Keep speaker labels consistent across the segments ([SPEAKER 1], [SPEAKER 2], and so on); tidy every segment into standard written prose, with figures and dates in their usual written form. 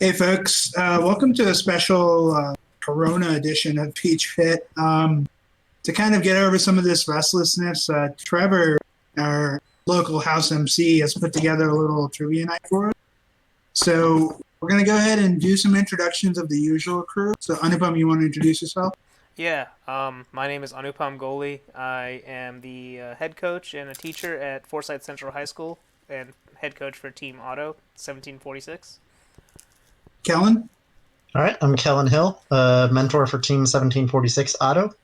[SPEAKER 1] Hey, folks. Welcome to a special Corona edition of Peach Pit. To kind of get over some of this restlessness, Trevor, our local house MC, has put together a little trivia night for us. So we're going to go ahead and do some introductions of the usual crew. So, Anupam, you want to introduce yourself?
[SPEAKER 2] Yeah, my name is Anupam Goli. I am the head coach and a teacher at Forsyth Central High School and head coach for Team Auto 1746.
[SPEAKER 1] Kellen?
[SPEAKER 3] All right, I'm Kellen Hill, mentor for Team 1746 Auto.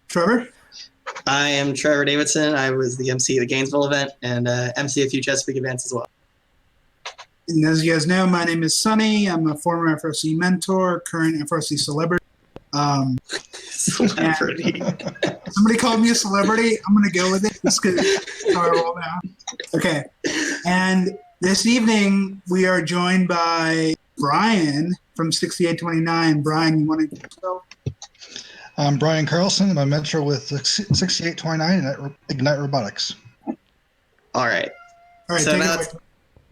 [SPEAKER 1] Trevor?
[SPEAKER 4] I am Trevor Davidson. I was the MC of the Gainesville event and MC a few Chesapeake events as well.
[SPEAKER 1] And as you guys know, my name is Sonny. I'm a former FRC mentor, current FRC celebrity.
[SPEAKER 4] Celebrity.
[SPEAKER 1] Somebody called me a celebrity. I'm going to go with it just because it's how I roll now. Okay. And this evening, we are joined by Brian from 6829. Brian, you want to introduce yourself?
[SPEAKER 5] I'm Brian Carlson. I'm a mentor with 6829 at Ignite Robotics.
[SPEAKER 4] All right.
[SPEAKER 1] All right,
[SPEAKER 4] So
[SPEAKER 1] take it
[SPEAKER 4] now
[SPEAKER 1] away.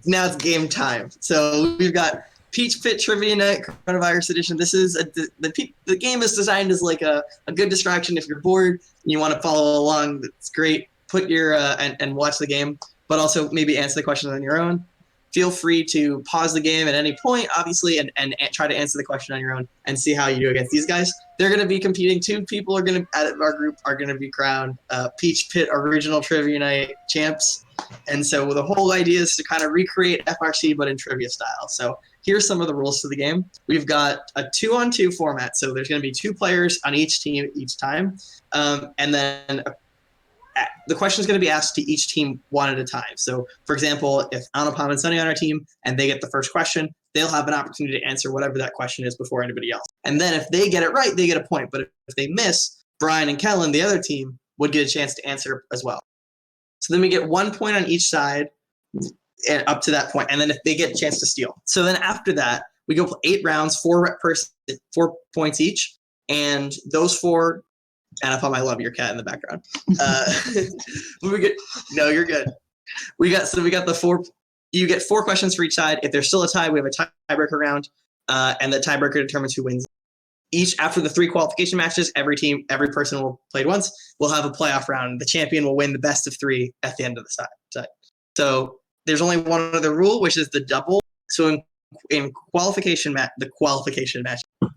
[SPEAKER 4] now it's game time. So we've got Peach Pit Trivia Night, Coronavirus Edition. This is the game is designed as like a good distraction if you're bored and you want to follow along. It's great. Put your and watch the game, but also maybe answer the questions on your own. Feel free to pause the game at any point, obviously, and try to answer the question on your own and see how you do against these guys. They're going to be competing. Two people are going to out of our group are going to be crowned Peach Pit Original Trivia Night champs. And so the whole idea is to kind of recreate FRC but in trivia style. So here's some of the rules to the game. We've got a 2-on-2 format, so there's going to be two players on each team each time, and then the question is going to be asked to each team one at a time. So, for example, if Anupam and Sunny on our team and they get the first question, they'll have an opportunity to answer whatever that question is before anybody else. And then if they get it right, they get a point. But if they miss, Brian and Kellen, the other team, would get a chance to answer as well. So then we get 1 point on each side and up to that point, and then if they get a chance to steal. So then after that, we go 8 rounds, 4 points each, and those 4. Anupam, I love your cat in the background. No, you're good. We got the 4. You get 4 questions for each side. If there's still a tie, we have a tiebreaker round, and the tiebreaker determines who wins. Each after the 3 qualification matches, every person will play once. We'll have a playoff round. The champion will win the best of 3 at the end of the side. So there's only one other rule, which is the double. So in qualification match,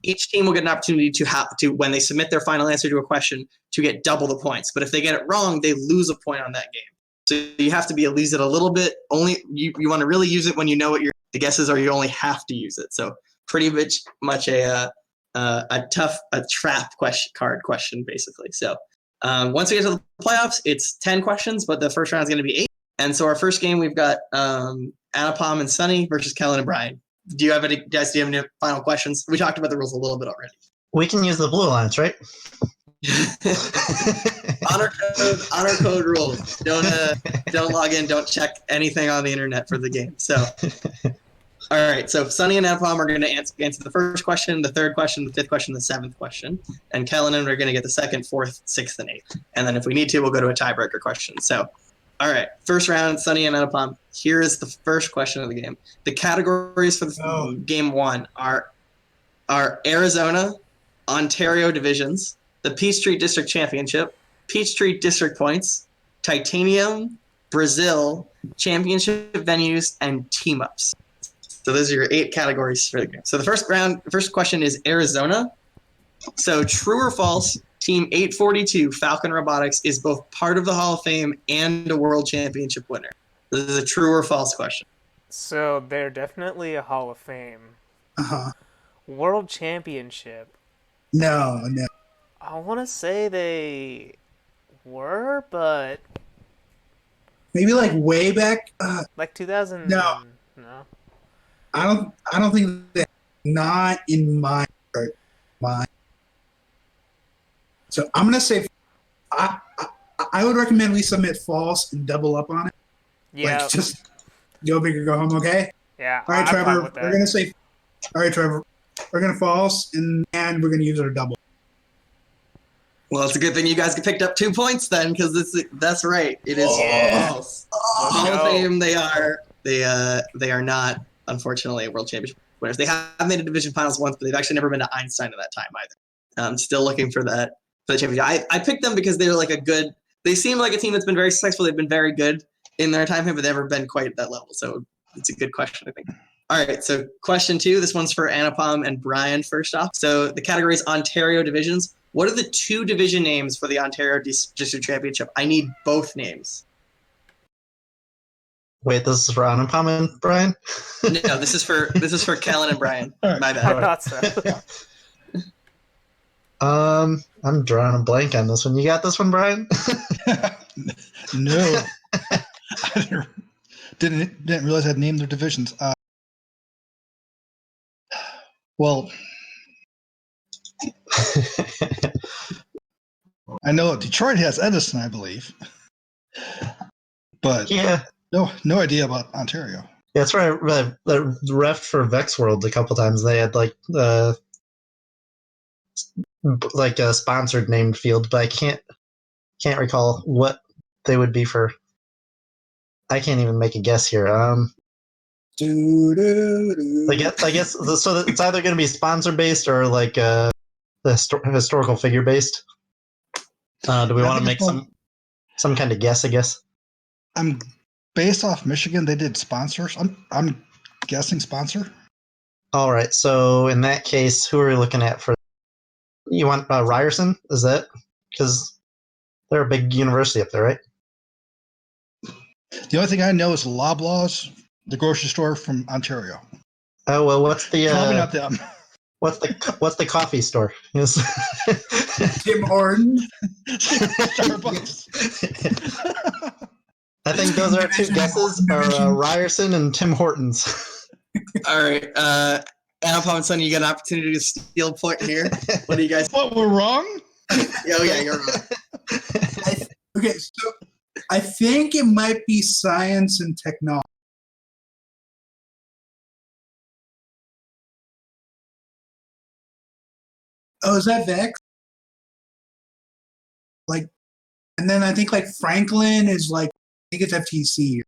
[SPEAKER 4] each team will get an opportunity to when they submit their final answer to a question to get double the points. But if they get it wrong, they lose a point on that game. So you have to use it a little bit. Only you want to really use it when you know what the guesses are. You only have to use it. So pretty much a trap question basically. So once we get to the playoffs, it's 10 questions, but the first round is going to be 8. And so our first game, we've got Anupam and Sunny versus Kellen and Brian. Do you have any final questions? We talked about the rules a little bit already.
[SPEAKER 3] We can use the Blue Alliance, right?
[SPEAKER 4] honor code rules. Don't log in. Don't check anything on the internet for the game. So, all right. So Sunny and Anupam are going to answer the first question, the third question, the 5th question, the 7th question, and Kellen and are going to get the 2nd, 4th, 6th, and 8th. And then if we need to, we'll go to a tiebreaker question. So. All right, first round, Sunny and Anupam. Here is the first question of the game. The categories for game 1 are Arizona, Ontario divisions, the Peachtree District Championship, Peachtree District Points, Titanium, Brazil, Championship venues, and team-ups. So those are your 8 categories for the game. So the first question is Arizona. So true or false, Team 842 Falcon Robotics is both part of the Hall of Fame and a World Championship winner. This is a true or false question.
[SPEAKER 2] So they're definitely a Hall of Fame.
[SPEAKER 1] Uh-huh.
[SPEAKER 2] World Championship.
[SPEAKER 1] No.
[SPEAKER 2] I want to say they were, but
[SPEAKER 1] Maybe like way back.
[SPEAKER 2] like 2000.
[SPEAKER 1] No. I don't think that. Not in my mind. So I'm gonna say I would recommend we submit false and double up on it.
[SPEAKER 2] Yeah.
[SPEAKER 1] Like just go big or go home. Okay.
[SPEAKER 2] Yeah.
[SPEAKER 1] All right,
[SPEAKER 2] I'm fine
[SPEAKER 1] Trevor.
[SPEAKER 2] with that.
[SPEAKER 1] We're gonna say. All right, Trevor. We're gonna false and we're gonna use our double.
[SPEAKER 4] Well, it's a good thing you guys picked up 2 points then, because that's right. It is false. Hall of Fame. They are not unfortunately, world championship winners. They have made a division finals once, but they've actually never been to Einstein in that time either. I'm still looking for the championship. I picked them because they're like they seem like a team that's been very successful. They've been very good in their time here, but they've never been quite at that level. So it's a good question, I think. All right, so question 2. This one's for Anupam and Brian first off. So the category is Ontario divisions. What are the 2 division names for the Ontario District Championship? I need both names.
[SPEAKER 3] Wait, this is for Anupam and Brian?
[SPEAKER 4] No, this is for Kellen and Brian.
[SPEAKER 5] All right.
[SPEAKER 4] My
[SPEAKER 2] I
[SPEAKER 4] bad.
[SPEAKER 2] thought so.
[SPEAKER 3] I'm drawing a blank on this one. You got this one, Brian?
[SPEAKER 5] No. I didn't realize I'd named their divisions. Well, I know Detroit has Edison, I believe, but
[SPEAKER 3] Yeah.
[SPEAKER 5] no idea about Ontario.
[SPEAKER 3] Yeah, that's right. The ref for Vex World a couple times. They had like a sponsored named field, but I can't recall what they would be for. I can't even make a guess here. I guess so. It's either going to be sponsor based or like the historical figure based. Do we want to make some kind of guess? I guess.
[SPEAKER 5] I'm based off Michigan. They did sponsors. I'm guessing sponsor.
[SPEAKER 3] All right. So in that case, who are we looking at for? You want Ryerson? Is that because they're a big university up there, right?
[SPEAKER 5] The only thing I know is Loblaws, the grocery store from Ontario.
[SPEAKER 3] Oh well, what's the
[SPEAKER 5] Probably not them.
[SPEAKER 3] what's the coffee store? Yes.
[SPEAKER 1] Tim Hortons.
[SPEAKER 5] Starbucks.
[SPEAKER 3] I think those are 2 guesses: are Ryerson and Tim Hortons.
[SPEAKER 4] All right. Anupam and Sonny, you get an opportunity to steal a point here. What do you guys
[SPEAKER 5] What, we're wrong?
[SPEAKER 4] Oh, yeah, you're right.
[SPEAKER 1] Okay, so I think it might be science and technology. Oh, is that Vex? Like, and then I think like Franklin is like, I think it's FTC.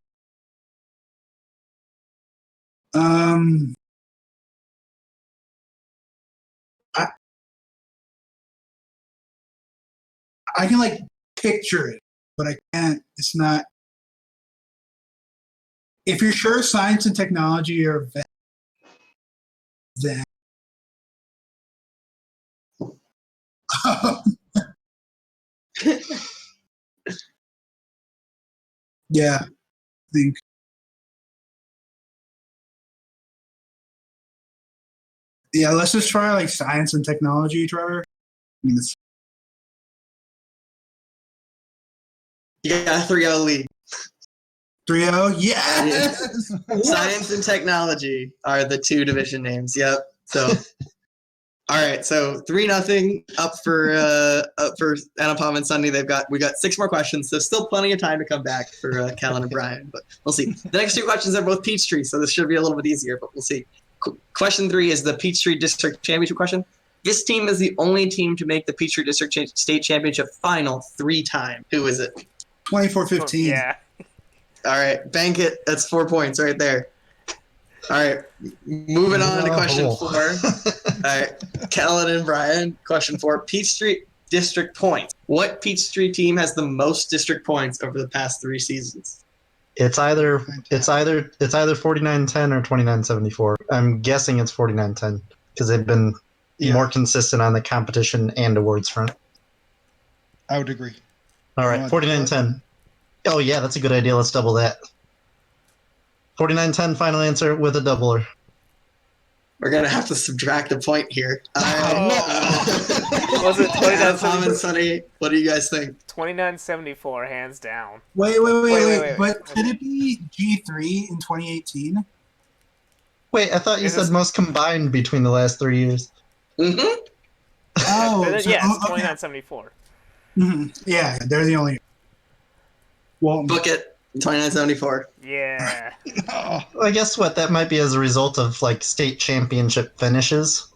[SPEAKER 1] I can like picture it, but I can't. It's not. If you're sure science and technology are Vex, then yeah, I think. Yeah, let's just try like science and technology, Trevor. I mean, it's,
[SPEAKER 4] You got a 3-0 lead.
[SPEAKER 1] 3-0? Yes!
[SPEAKER 4] Science and technology are the 2 division names. Yep. So, all right. So 3-0 up for Anupam and Sunday. We got 6 more questions. So still plenty of time to come back for Kellen and Brian. But we'll see. The next 2 questions are both Peachtree, so this should be a little bit easier. But we'll see. Question 3 is the Peachtree District Championship question. This team is the only team to make the Peachtree District State Championship final 3 times. Who is it?
[SPEAKER 1] 24-15.
[SPEAKER 2] Yeah.
[SPEAKER 4] All right, bank it. That's 4 points right there. All right, moving on to question 4. All right, Kellen and Brian. Question 4: Peachtree District points. What Peachtree team has the most district points over the past 3 seasons?
[SPEAKER 3] It's either 49-10 or 29-74. I'm guessing it's 49-10 because they've been more consistent on the competition and awards front.
[SPEAKER 5] I would agree.
[SPEAKER 3] All right, 49-10. Oh yeah, that's a good idea. Let's double that. 49-10 final answer with a doubler.
[SPEAKER 4] We're gonna have to subtract a point here.
[SPEAKER 2] Was it
[SPEAKER 4] 29-74?
[SPEAKER 2] 29-74?
[SPEAKER 4] Sonny, what do you guys think?
[SPEAKER 2] 29-74, hands down.
[SPEAKER 1] Wait.
[SPEAKER 2] Wait.
[SPEAKER 1] But could it be G3 in 2018?
[SPEAKER 3] Wait, I thought you
[SPEAKER 2] Is
[SPEAKER 3] said
[SPEAKER 2] this-
[SPEAKER 3] most combined between the last 3 years.
[SPEAKER 4] Mm-hmm.
[SPEAKER 1] Oh,
[SPEAKER 2] Yes,
[SPEAKER 1] okay.
[SPEAKER 2] 29-74.
[SPEAKER 1] Yeah, they're the only. Well,
[SPEAKER 4] Book it. 29-74.
[SPEAKER 2] Yeah.
[SPEAKER 5] Oh,
[SPEAKER 3] I guess what that might be as a result of like state championship finishes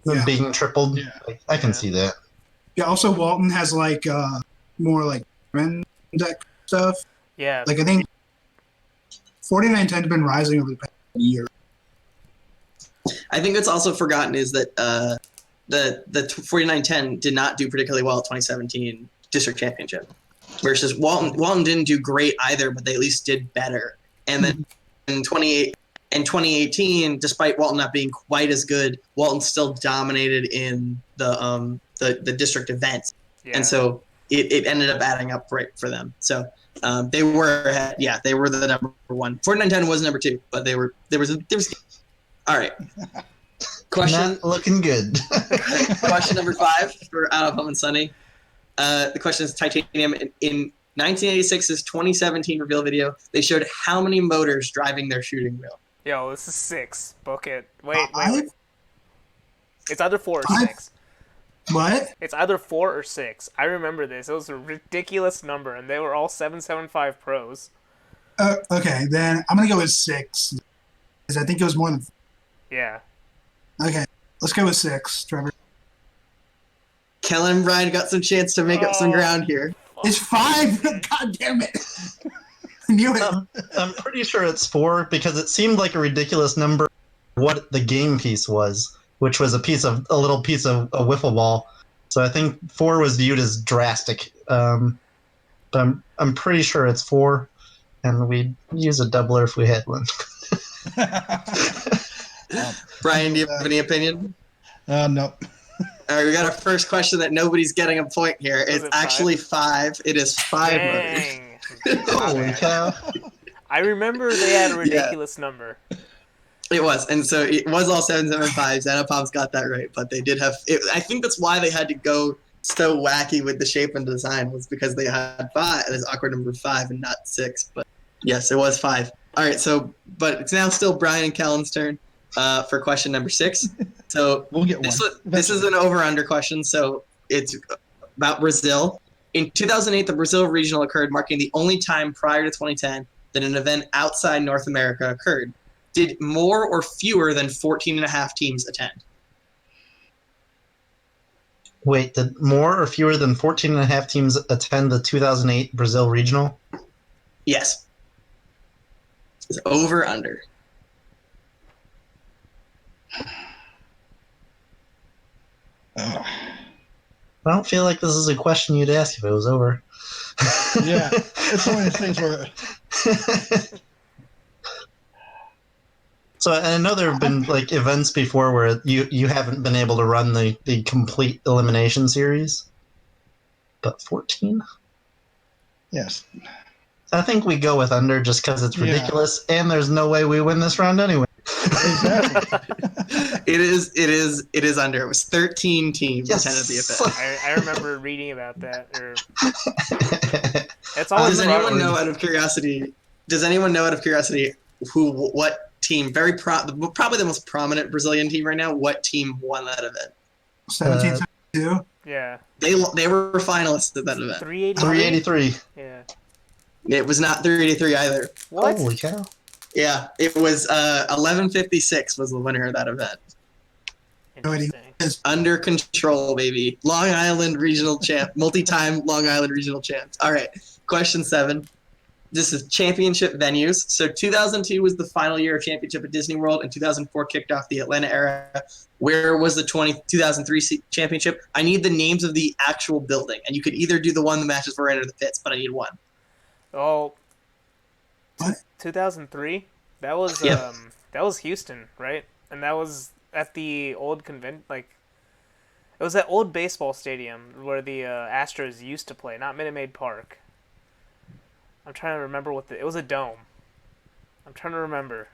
[SPEAKER 1] Yeah.
[SPEAKER 3] being tripled.
[SPEAKER 5] Yeah.
[SPEAKER 3] Like, I can see that.
[SPEAKER 1] yeah. Also, Walton has like more like that stuff.
[SPEAKER 2] Yeah.
[SPEAKER 1] Like I think 4910's been rising over the past year.
[SPEAKER 4] I think what's also forgotten is that the 4910 did not do particularly well at 2017 district championship, versus Walton didn't do great either, but they at least did better. And then in 2018, despite Walton not being quite as good, Walton still dominated in the district events, and so it ended up adding up right for them. So they were ahead. Yeah, they were the number one. 4910 was number two, but there was. All right. Question
[SPEAKER 3] Not looking good.
[SPEAKER 4] Question number 5 for Out of Home and Sunny. The question is titanium. In 1986's 2017 reveal video, they showed how many motors driving their shooting wheel.
[SPEAKER 2] Yo, this is 6. Book it. Wait.
[SPEAKER 1] Five?
[SPEAKER 2] It's either 4 or
[SPEAKER 1] Five?
[SPEAKER 2] 6.
[SPEAKER 1] What?
[SPEAKER 2] It's either 4 or 6. I remember this. It was a ridiculous number, and they were all 775 pros.
[SPEAKER 1] Okay, then I'm gonna go with 6 because I think it was more than.
[SPEAKER 2] Yeah.
[SPEAKER 1] Okay, let's go with 6, Trevor.
[SPEAKER 4] Kellen and Brian got some chance to make up some ground here.
[SPEAKER 1] It's 5. God damn it! I knew it.
[SPEAKER 3] I'm pretty sure it's 4 because it seemed like a ridiculous number. What the game piece was, which was a little piece of a wiffle ball. So I think 4 was viewed as drastic. But I'm pretty sure it's 4, and we'd use a doubler if we had one.
[SPEAKER 4] Brian, do you have any opinion?
[SPEAKER 5] No.
[SPEAKER 4] All right, we got our first question that nobody's getting a point here. It's
[SPEAKER 2] it
[SPEAKER 4] actually 5. It is 5 motors.
[SPEAKER 2] Dang.
[SPEAKER 3] Holy cow.
[SPEAKER 2] I remember they had a ridiculous number.
[SPEAKER 4] It was, and so it was all 775s. Anupam's got that right, but they did have. I think that's why they had to go so wacky with the shape and design, was because they had 5. This awkward number 5 and not 6. But yes, it was 5. All right, but it's now still Brian and Kellen's turn for question number 6. So
[SPEAKER 5] We'll get one.
[SPEAKER 4] This is an over/under question, so it's about Brazil. In 2008, the Brazil regional occurred, marking the only time prior to 2010 that an event outside North America occurred. Did more or fewer than 14.5 teams attend?
[SPEAKER 3] Wait, did more or fewer than 14.5 teams attend the 2008 Brazil regional?
[SPEAKER 4] Yes. It's over/under.
[SPEAKER 5] Oh.
[SPEAKER 3] I don't feel like this is a question you'd ask if it was over.
[SPEAKER 5] Yeah, it's one of those things where.
[SPEAKER 3] So I know there have been like events before where you haven't been able to run the complete elimination series, but 14?
[SPEAKER 5] Yes.
[SPEAKER 3] I think we go with under just because it's ridiculous, and there's no way we win this round anyway.
[SPEAKER 5] Exactly.
[SPEAKER 4] It is under. It was 13 teams attended the event.
[SPEAKER 2] I remember reading about that. It's always
[SPEAKER 4] Does anyone know out of curiosity? What team? Probably the most prominent Brazilian team right now. What team won that event?
[SPEAKER 1] 1772.
[SPEAKER 2] Yeah.
[SPEAKER 4] They were finalists at that event.
[SPEAKER 3] 383.
[SPEAKER 2] Yeah.
[SPEAKER 4] It was not 383 either.
[SPEAKER 2] What?
[SPEAKER 3] Holy cow.
[SPEAKER 4] Yeah, it was 1156 was the winner of that event.
[SPEAKER 2] Interesting.
[SPEAKER 4] Under control, baby. Long Island regional champ, multi-time Long Island regional champs. All right, question 7. This is championship venues. So 2002 was the final year of championship at Disney World, and 2004 kicked off the Atlanta era. Where was the 2003 championship? I need the names of the actual building, and you could either do the one the matches were in or the pits, but I need one.
[SPEAKER 2] Oh.
[SPEAKER 1] What?
[SPEAKER 2] 2003? That was
[SPEAKER 4] Yep.
[SPEAKER 2] that was Houston, right? And that was at the old it was that old baseball stadium where the Astros used to play, not Minute Maid Park. I'm trying to remember it was a dome. I'm trying to remember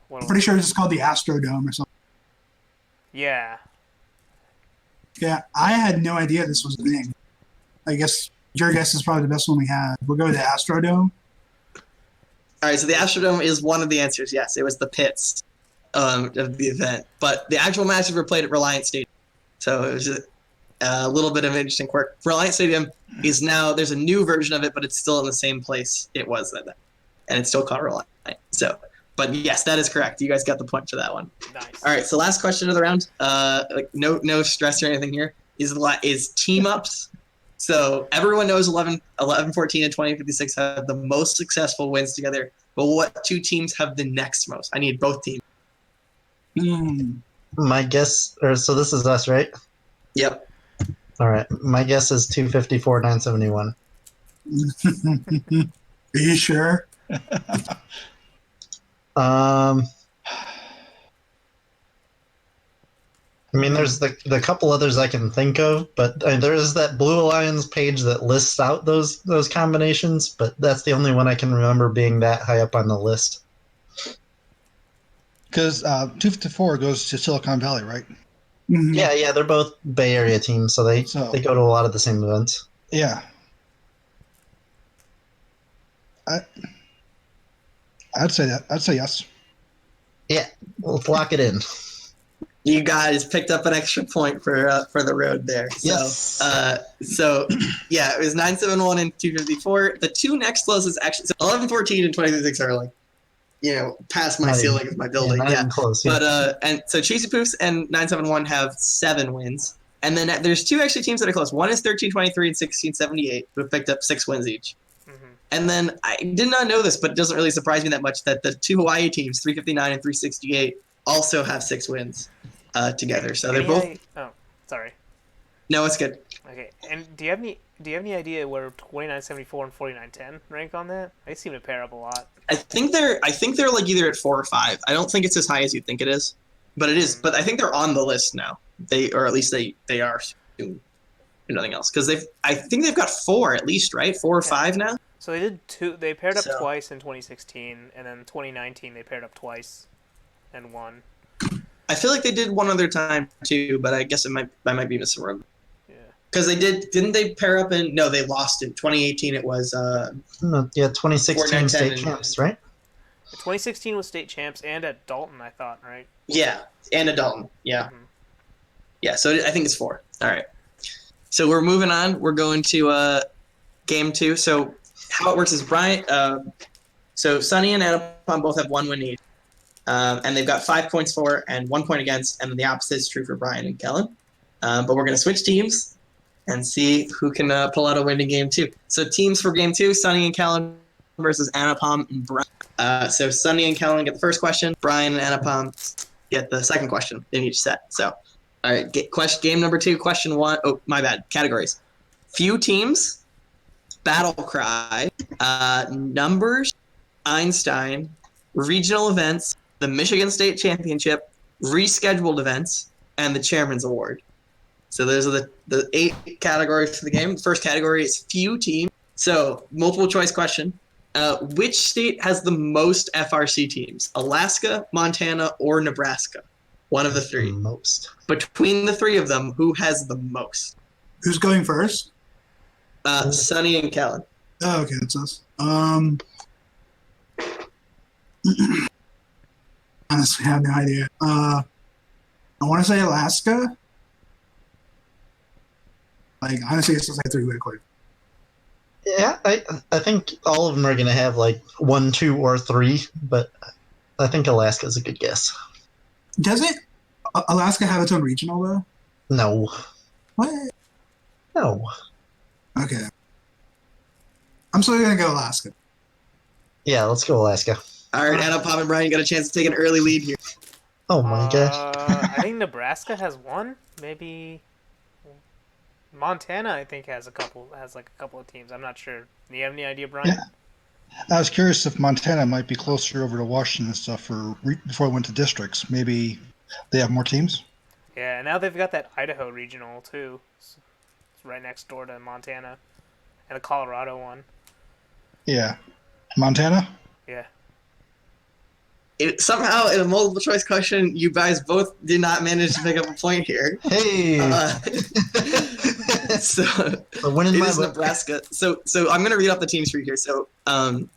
[SPEAKER 2] what
[SPEAKER 1] I'm
[SPEAKER 2] it
[SPEAKER 1] pretty
[SPEAKER 2] was.
[SPEAKER 1] sure it's called the Astrodome or something.
[SPEAKER 2] Yeah.
[SPEAKER 1] Yeah, I had no idea this was a thing. I guess your guess is probably the best one we had. We'll go with the Astrodome.
[SPEAKER 4] All right, so the Astrodome is one of the answers. Yes, it was the pits of the event, but the actual matches were played at Reliant Stadium. So it was a little bit of an interesting quirk. Reliant Stadium is now, there's a new version of it, but it's still in the same place it was then, and it's still called Reliant. So, but yes, that is correct. You guys got the point for that one.
[SPEAKER 2] Nice.
[SPEAKER 4] All right, so last question of the round. No stress or anything here. Is team ups. So everyone knows 11, 14, and 2056 have the most successful wins together but what two teams have the next most? I need both teams.
[SPEAKER 3] My guess, so this is us, right?
[SPEAKER 4] Yep.
[SPEAKER 3] All right. My guess is 254, 971.
[SPEAKER 1] Are you sure?
[SPEAKER 3] I mean, there's the couple others I can think of, but there is that Blue Alliance page that lists out those combinations, but that's the only one I can remember being that high up on the list.
[SPEAKER 5] Because 254 goes to Silicon Valley, right?
[SPEAKER 1] Mhm.
[SPEAKER 3] Yeah, they're both Bay Area teams, so they go to a lot of the same events.
[SPEAKER 5] Yeah. I'd say that. I'd say yes.
[SPEAKER 3] Yeah, let's lock it in.
[SPEAKER 4] You guys picked up an extra point for the road there.
[SPEAKER 3] Yes.
[SPEAKER 4] So yeah, it was 971 and 254. The two next closest actually, so 1114 and 2036 are like, past my ceiling of my building.
[SPEAKER 3] Not even close. Yeah.
[SPEAKER 4] But and so Cheesy Poofs and 971 have 7 wins, and then there's two actually teams that are close. One is 1323 and 1678 who have picked up 6 wins each. And then I did not know this, but it doesn't really surprise me that much that the two Hawaii teams, 359 and 368, also have 6 wins together. So they're both.
[SPEAKER 2] Oh, sorry.
[SPEAKER 4] No, it's good.
[SPEAKER 2] Okay, and do you have any idea where 2974 and 4910 rank on that? They seem to pair up a lot.
[SPEAKER 4] I think they're like either at 4 or 5. I don't think it's as high as you think it is, but it is. But I think they're on the list now. Or at least they are. Nothing else, because I think they've got 4 at least, right? 4 or 5 now.
[SPEAKER 2] So they did 2. They paired up twice in 2016, and then 2019 they paired up twice and won.
[SPEAKER 4] I feel like they did one other time too, but I guess I might be misremembering.
[SPEAKER 2] Yeah.
[SPEAKER 4] Because didn't they pair up in? No, they lost in 2018. It was
[SPEAKER 3] 2016 state champs, right?
[SPEAKER 2] 2016 was state champs and at Dalton, I thought, right?
[SPEAKER 4] Yeah, and at Dalton. Yeah. Mm-hmm. Yeah. So I think it's 4. All right. So we're moving on. We're going to game 2. So how it works is Brian. So Sunny and Anupam both have 1 win each. And they've got 5 points for and 1 point against, and then the opposite is true for Brian and Kellen. But we're going to switch teams and see who can pull out a win in game 2. So teams for game 2, Sunny and Kellen versus Anupam and Brian. So Sunny and Kellen get the first question. Brian and Anupam get the second question in each set. So, all right, game number 2, question 1. Oh, my bad. Categories. Few teams, battle cry, numbers, Einstein, regional events, the Michigan State Championship, rescheduled events, and the Chairman's Award. So those are the 8 categories for the game. The first category is few teams. So multiple choice question. Which state has the most FRC teams? Alaska, Montana, or Nebraska? One of the 3.
[SPEAKER 3] Most.
[SPEAKER 4] Between the 3 of them, who has the most?
[SPEAKER 1] Who's going first?
[SPEAKER 4] Sunny and Kellen.
[SPEAKER 1] Oh, okay, that's us. Honestly, I have no idea. I want to say Alaska. Honestly, it's just like 3 really quick.
[SPEAKER 3] Yeah, I think all of them are going to have 1, 2, or 3, but I think Alaska is a good guess.
[SPEAKER 1] Doesn't Alaska have its own regional, though?
[SPEAKER 3] No.
[SPEAKER 1] What?
[SPEAKER 3] No.
[SPEAKER 1] Okay. I'm still going to go Alaska.
[SPEAKER 3] Yeah, let's go Alaska.
[SPEAKER 4] All right, Anupam and Brian, you got a chance to take an early lead here.
[SPEAKER 3] Oh my gosh.
[SPEAKER 2] I think Nebraska has 1, maybe. Montana, I think, has a couple of teams. I'm not sure. Do you have any idea, Brian?
[SPEAKER 5] Yeah. I was curious if Montana might be closer over to Washington and stuff before it went to districts. Maybe they have more teams.
[SPEAKER 2] Yeah, and now they've got that Idaho regional too. It's right next door to Montana, and the Colorado one.
[SPEAKER 5] Yeah, Montana.
[SPEAKER 2] Yeah.
[SPEAKER 4] Somehow, in a multiple choice question, you guys both did not manage to pick up a point here.
[SPEAKER 3] Hey.
[SPEAKER 4] So
[SPEAKER 3] winning
[SPEAKER 4] it is Nebraska. So I'm going to read off the teams for you here. So,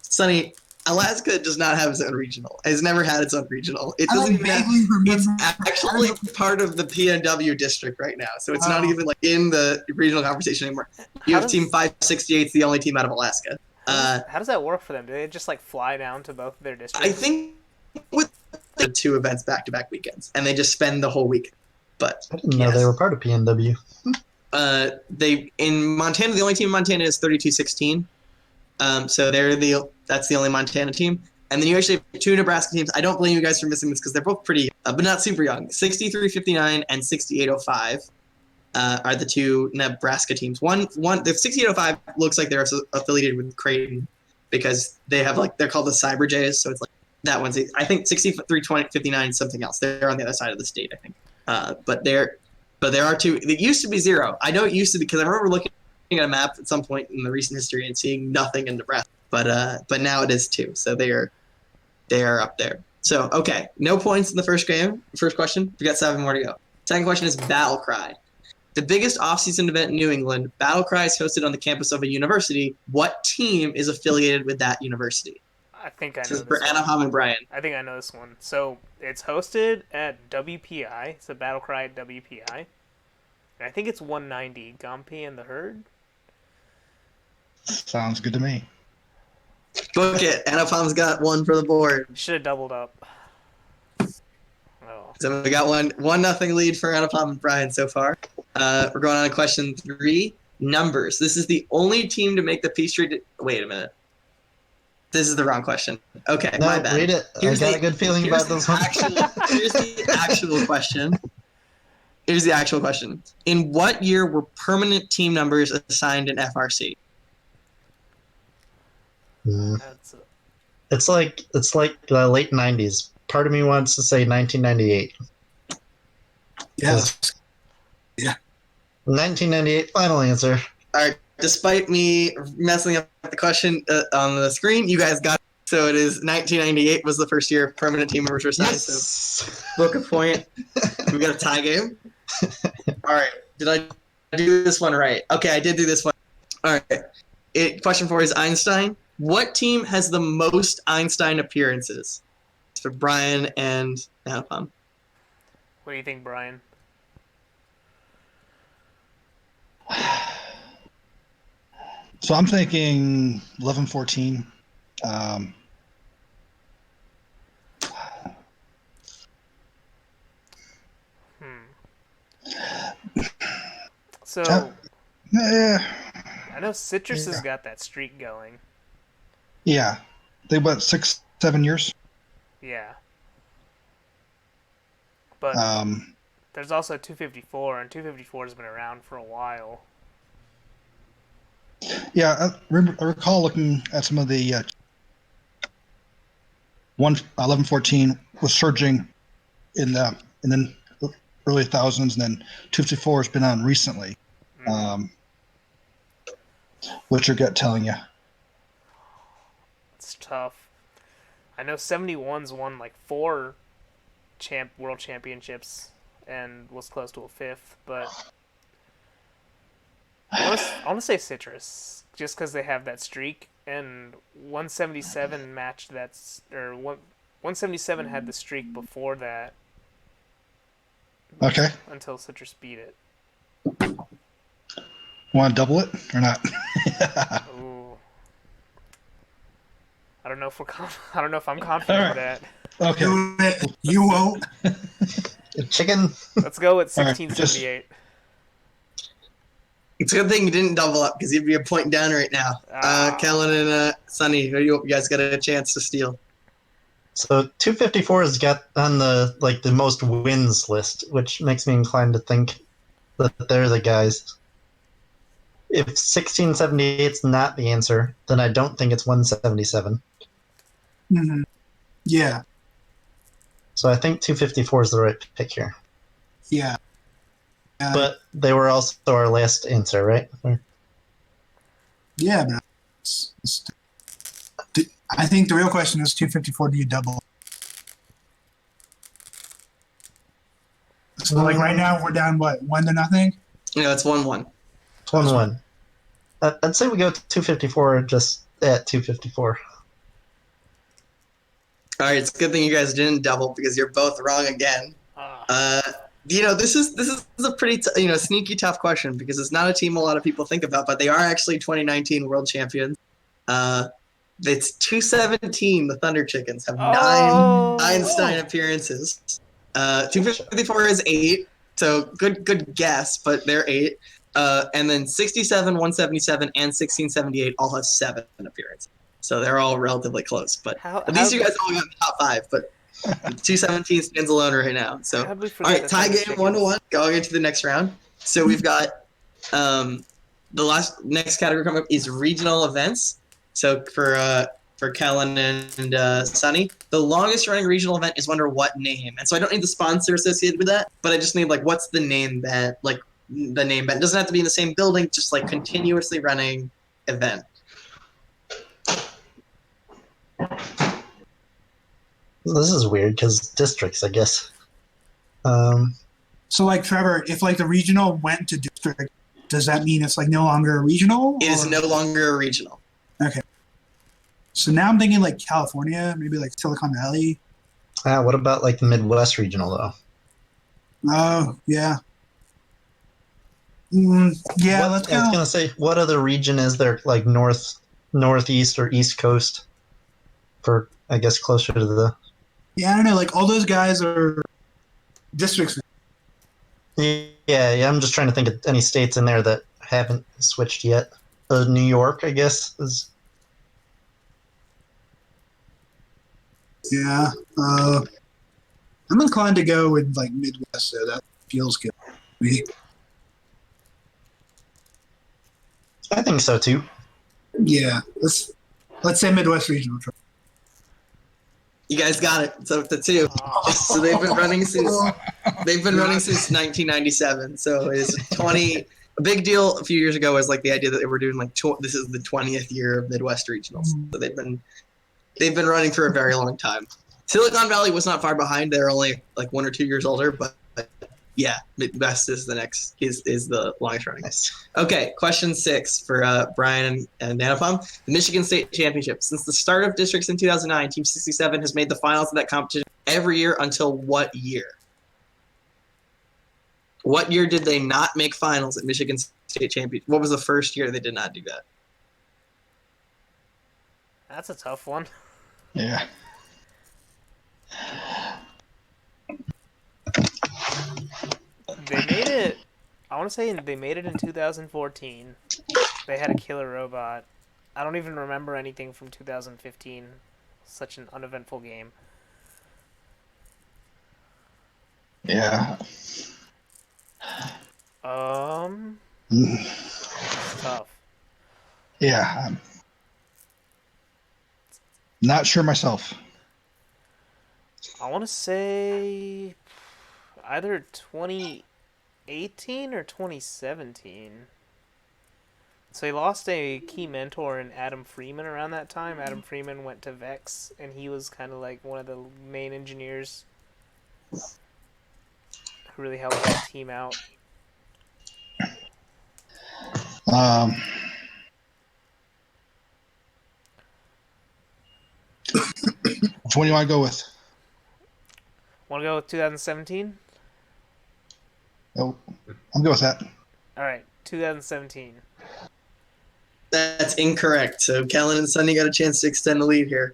[SPEAKER 4] Sunny, Alaska does not have its own regional. It's never had its own regional. It doesn't even have, it's actually part of the PNW district right now. So it's not even in the regional conversation anymore. You have Team 568, the only team out of Alaska.
[SPEAKER 2] How does that work for them? Do they just fly down to both of their districts?
[SPEAKER 4] I think with the 2 events back-to-back weekends, and they just spend the whole week. But
[SPEAKER 3] I didn't know they were part of PNW.
[SPEAKER 4] In Montana, the only team in Montana is 3216. So that's the only Montana team. And then you actually have 2 Nebraska teams. I don't blame you guys for missing this because they're both pretty, but not super young. 6359 and 6805 are the 2 Nebraska teams. The 6805 looks like they're affiliated with Creighton because they have they're called the Cyber Jays. So it's like that one's. I think 6359 is something else. They're on the other side of the state, I think. But there are 2. It used to be 0. I know it used to be because I remember looking at a map at some point in the recent history and seeing nothing in Nebraska. But now it is 2. So they are up there. So okay, no points in the first game. First question. We got 7 more to go. Second question is Battle Cry. The biggest off-season event in New England, Battle Cry is hosted on the campus of a university. What team is affiliated with that university?
[SPEAKER 2] I think I know
[SPEAKER 4] This is
[SPEAKER 2] this
[SPEAKER 4] for
[SPEAKER 2] one.
[SPEAKER 4] Anaheim and Brian.
[SPEAKER 2] I think I know this one. So it's hosted at WPI. It's a Battle Cry at WPI. And I think it's 190. Gompi and the Herd.
[SPEAKER 5] Sounds good to me.
[SPEAKER 4] Book it. Anaheim's got 1 for the board.
[SPEAKER 2] Should have doubled up. Oh.
[SPEAKER 4] So we got 1-0 lead for Anaheim and Brian so far. We're going on to question 3. Numbers. This is the only team to make the Peachtree. Wait a minute. This is the wrong question. Okay,
[SPEAKER 3] No,
[SPEAKER 4] my bad.
[SPEAKER 3] read it. I got a good feeling about this one.
[SPEAKER 4] Here's the actual question. Here's the actual question. In what year were permanent team numbers assigned in FRC?
[SPEAKER 2] That's a,
[SPEAKER 3] It's like the late 90s. Part of me wants to say 1998.
[SPEAKER 1] Yes.
[SPEAKER 3] 1998, final answer.
[SPEAKER 4] All right. Despite me messing up the question on the screen, you guys got it. So it is 1998 was the first year permanent team members were signed.
[SPEAKER 3] Yes.
[SPEAKER 4] So book a point. We got a tie game. All right. Did I do this one right? Okay, I did do this one. All right. Question 4 is Einstein. What team has the most Einstein appearances? It's for Brian and Anupam.
[SPEAKER 2] what do you think, Brian?
[SPEAKER 5] So I'm thinking 11-14.
[SPEAKER 2] So
[SPEAKER 5] Yeah,
[SPEAKER 2] I know Citrus has got that streak going.
[SPEAKER 5] yeah. They went 6-7 years.
[SPEAKER 2] Yeah. But there's also 254, and 254 has been around for a while.
[SPEAKER 5] Yeah, I recall looking at some of the 11-14 was surging in the early thousands, and then 254 has been on recently. What's your gut telling you?
[SPEAKER 2] It's tough. I know 71's won like 4 world championships and was close to a 5th, but I want to say Citrus just because they have that streak, and 177 matched that, or 177 had the streak before that.
[SPEAKER 5] Okay.
[SPEAKER 2] Until Citrus beat it.
[SPEAKER 5] Want to double it or not?
[SPEAKER 2] Ooh. I don't know if I don't know if I'm confident of that.
[SPEAKER 5] Okay.
[SPEAKER 1] Do it. You won't.
[SPEAKER 3] Chicken.
[SPEAKER 2] Let's go with
[SPEAKER 5] All right,
[SPEAKER 2] 1678.
[SPEAKER 4] It's a good thing you didn't double up because you'd be a point down right now. Kellen and Sonny, you guys got a chance to steal.
[SPEAKER 3] So 254 has got on the most wins list, which makes me inclined to think that they're the guys. If 1678 is not the answer, then I don't think it's 177.
[SPEAKER 1] Mm-hmm. Yeah.
[SPEAKER 3] So I think 254 is the right pick here.
[SPEAKER 1] Yeah.
[SPEAKER 3] But they were also our last answer, right?
[SPEAKER 1] Yeah, but I think the real question is 254. Do you double? So like right now we're down 1-0.
[SPEAKER 4] No, it's 1-1.
[SPEAKER 3] 1-1. I'd say we go to 254 just at 254.
[SPEAKER 4] All right, it's a good thing you guys didn't double because you're both wrong again. This is a pretty sneaky tough question because it's not a team a lot of people think about, but they are actually 2019 world champions. It's 217. The Thunder Chickens have 9 Einstein appearances. 254 is 8, so good guess, but they're 8. And then 67, 177, and 1678 all have 7 appearances. So they're all relatively close. But
[SPEAKER 2] How-
[SPEAKER 4] at least
[SPEAKER 2] how-
[SPEAKER 4] you guys all got in the top 5. But 217 stands alone right now. So
[SPEAKER 2] How'd we
[SPEAKER 4] all
[SPEAKER 2] forget
[SPEAKER 4] right,
[SPEAKER 2] the
[SPEAKER 4] tie
[SPEAKER 2] Tender
[SPEAKER 4] game 1-1.
[SPEAKER 2] Chickens?
[SPEAKER 4] Going into the next round. So we've got the next category coming up is regional events. So for Kellen and Sunny, the longest running regional event is under what name? And so I don't need the sponsor associated with that, but I just need like what's the name that like the name that it doesn't have to be in the same building, just like continuously running event.
[SPEAKER 3] This is weird because districts, I guess.
[SPEAKER 1] So, like Trevor, if like the regional went to district, does that mean it's like no longer a regional?
[SPEAKER 4] It is
[SPEAKER 1] or-
[SPEAKER 4] no longer a regional.
[SPEAKER 1] Okay. So now I'm thinking like California, maybe like Silicon Valley.
[SPEAKER 3] What about like the Midwest regional though?
[SPEAKER 1] Oh, yeah. Yeah, let's
[SPEAKER 3] I was
[SPEAKER 1] go.
[SPEAKER 3] gonna say, what other region is there like northeast or east coast? For I guess closer to the.
[SPEAKER 1] Yeah, I don't know. Like all those guys are districts.
[SPEAKER 3] Yeah. I'm just trying to think of any states in there that haven't switched yet. New York, I guess, is.
[SPEAKER 1] Yeah. I'm inclined to go with like Midwest, so that feels good.
[SPEAKER 3] I think so too.
[SPEAKER 1] Yeah. Let's say Midwest regional.
[SPEAKER 4] You guys got it. So the 2. So they've been running since 1997. So it's 20. A big deal a few years ago was like the idea that they were doing like this is the 20th year of Midwest regionals. So they've been running for a very long time. Silicon Valley was not far behind. They're only like 1 or 2 years older, but yeah, Midwest is the next is the longest running.
[SPEAKER 3] Nice.
[SPEAKER 4] Okay, question 6 for Brian and Anupam. The Michigan State Championship. Since the start of districts in 2009, Team 67 has made the finals of that competition every year until what year? What year did they not make finals at Michigan State Championship? What was the first year they did not do that?
[SPEAKER 2] That's a tough one.
[SPEAKER 5] Yeah.
[SPEAKER 2] They made it. I want to say they made it in 2014. They had a killer robot. I don't even remember anything from 2015. Such an uneventful game.
[SPEAKER 5] Yeah.
[SPEAKER 2] It's tough.
[SPEAKER 5] Yeah. I'm not sure myself.
[SPEAKER 2] I want to say either 2018 or 2017. So he lost a key mentor in Adam Freeman around that time. Adam Freeman went to Vex, and he was kind of like one of the main engineers who really helped that team out.
[SPEAKER 5] Which one do you want to go with?
[SPEAKER 2] Want to go with 2017?
[SPEAKER 5] Oh, I'm good with that.
[SPEAKER 2] All right, 2017.
[SPEAKER 4] That's incorrect. So Kellen and Sunny got a chance to extend the lead here.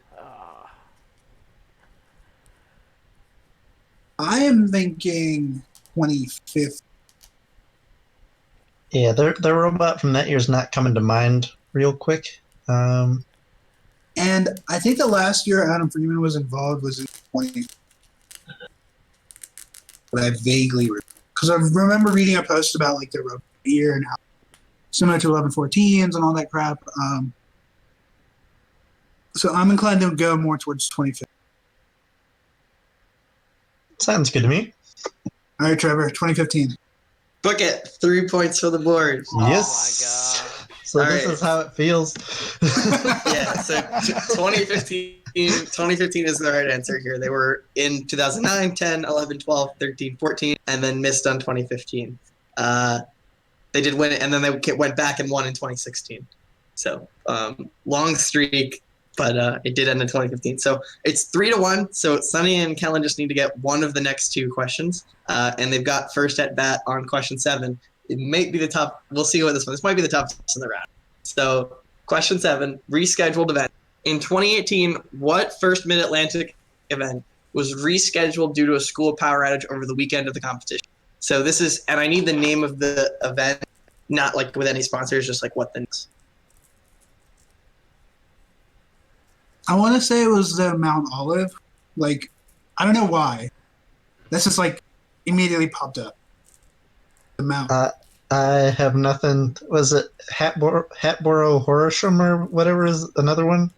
[SPEAKER 1] I am thinking 25th.
[SPEAKER 3] Yeah, the robot from that year's not coming to mind real quick.
[SPEAKER 1] And I think the last year Adam Freeman was involved was in 20. But I vaguely because I remember reading a post about like the robot year and how similar to 1114s and all that crap. So I'm inclined to go more towards 25th.
[SPEAKER 3] Sounds good to me.
[SPEAKER 1] All right, Trevor, 2015.
[SPEAKER 4] Book it. 3 points for the board.
[SPEAKER 3] Yes.
[SPEAKER 2] Oh my god.
[SPEAKER 3] So
[SPEAKER 4] All
[SPEAKER 3] this
[SPEAKER 4] right.
[SPEAKER 3] is how it feels.
[SPEAKER 4] Yeah, so 2015 is the right answer here. They were in 2009, 10, 11, 12, 13, 14, and then missed on 2015. They did win it, and then they went back and won in 2016. So long streak, but it did end in 2015. So it's 3-1. So Sunny and Kellen just need to get one of the next 2 questions, and they've got first at bat on question 7. It might be the top. We'll see what this one. This might be the toughest in the round. So question 7, rescheduled event. In 2018, what first Mid-Atlantic event was rescheduled due to a school power outage over the weekend of the competition? So this is, and I need the name of the event, not like with any sponsors, just like what the
[SPEAKER 1] I want to say it was the Mount Olive. Like, I don't know why. That's just like immediately popped up. The Mount.
[SPEAKER 3] I have nothing. Was it Hatboro Horsham or whatever is another one?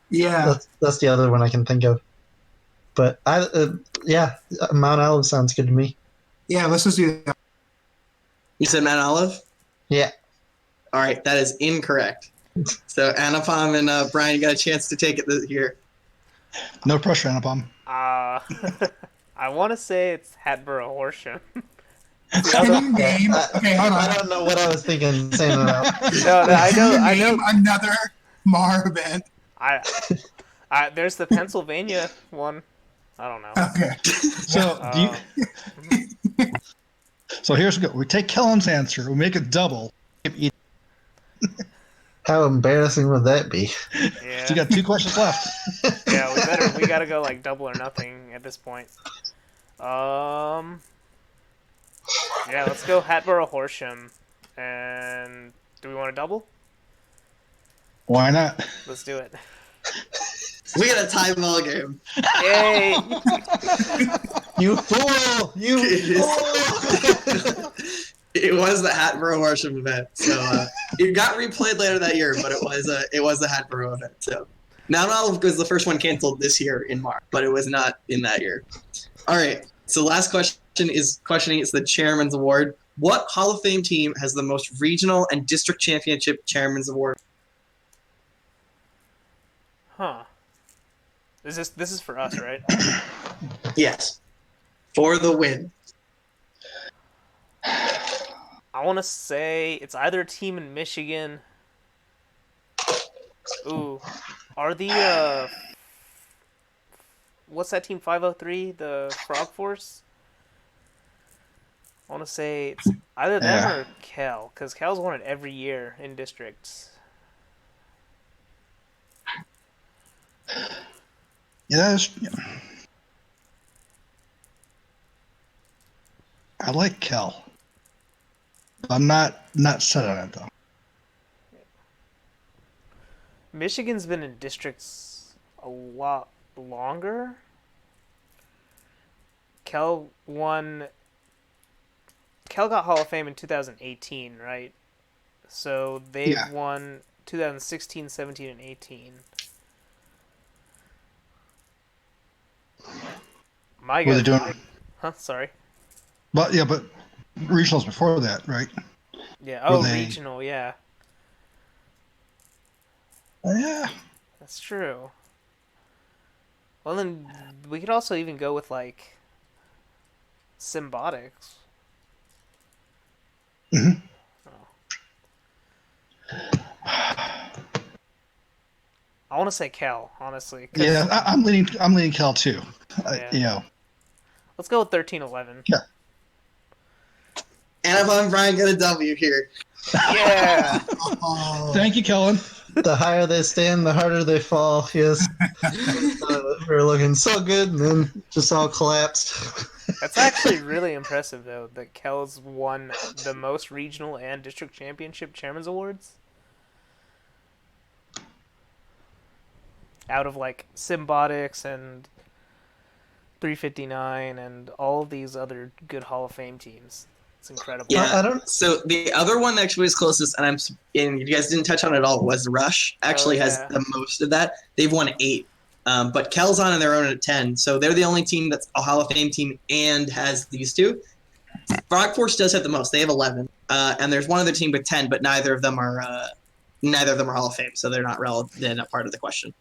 [SPEAKER 1] Yeah.
[SPEAKER 3] That's the other one I can think of. But yeah, Mount Olive sounds good to me.
[SPEAKER 1] Yeah, let's just do that.
[SPEAKER 4] You said Mount Olive?
[SPEAKER 3] Yeah.
[SPEAKER 4] All right, that is incorrect. So Anupam and Brian got a chance to take it here.
[SPEAKER 5] No pressure, Anupam.
[SPEAKER 2] I want to say it's Hatboro Horsham.
[SPEAKER 1] Can you name? Okay, hold on.
[SPEAKER 3] I don't know what I was thinking saying it out.
[SPEAKER 2] No, I know.
[SPEAKER 1] Can you name another Mar event.
[SPEAKER 2] There's the Pennsylvania one. I don't know.
[SPEAKER 1] Okay.
[SPEAKER 5] So So here's good. We take Kellen's answer. We make it double.
[SPEAKER 3] How embarrassing would that be?
[SPEAKER 2] Yeah.
[SPEAKER 5] You got 2 questions left.
[SPEAKER 2] Yeah, we gotta go like double or nothing at this point. Yeah, let's go Hatboro Horsham. And do we want to double?
[SPEAKER 5] Why not?
[SPEAKER 2] Let's do it.
[SPEAKER 4] We got a tie ball game.
[SPEAKER 2] Yay!
[SPEAKER 3] You fool! You fool!
[SPEAKER 4] It was the Hatboro Horsham event, so it got replayed later that year, but it was the Hatboro event. So Mount Olive was the first one canceled this year in March, but it was not in that year. All right, so last question is questioning. It's the Chairman's Award. What Hall of Fame team has the most regional and district championship Chairman's Award?
[SPEAKER 2] Huh. This is for us, right?
[SPEAKER 4] Yes, for the win.
[SPEAKER 2] I want to say it's either a team in Michigan. Ooh, are the what's that team 503? The Frog Force. I want to say it's either them or Cal, because Cal's won it every year in districts.
[SPEAKER 5] Yeah, I like Kel. I'm not set on it though.
[SPEAKER 2] Michigan's been in districts a lot longer. Cal got Hall of Fame in 2018, right? So they've won 2016, 17, and 18. My
[SPEAKER 5] What are they
[SPEAKER 2] God.
[SPEAKER 5] doing?
[SPEAKER 2] Huh? Sorry.
[SPEAKER 5] But regionals before that, right?
[SPEAKER 2] Yeah. Oh,
[SPEAKER 5] Were they-
[SPEAKER 2] regional. Yeah,
[SPEAKER 5] Yeah.
[SPEAKER 2] that's true. Well, then we could also even go with like Symbotics.
[SPEAKER 5] Mhm.
[SPEAKER 2] I want to say Cal, honestly.
[SPEAKER 5] Yeah, I'm leaning Cal too.
[SPEAKER 2] Yeah. Let's go with 13-11.
[SPEAKER 5] Yeah.
[SPEAKER 4] Anupam and Brian got a W here.
[SPEAKER 2] Yeah.
[SPEAKER 5] Thank you, Kellen.
[SPEAKER 3] The higher they stand, the harder they fall. Yes. We're looking so good, and then just all collapsed.
[SPEAKER 2] That's actually really impressive, though, that Kel's won the most regional and district championship chairman's awards. Out of, like, Symbotics and 359 and all of these other good Hall of Fame teams. It's incredible.
[SPEAKER 4] Yeah.
[SPEAKER 3] I don't.
[SPEAKER 4] So the other one that actually was closest, and you guys didn't touch on it at all, was Rush. Actually has the most of that. They've won 8. But Kel's on their own at 10. So they're the only team that's a Hall of Fame team and has these 2. Frog Force does have the most. They have 11. And there's one other team with 10, but neither of them are Hall of Fame, so they're not relevant. They're not part of the question.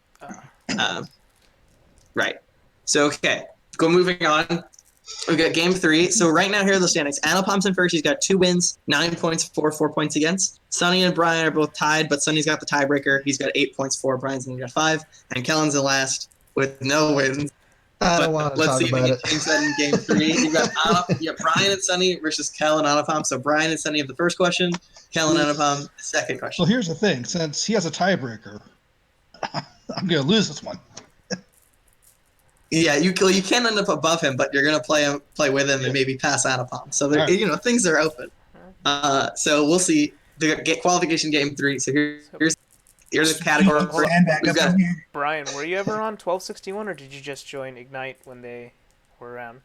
[SPEAKER 4] Right. So okay, moving on. We got game 3. So right now here are the standings. Anupam's in first. He's got 2 wins, 9 points for, 4 points against. Sonny and Brian are both tied, but Sonny's got the tiebreaker. He's got 8 points for. Brian's only got 5, and Kellen's in last with no wins.
[SPEAKER 3] I don't want to
[SPEAKER 4] Let's
[SPEAKER 3] talk
[SPEAKER 4] see if we
[SPEAKER 3] about
[SPEAKER 4] can
[SPEAKER 3] it.
[SPEAKER 4] change that in game 3. You got Brian and Sonny versus Kel and Anupam. So Brian and Sonny have the first question. Kel and Anupam, the second question.
[SPEAKER 5] So here's the thing: since he has a tiebreaker, I'm gonna lose this one.
[SPEAKER 4] Yeah, you can end up above him, but you're gonna play with him and maybe pass Anupam. So there,
[SPEAKER 5] Right.
[SPEAKER 4] things are open. So we'll see. The qualification game 3. So here's Here's a category.
[SPEAKER 2] Hold on.
[SPEAKER 1] Stand back
[SPEAKER 4] We've
[SPEAKER 1] up
[SPEAKER 4] got-
[SPEAKER 1] on here.
[SPEAKER 2] Brian, were you ever on 1261, or did you just join Ignite when they were around?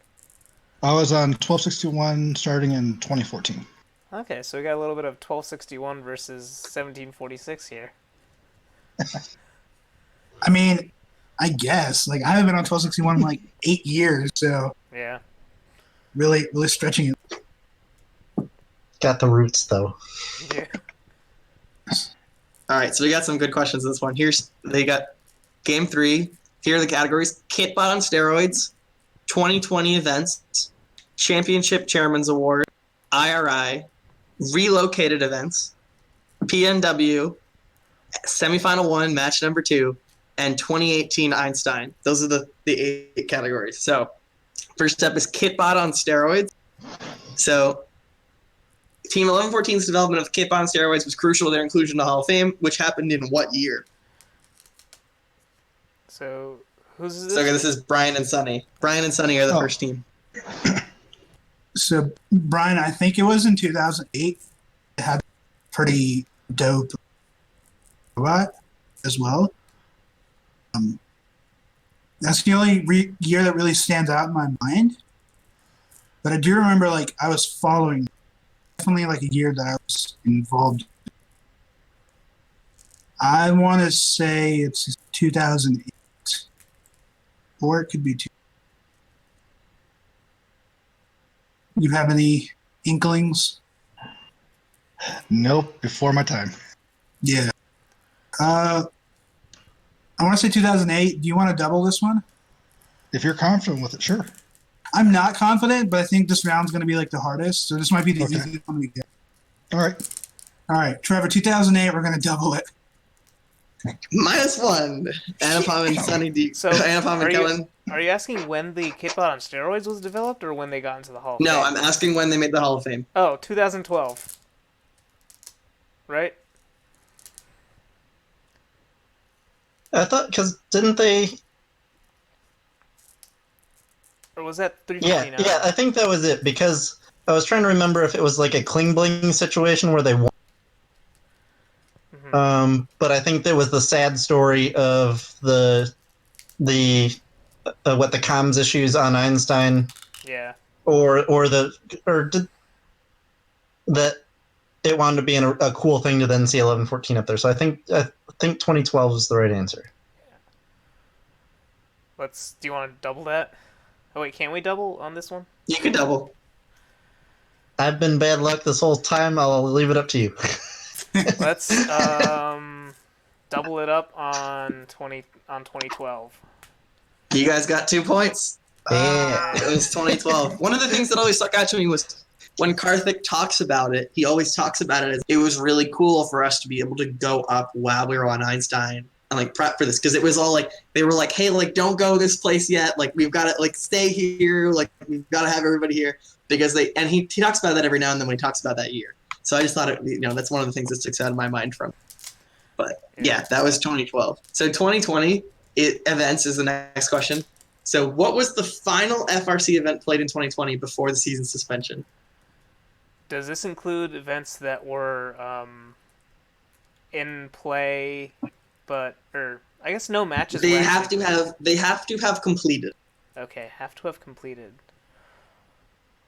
[SPEAKER 5] I was on 1261 starting in 2014.
[SPEAKER 2] Okay, so we got a little bit of 1261 versus 1746 here.
[SPEAKER 1] I mean, I guess. Like, I haven't been on 1261 in like 8 years, so
[SPEAKER 2] Yeah.
[SPEAKER 1] really stretching it.
[SPEAKER 3] Got the roots though.
[SPEAKER 2] Yeah.
[SPEAKER 4] All right, so we got some good questions in this one. They got game 3. Here are the categories: Kitbot on steroids, 2020 events, championship chairman's award, IRI, relocated events, PNW, semifinal 1, match number 2, and 2018 Einstein. Those are the 8 categories. So first up is Kitbot on steroids. So Team 1114's development of Kitbot on steroids was crucial to their inclusion in the Hall of Fame, which happened in what year?
[SPEAKER 2] So who's this?
[SPEAKER 4] So this is Brian and Sunny. Brian and Sunny are the first team.
[SPEAKER 1] So, Brian, I think it was in 2008. It had pretty dope robot as well. That's the only year that really stands out in my mind. But I do remember, like, I was following definitely like a year that I was involved. I want to say it's 2008, or it could be two. You have any inklings?
[SPEAKER 5] Nope, before my time.
[SPEAKER 1] Yeah. I want to say 2008. Do you want to double this one?
[SPEAKER 5] If you're confident with it, sure.
[SPEAKER 1] I'm not confident, but I think this round's going to be like the hardest. So this might be the
[SPEAKER 5] Okay.
[SPEAKER 1] easiest one we get.
[SPEAKER 5] All right.
[SPEAKER 1] All right, Trevor, 2008. We're going to double it.
[SPEAKER 4] -1. Anupam and Sunny D.
[SPEAKER 2] So
[SPEAKER 4] Anupam and Kellen.
[SPEAKER 2] Are you asking when the Kitbot on steroids was developed, or when they got into the Hall of
[SPEAKER 4] No,
[SPEAKER 2] Fame?
[SPEAKER 4] I'm asking when they made the Hall of Fame.
[SPEAKER 2] Oh, 2012. Right?
[SPEAKER 3] I thought because didn't they?
[SPEAKER 2] Or was that
[SPEAKER 3] Yeah,
[SPEAKER 2] 359?
[SPEAKER 3] yeah. I think that was it because I was trying to remember if it was like a Kling Bling situation where they won. But I think there was the sad story of the what the comms issues on Einstein,
[SPEAKER 2] Yeah.
[SPEAKER 3] or did that it wound up being a cool thing to then see 1114 up there. So I think 2012 is the right answer.
[SPEAKER 2] Do you want to double that? Oh wait, can we double on this one?
[SPEAKER 4] You could double.
[SPEAKER 3] I've been bad luck this whole time. I'll leave it up to you.
[SPEAKER 2] Let's double it up on 2012.
[SPEAKER 4] You guys got 2 points.
[SPEAKER 3] Yeah.
[SPEAKER 4] It was 2012. One of the things that always stuck out to me was when Karthik talks about it, he always talks about it as it was really cool for us to be able to go up while we were on Einstein and like prep for this, because it was all like they were like, hey, like don't go this place yet, like we've got to like stay here, like we've got to have everybody here, because he talks about that every now and then when he talks about that year. So I just thought that's one of the things that sticks out in my mind from. But yeah, that was 2012. So 2020 events is the next question. So what was the final FRC event played in 2020 before the season suspension?
[SPEAKER 2] Does this include events that were in play, or I guess no matches?
[SPEAKER 4] They
[SPEAKER 2] were
[SPEAKER 4] have
[SPEAKER 2] actually
[SPEAKER 4] to have completed.
[SPEAKER 2] Okay, have to have completed.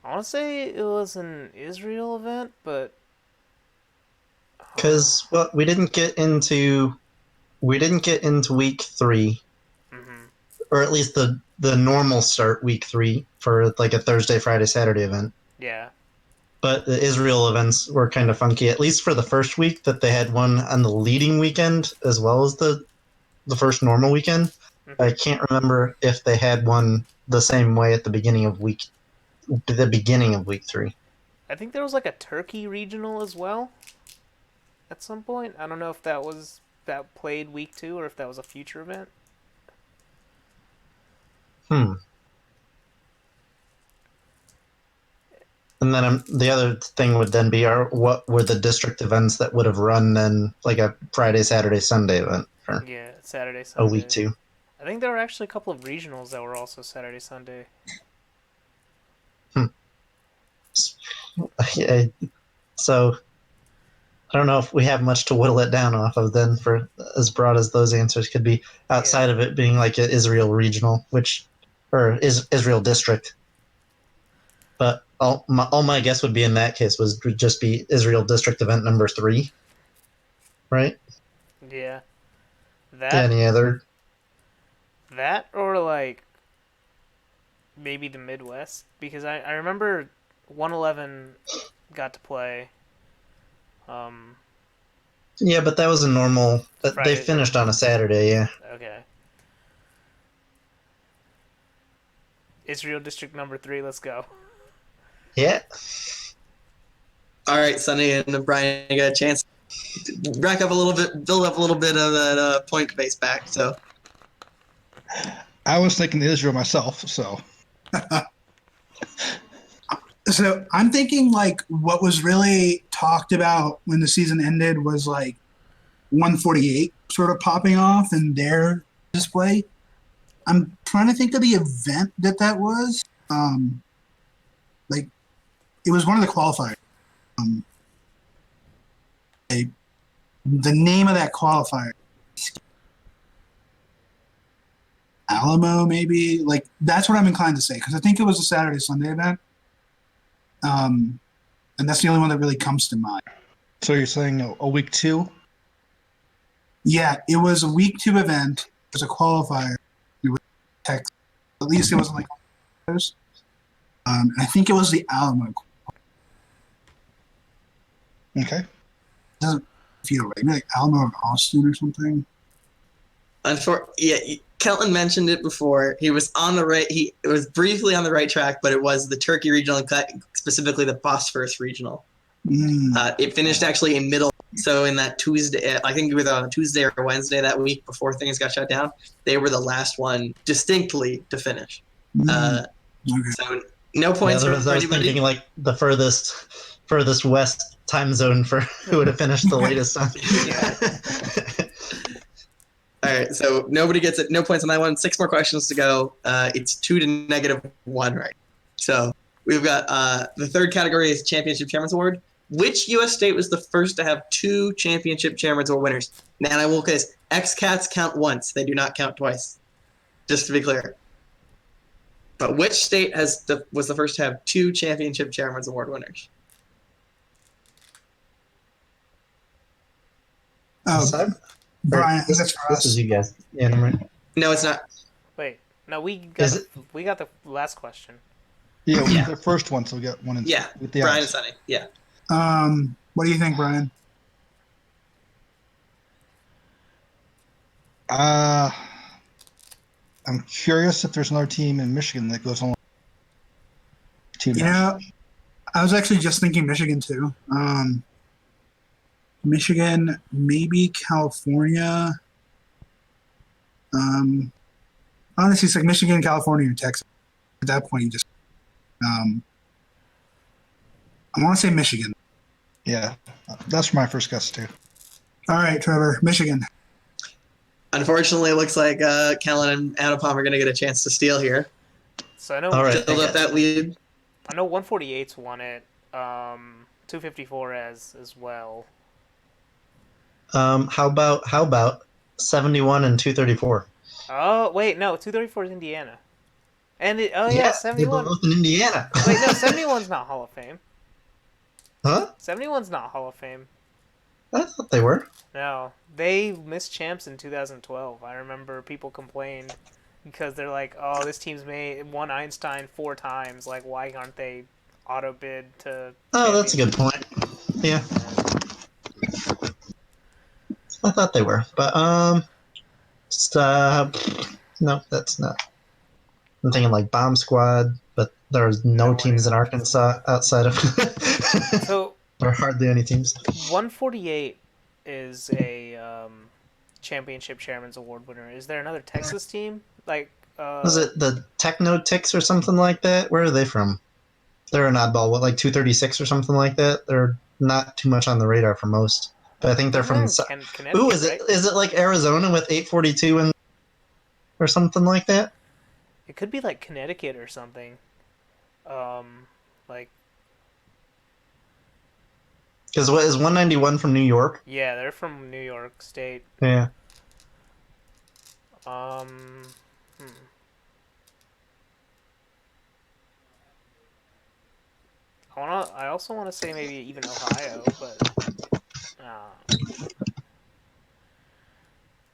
[SPEAKER 2] I want to say it was an Israel event, but
[SPEAKER 3] Because we didn't get into week 3, or at least the normal start week 3 for like a Thursday, Friday, Saturday event.
[SPEAKER 2] yeah.
[SPEAKER 3] But the Israel events were kind of funky, at least for the first week, that they had one on the leading weekend as well as the first normal weekend. I can't remember if they had one the same way at the beginning of week 3.
[SPEAKER 2] I think there was like a Turkey regional as well at some point. I don't know if that played week 2 or if that was a future event.
[SPEAKER 3] And then the other thing would then be what were the district events that would have run then, like a Friday, Saturday, Sunday event for
[SPEAKER 2] Yeah, Saturday, Sunday.
[SPEAKER 3] a week 2.
[SPEAKER 2] I think there were actually a couple of regionals that were also Saturday, Sunday.
[SPEAKER 3] Yeah, so I don't know if we have much to whittle it down off of then for as broad as those answers could be outside of it being like an Israel regional, or Israel district. But all my guess would be in that case would just be Israel district event number 3, right?
[SPEAKER 2] Yeah.
[SPEAKER 3] Any other?
[SPEAKER 2] That or like maybe the Midwest, because I remember 111 got to play.
[SPEAKER 3] Yeah, but that was a normal. They
[SPEAKER 2] Friday.
[SPEAKER 3] finished on a Saturday, yeah.
[SPEAKER 2] Okay. Israel District number 3, let's go.
[SPEAKER 3] Yeah.
[SPEAKER 4] All right, Sonny and Brian, you got a chance to rack up a little bit, build up a little bit of that point base back. So
[SPEAKER 5] I was thinking Israel myself, so.
[SPEAKER 1] So I'm thinking like what was really talked about when the season ended was like 148 sort of popping off in their display. I'm trying to think of the event that was. Like it was one of the qualifiers. The name of that qualifier, Alamo, maybe. Like that's what I'm inclined to say because I think it was a Saturday Sunday event. And that's the only one that really comes to mind.
[SPEAKER 5] So you're saying a week 2?
[SPEAKER 1] Yeah, it was a week 2 event. It was a qualifier. It was Texas. At least it wasn't like those. I think it was the Alamo.
[SPEAKER 5] Okay.
[SPEAKER 1] It doesn't feel right. Maybe like Alamo or Austin or something.
[SPEAKER 4] yeah, Kelton mentioned it before. He was on the right. It was briefly on the right track, but it was the Turkey regional, specifically the Bosphorus regional. It finished actually in middle. So in that Tuesday, I think either on a Tuesday or Wednesday that week before things got shut down, they were the last one distinctly to finish.
[SPEAKER 1] Okay.
[SPEAKER 4] So no points
[SPEAKER 3] I
[SPEAKER 4] for
[SPEAKER 3] was
[SPEAKER 4] anybody.
[SPEAKER 3] thinking like the furthest west time zone for who would have finished the latest on.
[SPEAKER 4] All right, so nobody gets it. No points on that one. 6 more questions to go. It's 2 to -1, right? So we've got the third category is Championship Chairman's Award. Which U.S. state was the first to have 2 Championship Chairman's Award winners? Now, I will case X-Cats count once; they do not count twice. Just to be clear. But which state was the first to have 2 Championship Chairman's Award winners?
[SPEAKER 1] Oh, Brian,
[SPEAKER 3] this,
[SPEAKER 1] that's for
[SPEAKER 3] this
[SPEAKER 1] us.
[SPEAKER 3] is you guys. Yeah, I'm right.
[SPEAKER 4] No, it's not.
[SPEAKER 2] Wait, no, we got the last question.
[SPEAKER 5] Yeah,
[SPEAKER 4] Yeah.
[SPEAKER 5] the first one, so we got one in.
[SPEAKER 4] Yeah,
[SPEAKER 5] with the
[SPEAKER 4] Brian
[SPEAKER 5] eyes.
[SPEAKER 4] and Sonny. Yeah.
[SPEAKER 1] What do you think, Brian?
[SPEAKER 5] I'm curious if there's another team in Michigan that goes on.
[SPEAKER 1] Yeah, I was actually just thinking Michigan too. Michigan, maybe California. Honestly, it's like Michigan, California, and Texas. At that point, you just. I want to say Michigan.
[SPEAKER 5] Yeah, that's my first guess too.
[SPEAKER 1] All right, Trevor, Michigan.
[SPEAKER 4] Unfortunately, it looks like Kellen and Anupam are going to get a chance to steal here.
[SPEAKER 2] So I know.
[SPEAKER 3] All right.
[SPEAKER 4] Build up that lead.
[SPEAKER 2] I know 148's won it. 254 as well.
[SPEAKER 3] How about 71 and 234?
[SPEAKER 2] Oh wait, no, 234 is Indiana. And
[SPEAKER 3] They're
[SPEAKER 2] 71.
[SPEAKER 3] both in Indiana.
[SPEAKER 2] Wait, no, 71's not Hall of Fame.
[SPEAKER 3] Huh?
[SPEAKER 2] 71's not Hall of Fame.
[SPEAKER 3] I thought they were.
[SPEAKER 2] No, they missed champs in 2012. I remember people complained because they're like, "Oh, this team's won Einstein 4 times. Like, why aren't they auto bid to?"
[SPEAKER 3] Oh, that's a good point. Yeah, I thought they were, but no, that's not. I'm thinking like Bomb Squad, but there's no teams in Arkansas outside of.
[SPEAKER 2] So
[SPEAKER 3] there are hardly any teams.
[SPEAKER 2] 148 is a championship chairman's award winner. Is there another Texas team like?
[SPEAKER 3] Was it the Techno Ticks or something like that? Where are they from? They're an oddball. What, like 236 or something like that? They're not too much on the radar for most. But I think they're from.
[SPEAKER 2] Connecticut.
[SPEAKER 3] Ooh, is it?
[SPEAKER 2] Right?
[SPEAKER 3] Is it like Arizona with 842 and or something like that?
[SPEAKER 2] It could be like Connecticut or something. Like.
[SPEAKER 3] Because what is 191 from New York?
[SPEAKER 2] Yeah, they're from New York State.
[SPEAKER 3] Yeah.
[SPEAKER 2] Um, hmm. I also wanna say maybe even Ohio, but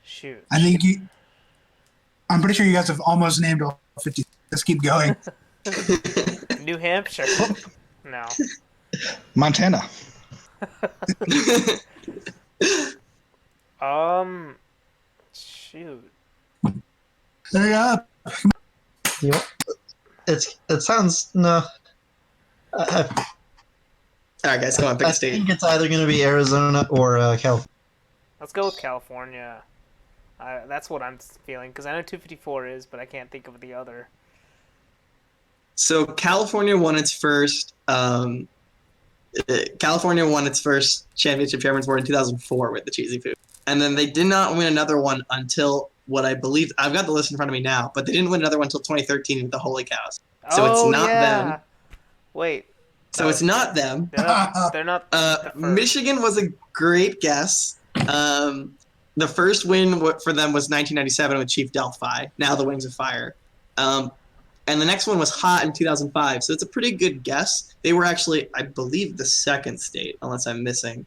[SPEAKER 2] shoot.
[SPEAKER 1] I think I'm pretty sure you guys have almost named all 50. Let's keep going.
[SPEAKER 2] New Hampshire. No.
[SPEAKER 5] Montana.
[SPEAKER 2] Shoot.
[SPEAKER 1] Hurry up.
[SPEAKER 3] You- It sounds no. I,
[SPEAKER 4] All right, guys, come on, pick
[SPEAKER 3] I
[SPEAKER 4] a state.
[SPEAKER 3] think it's either going to be Arizona or California.
[SPEAKER 2] Let's go with California. That's what I'm feeling because I know 254 is, but I can't think of the other.
[SPEAKER 4] So California won its first. California won its first championship chairman's board in 2004 with the cheesy food, and then they did not win another one until what I believe. I've got the list in front of me now, but they didn't win another one until 2013 with the Holy Cows. So it's not them.
[SPEAKER 2] Wait.
[SPEAKER 4] So it's not them.
[SPEAKER 2] They're not the first.
[SPEAKER 4] Michigan was a great guess. The first win for them was 1997 with Chief Delphi, now the Wings of Fire. And the next one was Hot in 2005. So it's a pretty good guess. They were actually, I believe, the second state, unless I'm missing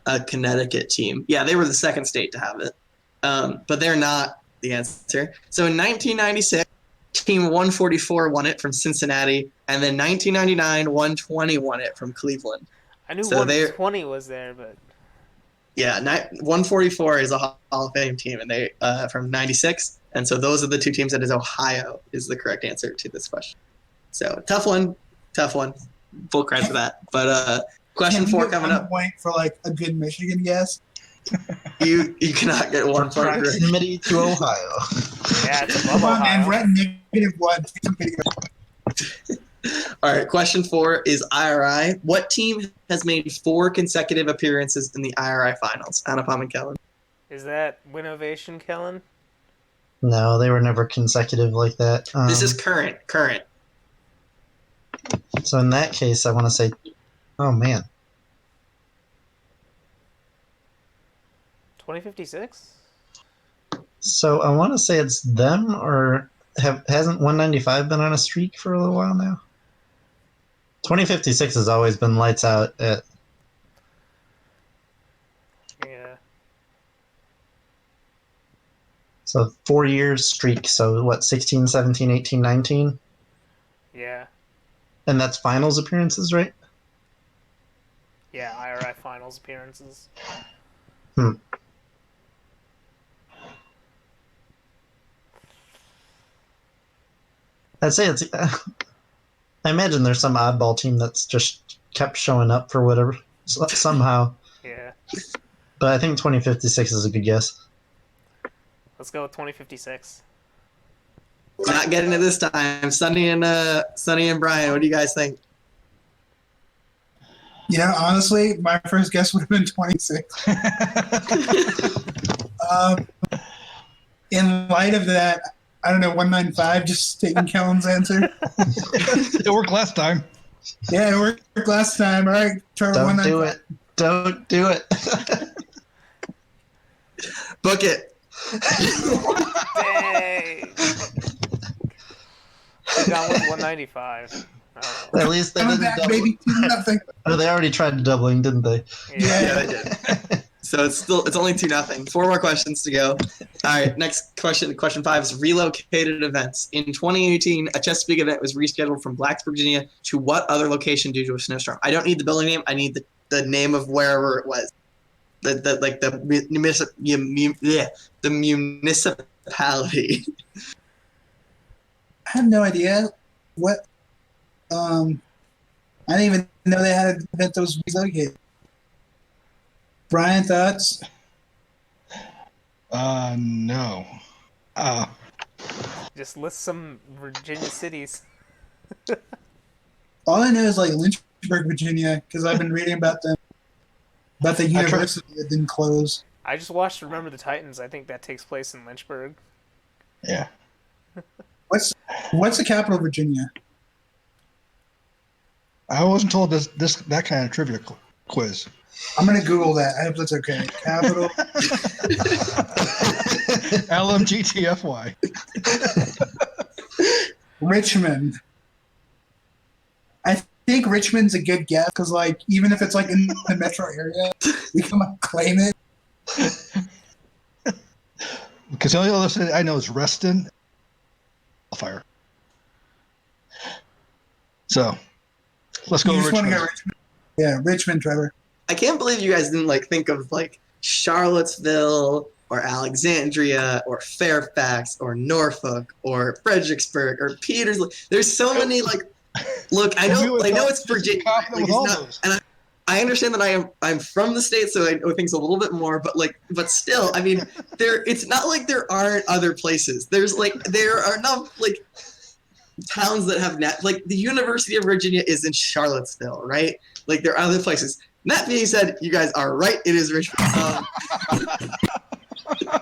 [SPEAKER 4] a Connecticut team. Yeah, they were the second state to have it. But they're not the answer. So in 1996, Team 144 won it from Cincinnati. And then 1999, 120 won it from Cleveland.
[SPEAKER 2] I knew
[SPEAKER 4] so
[SPEAKER 2] 120 was there, but...
[SPEAKER 4] Yeah, 144 is a Hall of Fame team, and they from 96. And so those are the two teams that is Ohio is the correct answer to this question. So tough one. Full credit for that. But question 4 coming up.
[SPEAKER 1] Point for like a good Michigan guess.
[SPEAKER 4] You cannot get 1 point.
[SPEAKER 3] Proximity to Ohio.
[SPEAKER 2] Yeah, it's above
[SPEAKER 1] Come on, man.
[SPEAKER 2] Ohio.
[SPEAKER 1] We're at -1. Take some video.
[SPEAKER 4] All right, question 4 is IRI. What team has made 4 consecutive appearances in the IRI finals? Anupam and Kellen.
[SPEAKER 2] Is that Winovation, Kellen?
[SPEAKER 3] No, they were never consecutive like that.
[SPEAKER 4] This is current.
[SPEAKER 3] So in that case, I want to say, oh man,
[SPEAKER 2] 2056?
[SPEAKER 3] so I want to say it's them, or hasn't 195 been on a streak for a little while now? 2056 has always been lights out at.
[SPEAKER 2] Yeah.
[SPEAKER 3] So 4 years streak. So what, 16, 17, 18, 19?
[SPEAKER 2] Yeah.
[SPEAKER 3] And that's finals appearances, right?
[SPEAKER 2] Yeah, IRI finals appearances.
[SPEAKER 3] I'd say it's. I imagine there's some oddball team that's just kept showing up for whatever somehow.
[SPEAKER 2] Yeah.
[SPEAKER 3] But I think 2056 is a good guess.
[SPEAKER 2] Let's go with 2056.
[SPEAKER 4] Not getting it this time. Sunny and Brian, what do you guys think?
[SPEAKER 1] Yeah, honestly, my first guess would have been 26. In light of that, I don't know, 195, just taking Kellen's answer.
[SPEAKER 5] It worked last time.
[SPEAKER 1] Yeah, it worked last time. All right, Trevor,
[SPEAKER 3] Don't
[SPEAKER 1] 195.
[SPEAKER 3] Don't do it.
[SPEAKER 4] Book it.
[SPEAKER 2] Dang! I got with 195. Oh.
[SPEAKER 3] At least they
[SPEAKER 1] Coming
[SPEAKER 3] didn't
[SPEAKER 1] back,
[SPEAKER 3] double.
[SPEAKER 1] baby, 2-0.
[SPEAKER 3] Oh, they already tried doubling, didn't they?
[SPEAKER 4] Yeah, they did. So it's only 2-0. 4 more questions to go. All right, next question. Question 5 is relocated events. In 2018, a Chesapeake event was rescheduled from Blacksburg, Virginia, to what other location due to a snowstorm? I don't need the building name. I need the name of wherever it was. The municipality.
[SPEAKER 1] I have no idea what. I didn't even know they had an event that was relocated. Brian, thoughts?
[SPEAKER 5] No.
[SPEAKER 2] Just list some Virginia cities.
[SPEAKER 1] All I know is like Lynchburg, Virginia, because I've been reading about them, about the university that didn't close.
[SPEAKER 2] I just watched Remember the Titans. I think that takes place in Lynchburg.
[SPEAKER 5] Yeah.
[SPEAKER 1] What's the capital of Virginia?
[SPEAKER 5] I wasn't told that kind of trivia quiz.
[SPEAKER 1] I'm gonna Google that. I hope that's okay. Capital.
[SPEAKER 5] LMGTFY.
[SPEAKER 1] Richmond. I think Richmond's a good guess because, like, even if it's like in the metro area, we can like, claim it.
[SPEAKER 5] Because the only other city I know is Reston. Fire. So let's go
[SPEAKER 1] You just want to
[SPEAKER 5] Richmond.
[SPEAKER 1] go Richmond? Yeah, Richmond, Trevor.
[SPEAKER 4] I can't believe you guys didn't like think of like Charlottesville or Alexandria or Fairfax or Norfolk or Fredericksburg or Petersley. There's so many like. Look, I know it's Virginia. Like,
[SPEAKER 5] with
[SPEAKER 4] it's
[SPEAKER 5] all
[SPEAKER 4] not,
[SPEAKER 5] those.
[SPEAKER 4] and I understand that I'm from the state, so I know things a little bit more. But still, I mean, it's not like there aren't other places. There are enough like towns that have like the University of Virginia is in Charlottesville, right? Like there are other places. And that being said, you guys are right. It is Richmond.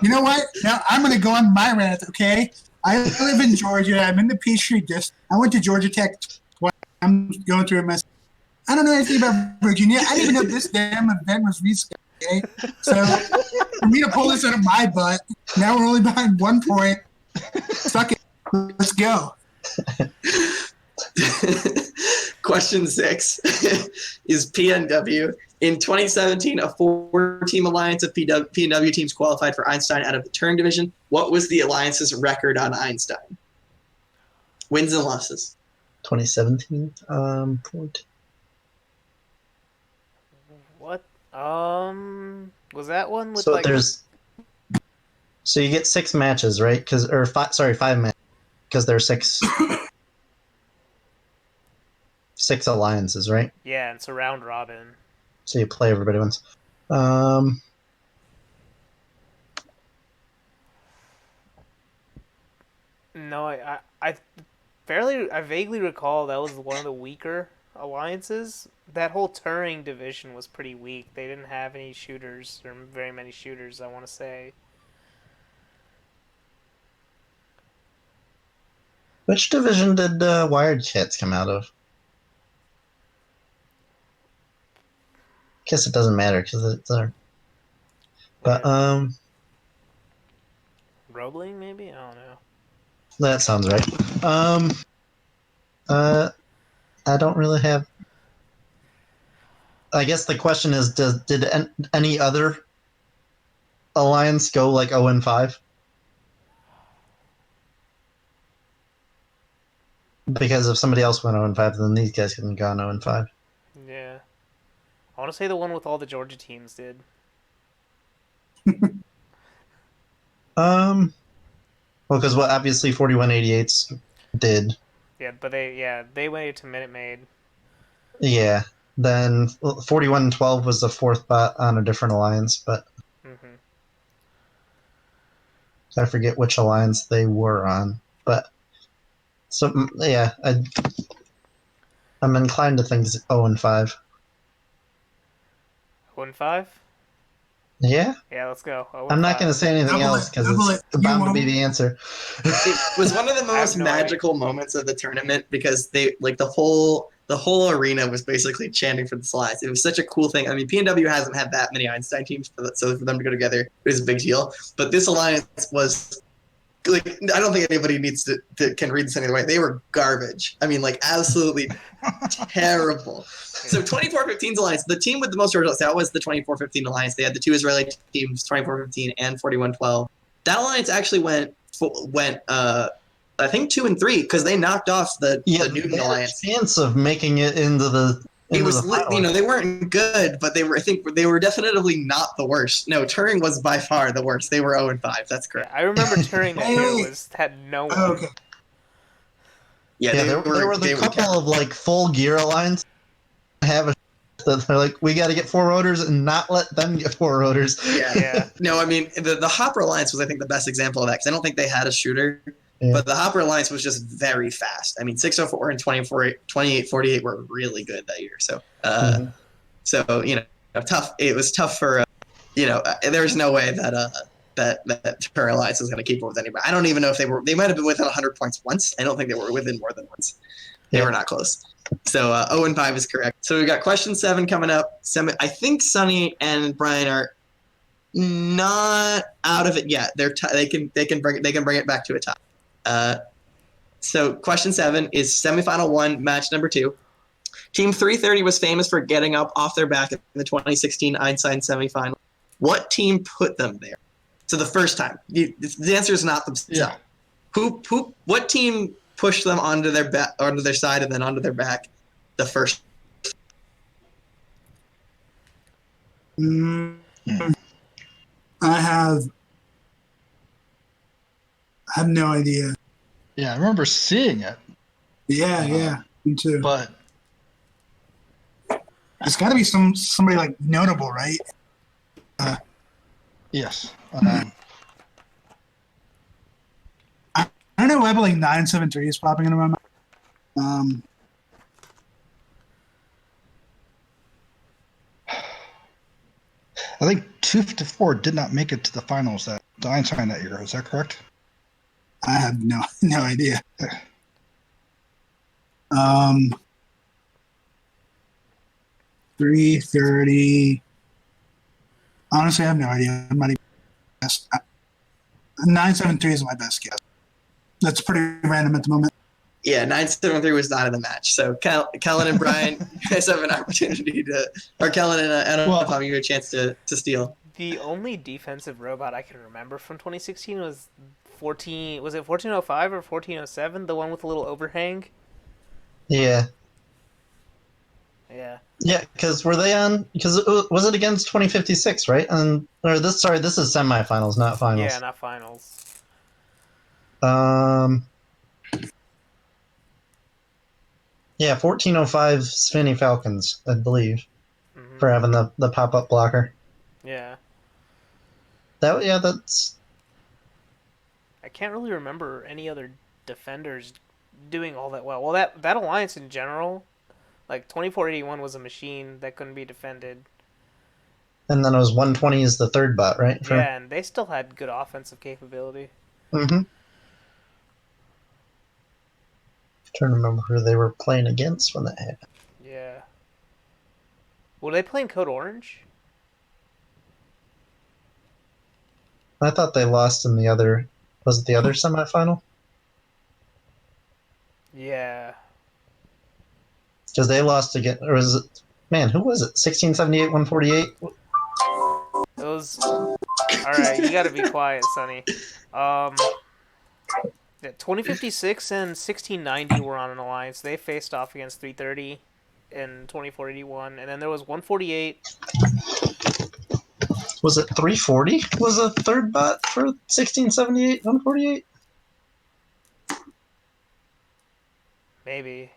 [SPEAKER 1] You know what? Now I'm going to go on my rant, okay? I live in Georgia. I'm in the Peachtree District. I went to Georgia Tech twice. I'm going through a mess. I don't know anything about Virginia. I didn't even know this damn event was rescheduled, okay? So for me to pull this out of my butt, now we're only behind 1 point. Suck it. Let's go.
[SPEAKER 4] Question 6 is PNW. In 2017, a 4-team alliance of PNW teams qualified for Einstein out of the Turing division. What was the alliance's record on Einstein? Wins and losses.
[SPEAKER 3] 2017.
[SPEAKER 2] What? Was that one with
[SPEAKER 3] So
[SPEAKER 2] like?
[SPEAKER 3] So you get 6 matches, right? 5 matches, because there are 6 alliances, right?
[SPEAKER 2] Yeah, it's a round robin.
[SPEAKER 3] So you play everybody once.
[SPEAKER 2] No, I vaguely recall that was one of the weaker alliances. That whole Turing division was pretty weak. They didn't have any shooters, or very many shooters, I want to say.
[SPEAKER 3] Which division did Wired Cats come out of? Guess it doesn't matter because it's there. But
[SPEAKER 2] Roebling, maybe? I don't know.
[SPEAKER 3] that sounds right. I don't really have. I guess the question is, did any other alliance go like 0-5? Because if somebody else went 0-5, then these guys couldn't have gone 0-5.
[SPEAKER 2] Yeah. I want to say the one with all the Georgia teams did.
[SPEAKER 3] Well, because obviously 4188s did.
[SPEAKER 2] Yeah, but they went to Minute Maid.
[SPEAKER 3] Yeah. Then 4112 was the 4th bot on a different alliance, but I forget which alliance they were on. But so yeah, I'm inclined to think it's 0-5.
[SPEAKER 2] 0-5?
[SPEAKER 3] Yeah.
[SPEAKER 2] Yeah, let's go.
[SPEAKER 3] I'm not going to say anything
[SPEAKER 1] Double
[SPEAKER 3] else
[SPEAKER 1] it,
[SPEAKER 3] because
[SPEAKER 1] double
[SPEAKER 3] it's
[SPEAKER 1] it.
[SPEAKER 3] bound
[SPEAKER 1] You
[SPEAKER 3] to be
[SPEAKER 1] won't.
[SPEAKER 3] the answer.
[SPEAKER 4] It was one of the most
[SPEAKER 2] no
[SPEAKER 4] magical moments of the tournament because they like the whole arena was basically chanting for the slides. It was such a cool thing. I mean, PNW hasn't had that many Einstein teams, so for them to go together it was a big deal. But this alliance was like, I don't think anybody needs to can read this any other way. They were garbage. I mean, like absolutely terrible. So 2415's alliance, the team with the most results, that was the 2415 alliance. They had the 2 Israeli teams, 2415 and 4112. That alliance actually went I think 2 and 3 because they knocked off the Newton alliance.
[SPEAKER 3] Chance of making it into the.
[SPEAKER 4] It was, they weren't good, but I think they were definitively not the worst. No, Turing was by far the worst. They were 0-5. That's correct.
[SPEAKER 2] Yeah, I remember Turing that year had no one.
[SPEAKER 1] Okay.
[SPEAKER 4] Yeah,
[SPEAKER 3] there were a couple of like full gear alliance have a. They're like, we got to get 4 rotors and not let them get 4 rotors.
[SPEAKER 2] Yeah.
[SPEAKER 4] No, I mean the Hopper alliance was I think the best example of that because I don't think they had a shooter.
[SPEAKER 3] Yeah.
[SPEAKER 4] But the Hopper Alliance was just very fast. I mean, 604 and 2848 were really good that year. So, so tough. It was tough for, there's no way that Turing Alliance is going to keep up with anybody. I don't even know if they might have been within 100 points once. I don't think they were within more than once. They were not close. So 0-5 is correct. So we got question 7 coming up. I think Sunny and Brian are not out of it yet. They can bring it back to a tie. So question 7 is semifinal 1, match number 2. Team 330 was famous for getting up off their back in the 2016 Einstein semifinal. What team put them there? So the first time. The answer is not themselves.
[SPEAKER 5] Yeah.
[SPEAKER 4] What team pushed them onto their side and then onto their back the first?
[SPEAKER 1] I have no idea.
[SPEAKER 5] Yeah, I remember seeing it,
[SPEAKER 1] Yeah, me too.
[SPEAKER 5] but
[SPEAKER 1] It's got to be somebody like notable, right?
[SPEAKER 5] yes.
[SPEAKER 1] I don't know why, but like 973 is popping into my mind.
[SPEAKER 5] I think 254 did not make it to the finals the Einstein that year. Is that correct?
[SPEAKER 1] I have no idea. 330. Honestly, I have no idea. I'm not even guess. 973 is my best guess. That's pretty random at the moment.
[SPEAKER 4] Yeah, 973 was not in the match. So Kellen and Brian, you guys have an opportunity or Kellen and Adam, I'll give you a chance to steal.
[SPEAKER 2] The only defensive robot I can remember from 2016 was 14. Was it 1405 or 1407? The one with the little overhang.
[SPEAKER 3] Yeah.
[SPEAKER 2] Yeah.
[SPEAKER 3] Yeah, because were they on? Because was it against 2056, right? This is semifinals, not finals.
[SPEAKER 2] Yeah, not finals.
[SPEAKER 3] Yeah, 1405 Spinny Falcons, I believe, for having the pop up blocker.
[SPEAKER 2] Yeah.
[SPEAKER 3] That's.
[SPEAKER 2] I can't really remember any other defenders doing all that well. Well, that alliance in general, like 2481 was a machine that couldn't be defended.
[SPEAKER 3] And then it was 120 is the third bot, right?
[SPEAKER 2] Yeah, and they still had good offensive capability.
[SPEAKER 3] Mm-hmm. Trying to remember who they were playing against when that happened.
[SPEAKER 2] Yeah. Were they playing Code Orange?
[SPEAKER 3] I thought they lost in the other. Was it the other semifinal?
[SPEAKER 2] Yeah.
[SPEAKER 3] Because they lost again, or was it? Man, who was it? 1678, 148.
[SPEAKER 2] It was. All right, you gotta be quiet, Sonny. Yeah, 2056 and 1690 were on an alliance. They faced off against 330 in 2481, and then there was 148.
[SPEAKER 3] Was it 340? Was a third bot for 1678, 148?
[SPEAKER 2] Maybe.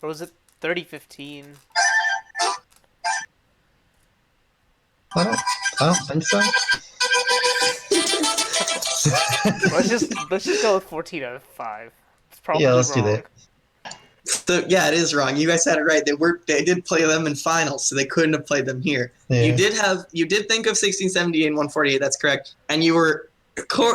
[SPEAKER 2] Or was it 3015?
[SPEAKER 3] I don't think so.
[SPEAKER 2] let's just go with 14 out of 5. It's probably
[SPEAKER 3] let's
[SPEAKER 2] wrong.
[SPEAKER 3] do that.
[SPEAKER 4] So, yeah, it is wrong. You guys had it right. They did play them in finals, so they couldn't have played them here.
[SPEAKER 3] Yeah.
[SPEAKER 4] You did think of 1678 and 148. That's correct, and you were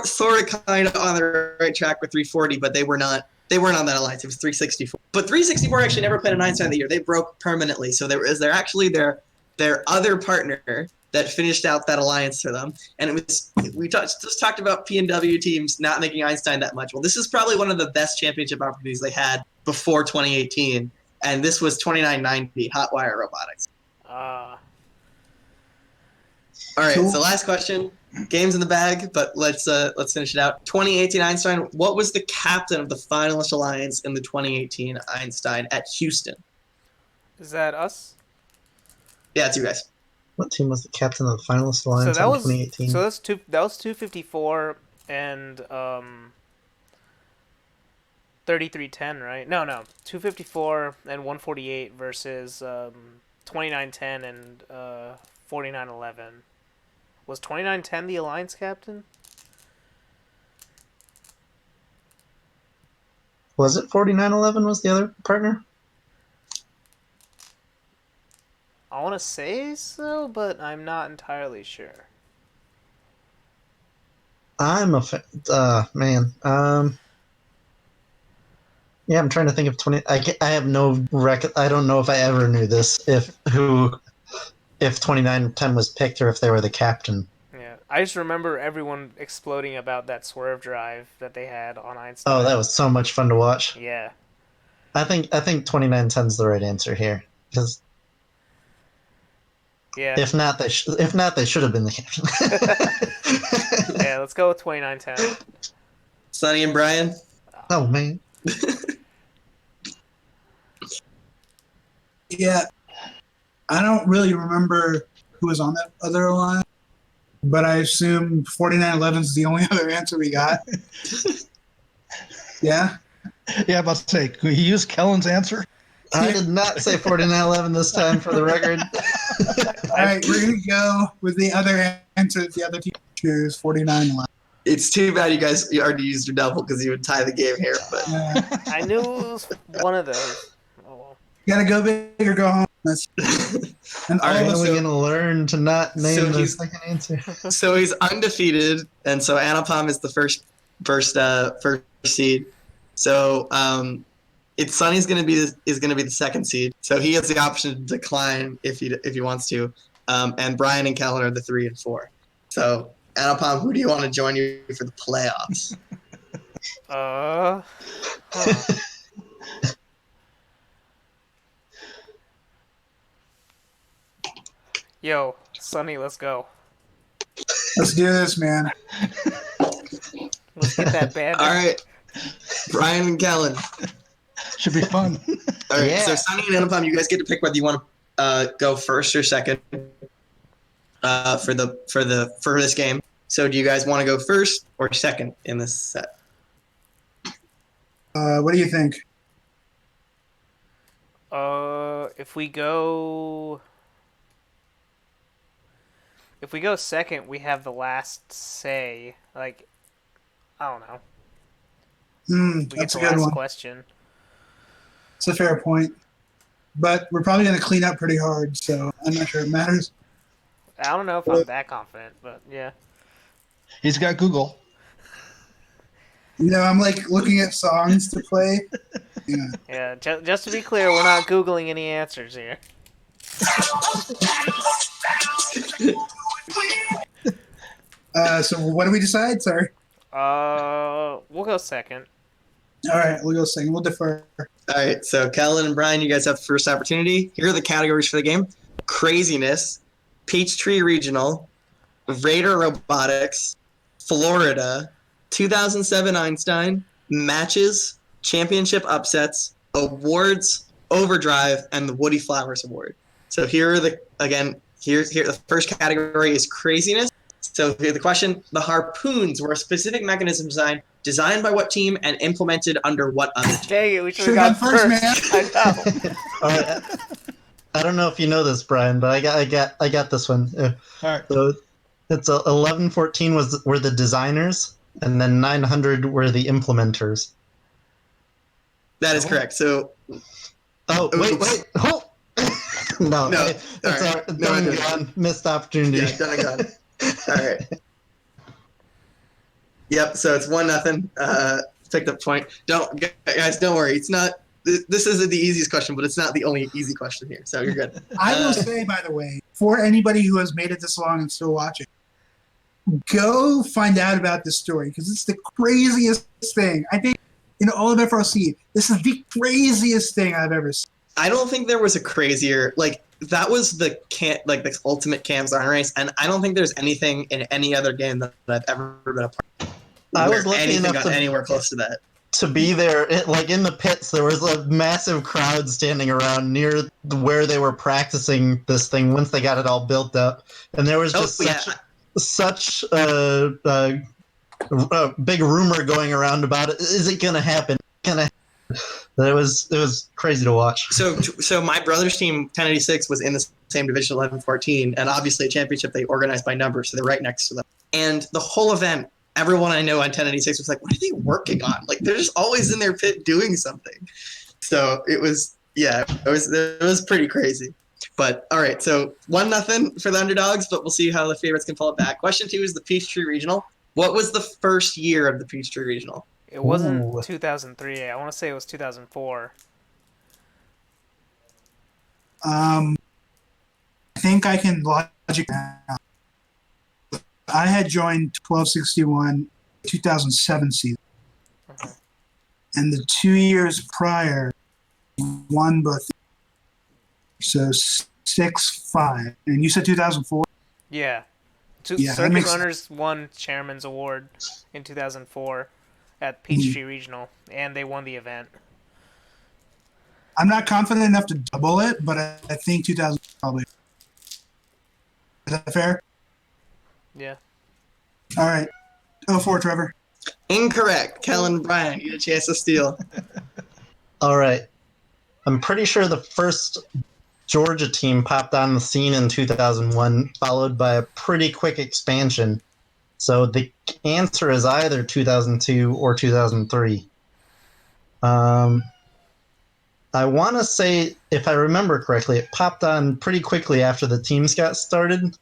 [SPEAKER 4] sort of kind of on the right track with 340, but they were not. They weren't on that alliance. It was 364. But 364 actually never played an Einstein of the year. They broke permanently. So they're actually their other partner that finished out that alliance for them. And it was just talked about P&W teams not making Einstein that much. Well, this is probably one of the best championship opportunities they had before 2018. And this was 2990 Hotwire Robotics. All right,
[SPEAKER 1] Cool.
[SPEAKER 4] so last question. Game's in the bag, but let's finish it out. 2018 Einstein. What was the captain of the finalist alliance in the 2018 Einstein at Houston?
[SPEAKER 2] Is that us?
[SPEAKER 4] Yeah, it's you guys.
[SPEAKER 3] What team was the captain of the finalist alliance
[SPEAKER 2] So that
[SPEAKER 3] in
[SPEAKER 2] was
[SPEAKER 3] 2018?
[SPEAKER 2] that was 254 and 3310, right? No, 254 and 148 versus 2910 and 4911. Was 2910 the alliance captain?
[SPEAKER 3] Was it 4911 was the other partner?
[SPEAKER 2] I want to say so, but I'm not entirely sure.
[SPEAKER 3] I'm a man. Yeah, I'm trying to think of 20. I have no I don't know if I ever knew this. If 2910 was picked or if they were the captain.
[SPEAKER 2] Yeah, I just remember everyone exploding about that swerve drive that they had on Einstein.
[SPEAKER 3] Oh, that was so much fun to watch.
[SPEAKER 2] Yeah.
[SPEAKER 3] I think 2910 is the right answer here because
[SPEAKER 2] Yeah.
[SPEAKER 3] if not, they should have been the captain.
[SPEAKER 2] Yeah, let's go with 2910.
[SPEAKER 4] Sonny and Brian.
[SPEAKER 3] Oh man.
[SPEAKER 1] Yeah, I don't really remember who was on that other line, but I assume 4911 is the only other answer we got. Yeah.
[SPEAKER 5] Yeah, about to say, could he use Kellen's answer?
[SPEAKER 3] I did not say 4911 this time for the record.
[SPEAKER 1] All right, we're going to go with the other answer that the other team choose, 4911.
[SPEAKER 4] It's too bad you guys already used your double because you would tie the game here. But
[SPEAKER 2] I knew it was one of those. Oh well.
[SPEAKER 1] You got to go big or go home. That's and all
[SPEAKER 4] All right,
[SPEAKER 1] of
[SPEAKER 3] When
[SPEAKER 1] us
[SPEAKER 3] are we
[SPEAKER 4] so-
[SPEAKER 3] going to learn to not name
[SPEAKER 4] so
[SPEAKER 3] the
[SPEAKER 4] he's-
[SPEAKER 3] second answer?
[SPEAKER 4] so he's undefeated, and so Anupam is the first seed. So it's Sonny's going to be the second seed. So he has the option to decline if he wants to, and Brian and Kellen are the 3 and 4. So Anupam, who do you want to join you for the playoffs?
[SPEAKER 2] Huh. Yo, Sonny, let's go.
[SPEAKER 1] let's do this, man.
[SPEAKER 2] Let's get that band.
[SPEAKER 4] All right, Brian and Kellen.
[SPEAKER 5] Should be fun.
[SPEAKER 4] All right,
[SPEAKER 3] Yeah.
[SPEAKER 4] so Sonny and Anupam, you guys get to pick whether you want to go first or second for this game. So do you guys want to go first or second in this set?
[SPEAKER 1] What do you think?
[SPEAKER 2] If we go second, we have the last say. Like, I don't know. We get
[SPEAKER 1] That's
[SPEAKER 2] the
[SPEAKER 1] a good
[SPEAKER 2] last
[SPEAKER 1] one.
[SPEAKER 2] question.
[SPEAKER 1] It's a fair point. But we're probably going to clean up pretty hard, so I'm not sure it matters.
[SPEAKER 2] I don't know if I'm that confident, but yeah.
[SPEAKER 5] He's got Google.
[SPEAKER 1] You know, I'm like looking at songs to play. Yeah.
[SPEAKER 2] Yeah, just to be clear, we're not Googling any answers here.
[SPEAKER 1] So what do we decide? Sorry.
[SPEAKER 2] We'll go second.
[SPEAKER 1] All right, we'll go second. We'll defer.
[SPEAKER 4] All right, so Kellen and Brian, you guys have the first opportunity. Here are the categories for the game: Craziness, Peachtree Regional, Raider Robotics, Florida, 2007 Einstein, Matches, Championship Upsets, Awards, Overdrive, and the Woody Flowers Award. So here are the first category is Craziness. So here the question: the harpoons were a specific mechanism designed by what team and implemented under what other team?
[SPEAKER 2] Dang it, we should
[SPEAKER 1] Should've
[SPEAKER 2] have gone
[SPEAKER 1] gone
[SPEAKER 2] first.
[SPEAKER 1] first,
[SPEAKER 2] I know.
[SPEAKER 3] All right. I don't know if you know this, Brian, but I got this one.
[SPEAKER 5] All right.
[SPEAKER 3] So it's 1114 were the designers, and then 900 were the implementers.
[SPEAKER 4] That is correct. So
[SPEAKER 3] Oh wait! Oh. No,
[SPEAKER 4] No,
[SPEAKER 3] it's
[SPEAKER 4] all right.
[SPEAKER 3] our
[SPEAKER 4] No,
[SPEAKER 3] done
[SPEAKER 4] I
[SPEAKER 3] and
[SPEAKER 4] didn't.
[SPEAKER 3] gone, missed opportunity.
[SPEAKER 4] yeah, done and gone. All right. Yep. So it's 1-0. Picked up point. Don't worry. It's not. This isn't the easiest question, but it's not the only easy question here. So you're good.
[SPEAKER 1] I will say, by the way, for anybody who has made it this long and still watching, go find out about this story because it's the craziest thing. I think in all of FRC, this is the craziest thing I've ever seen.
[SPEAKER 4] I don't think there was a crazier that was the ultimate Cam's Iron Race, and I don't think there's anything in any other game that I've ever been a part of.
[SPEAKER 3] I was
[SPEAKER 4] where
[SPEAKER 3] lucky
[SPEAKER 4] anything
[SPEAKER 3] enough
[SPEAKER 4] got
[SPEAKER 3] to-
[SPEAKER 4] anywhere close to that.
[SPEAKER 3] To be there, in the pits, there was a massive crowd standing around near where they were practicing this thing once they got it all built up, and there was just such a big rumor going around about it. Is it going to happen? It was crazy to watch.
[SPEAKER 4] So my brother's team, 1086, was in the same division, 1114, and obviously a championship they organized by numbers, so they're right next to them. And the whole event, everyone I know on 1086 was like, what are they working on? Like, they're just always in their pit doing something. So it was pretty crazy. But all right, so 1-0 for the underdogs, but we'll see how the favorites can pull it back. Question 2 is the Peachtree Regional. What was the first year of the Peachtree Regional?
[SPEAKER 2] It wasn't
[SPEAKER 3] Ooh.
[SPEAKER 2] 2003. I want to say it was 2004.
[SPEAKER 1] I think I can logic now. I had joined 1261 2007 season,
[SPEAKER 2] Okay.
[SPEAKER 1] and the 2 years prior, won both. So 6-5, and you said 2004.
[SPEAKER 2] Yeah.
[SPEAKER 1] Yeah, that
[SPEAKER 2] Circuit
[SPEAKER 1] makes
[SPEAKER 2] Runners won Chairman's Award in 2004 at
[SPEAKER 1] Mhm.
[SPEAKER 2] Peachtree Regional, and they won the event.
[SPEAKER 1] I'm not confident enough to double it, but I think 2000 probably. Is that fair?
[SPEAKER 2] Yeah.
[SPEAKER 1] All right. 04, Trevor.
[SPEAKER 4] Incorrect. Kellen and Brian, you get a chance to steal.
[SPEAKER 3] All right. I'm pretty sure the first Georgia team popped on the scene in 2001, followed by a pretty quick expansion. So the answer is either 2002 or 2003. I want to say, if I remember correctly, it popped on pretty quickly after the teams got started.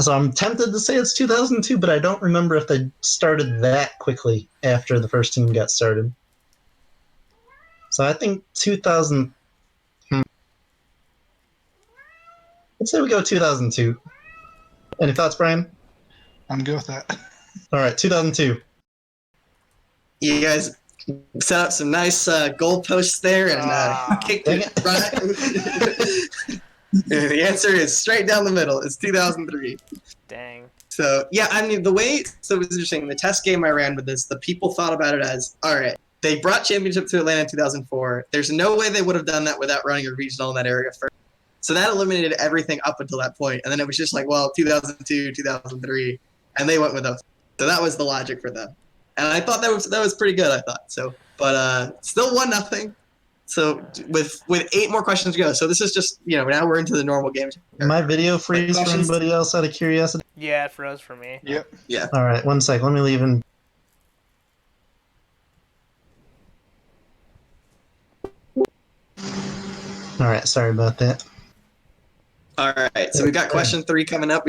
[SPEAKER 3] So I'm tempted to say it's 2002, but I don't remember if they started that quickly after the first team got started. So I think 2000. Let's say we go 2002. Any thoughts, Brian?
[SPEAKER 5] I'm good with that.
[SPEAKER 3] All right, 2002.
[SPEAKER 4] You guys set up some nice goalposts there and kicked
[SPEAKER 3] Dang
[SPEAKER 4] it right. The answer is straight down the middle. It's 2003.
[SPEAKER 2] Dang.
[SPEAKER 4] So, yeah, I mean, so it was interesting. The test game I ran with this, the people thought about it as, all right, they brought championship to Atlanta in 2004. There's no way they would have done that without running a regional in that area first. So that eliminated everything up until that point. And then it was just like, well, 2002, 2003, and they went with those. So that was the logic for them. And I thought that was pretty good, I thought. So, but still 1-0. So with 8 more questions to go. So this is just, now we're into the normal game.
[SPEAKER 3] My video freeze for
[SPEAKER 4] questions?
[SPEAKER 3] anybody else out of curiosity?
[SPEAKER 2] Yeah, it froze for me.
[SPEAKER 5] Yep.
[SPEAKER 4] Yeah.
[SPEAKER 3] All right, one sec. Let me leave in. All right, sorry about that.
[SPEAKER 4] All right, so we got question 3 coming up.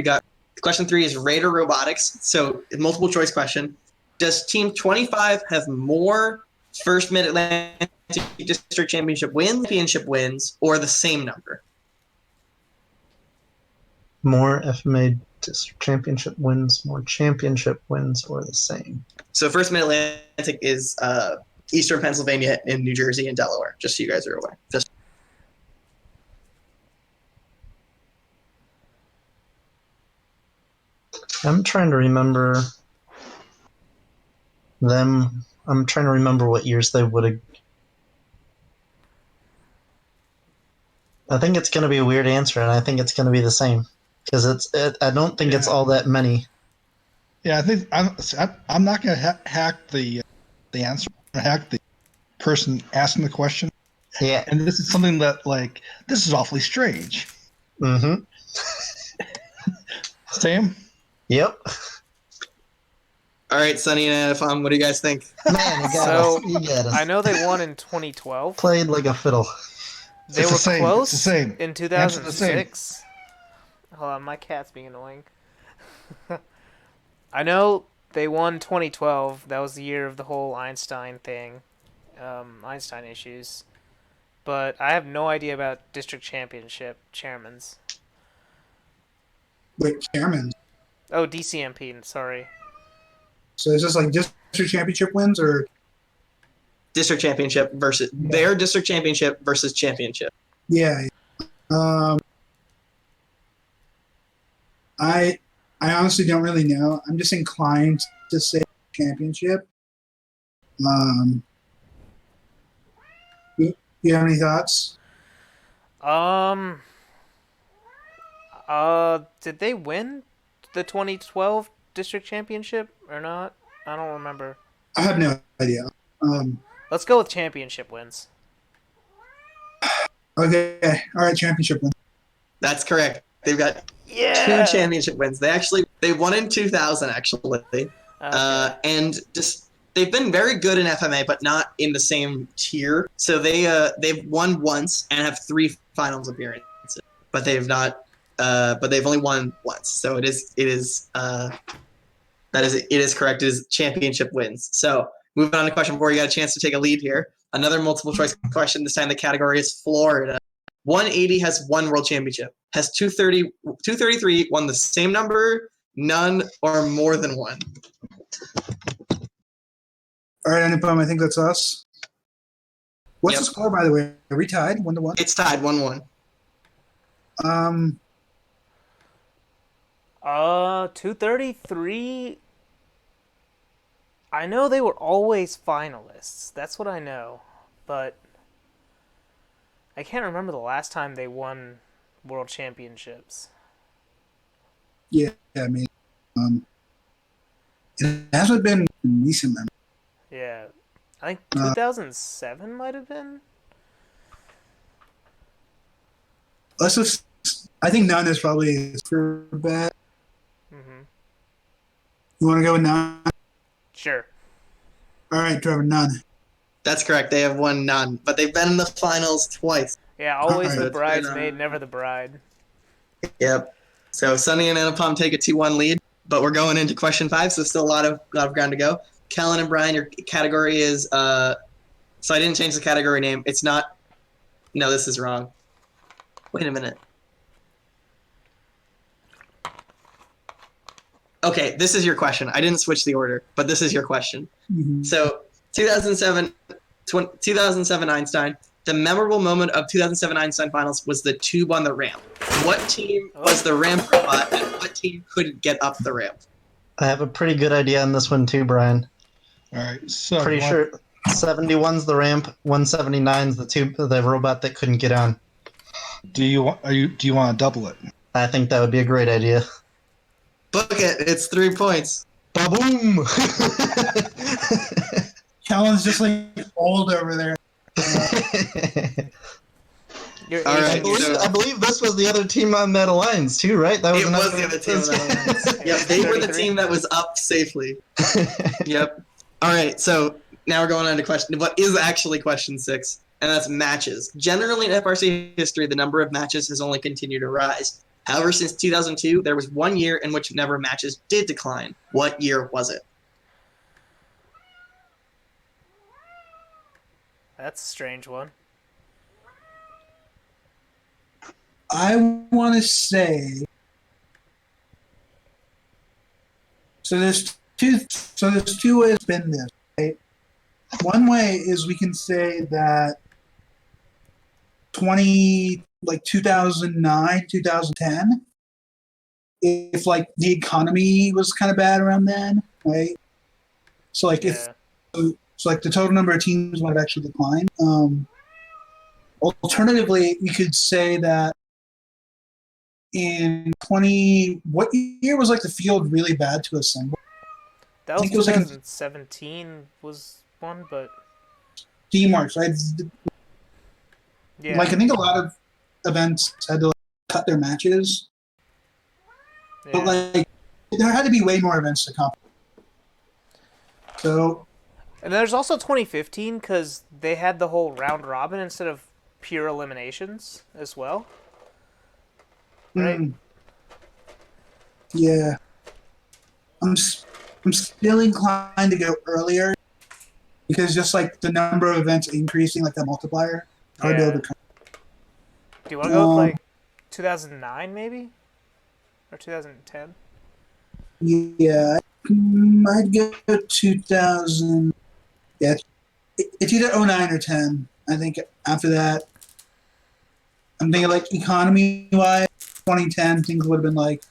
[SPEAKER 4] Question 3 is Raider Robotics. So multiple choice question. Does Team 25 have more first Mid-Atlantic District Championship wins, or the same number?
[SPEAKER 3] More FMA District Championship wins, more championship wins, or the same?
[SPEAKER 4] So first Mid-Atlantic is Eastern Pennsylvania and New Jersey and Delaware, just so you guys are aware.
[SPEAKER 3] I'm trying to remember them. I'm trying to remember what years they would have. I think it's going to be a weird answer, and I think it's going to be the same because I don't think it's all that many.
[SPEAKER 5] Yeah, I think I'm not going to hack the answer. I'm going to hack the person asking the question.
[SPEAKER 3] Yeah.
[SPEAKER 5] And this is something that this is awfully strange.
[SPEAKER 3] Mm-hmm.
[SPEAKER 5] Sam?
[SPEAKER 3] Yep.
[SPEAKER 4] All right, Sonny and Anafam, what do you guys think?
[SPEAKER 3] Man, you got
[SPEAKER 2] So,
[SPEAKER 3] us. You got us.
[SPEAKER 2] I know they won in 2012.
[SPEAKER 3] Played like a fiddle.
[SPEAKER 2] They
[SPEAKER 5] It's
[SPEAKER 2] were
[SPEAKER 5] the same.
[SPEAKER 2] close
[SPEAKER 5] It's the same.
[SPEAKER 2] in
[SPEAKER 5] Answer the same.
[SPEAKER 2] 2006. Hold on, my cat's being annoying. I know they won 2012. That was the year of the whole Einstein thing, Einstein issues. But I have no idea about district championship chairmans.
[SPEAKER 1] Wait, chairman.
[SPEAKER 2] Oh, DCMP. Sorry.
[SPEAKER 1] So is this like district championship wins or?
[SPEAKER 4] District Championship versus their District Championship versus Championship.
[SPEAKER 1] Yeah. I honestly don't really know. I'm just inclined to say championship. You have any thoughts?
[SPEAKER 2] Did they win the 2012 district championship or not? I don't remember.
[SPEAKER 1] I have no idea.
[SPEAKER 2] Let's go with championship wins.
[SPEAKER 1] Okay. All right. Championship win.
[SPEAKER 4] That's correct. They've got
[SPEAKER 2] Yeah.
[SPEAKER 4] 2 championship wins. They won in 2000 actually,
[SPEAKER 2] Okay.
[SPEAKER 4] and just they've been very good in FMA, but not in the same tier. So they've won once and have 3 finals appearances, but they've not. But they've only won once. So it is correct. It is championship wins. So Moving on to question 4, you got a chance to take a lead here. Another multiple choice question. This time the category is Florida. 180 has one world championship. Has 233 won the same number, none, or more than one?
[SPEAKER 1] All right, Anupam, I think that's us. What's
[SPEAKER 4] Yep.
[SPEAKER 1] the score, by the way? Are we tied 1-1?
[SPEAKER 4] It's tied 1-1.
[SPEAKER 2] 233. I know they were always finalists. That's what I know. But I can't remember the last time they won world championships.
[SPEAKER 1] Yeah, I mean, it hasn't been recent memory.
[SPEAKER 2] Yeah. I think 2007 might have been.
[SPEAKER 1] Let's just. I think none is probably for bad.
[SPEAKER 2] Mm-hmm.
[SPEAKER 1] You want to go with none?
[SPEAKER 2] Sure.
[SPEAKER 1] All right, Trevor, none.
[SPEAKER 4] That's correct. They have won none, but they've been in the finals twice.
[SPEAKER 2] Yeah, always
[SPEAKER 1] Alright.
[SPEAKER 2] the
[SPEAKER 4] It's been,
[SPEAKER 2] bridesmaid, never the bride.
[SPEAKER 4] Yep. So Sunny and Anupam take a 2-1 lead, but we're going into question 5, so still a lot of ground to go. Kellen and Brian, your category is so I didn't change the category name. It's not. No, this is wrong. Wait a minute. Okay, this is your question. I didn't switch the order, but this is your question.
[SPEAKER 1] Mhm.
[SPEAKER 4] So 2007 Einstein. The memorable moment of 2007 Einstein finals was the tube on the ramp. What team was the ramp robot, and what team couldn't get up the ramp?
[SPEAKER 3] I have a pretty good idea on this one too, Brian.
[SPEAKER 5] All right. So
[SPEAKER 3] Pretty sure 71's the ramp, 179's the robot that couldn't get on.
[SPEAKER 5] do you want to double it?
[SPEAKER 3] I think that would be a great idea.
[SPEAKER 4] Book it. It's 3 points.
[SPEAKER 3] Ba-boom!
[SPEAKER 1] Kellen's just like old over there.
[SPEAKER 2] You're
[SPEAKER 4] All
[SPEAKER 2] aging
[SPEAKER 4] right,
[SPEAKER 2] yourself.
[SPEAKER 3] I believe this was the other team on that alliance too, right? That
[SPEAKER 4] It was
[SPEAKER 3] another-
[SPEAKER 4] the other team. Yep, they were the
[SPEAKER 2] 33.
[SPEAKER 4] team that was up safely. Yep. All right, so now we're going on to what is actually question 6, and that's matches. Generally in FRC history, the number of matches has only continued to rise. However, since 2002, there was 1 year in which number of matches did decline. What year was it?
[SPEAKER 2] That's a strange one.
[SPEAKER 1] I want to say. So there's two. So there's two ways to spin this. Right? One way is we can say that 2009, 2010, if like the economy was kind of bad around then, right? So like if
[SPEAKER 2] Yeah.
[SPEAKER 1] so like the total number of teams might have actually declined. Alternatively, we could say that in what year was like the field really bad to assemble?
[SPEAKER 2] That
[SPEAKER 1] I
[SPEAKER 2] was
[SPEAKER 1] think it was like in
[SPEAKER 2] 2017 was one, but
[SPEAKER 1] teamwork, right?
[SPEAKER 2] yeah.
[SPEAKER 1] Like I think a lot of events had to like, cut their matches, but
[SPEAKER 2] yeah.
[SPEAKER 1] like there had to be way more events to come. So
[SPEAKER 2] And there's also 2015 because they had the whole round robin instead of pure eliminations as well. Right.
[SPEAKER 1] Yeah, I'm still inclined to go earlier because just like the number of events increasing, like that multiplier, hard to
[SPEAKER 2] Yeah.
[SPEAKER 1] overcome.
[SPEAKER 2] Do you want to go with like 2009 maybe? Or 2010?
[SPEAKER 1] Yeah, I'd go 2000. Yeah, it's either 09 or 10. I think after that, I'm thinking like economy wise, 2010 things would have been like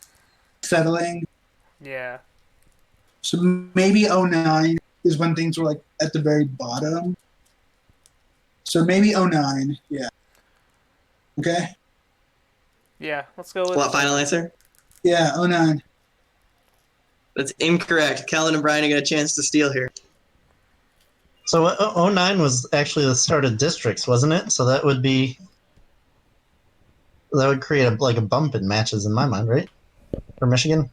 [SPEAKER 1] settling.
[SPEAKER 2] Yeah.
[SPEAKER 1] So maybe 09 is when things were like at the very bottom. So maybe 09. Yeah. Okay.
[SPEAKER 2] Yeah, let's go with
[SPEAKER 4] What final answer?
[SPEAKER 1] Yeah, 09.
[SPEAKER 4] That's incorrect. Kellen and Brian get a chance to steal here.
[SPEAKER 3] So 09 was actually the start of districts, wasn't it? So that would create a bump in matches in my mind, right? For Michigan.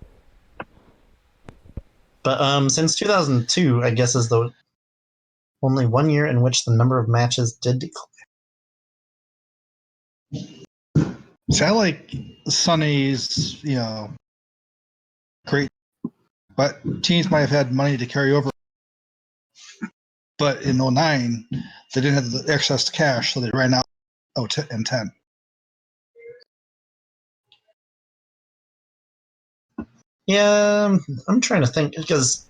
[SPEAKER 3] But since 2002, I guess is the only 1 year in which the number of matches did decline.
[SPEAKER 5] Is that like Sonny's, great, but teams might have had money to carry over But in '09, they didn't have the access to cash, so they ran out in 10.
[SPEAKER 3] Yeah, I'm trying to think because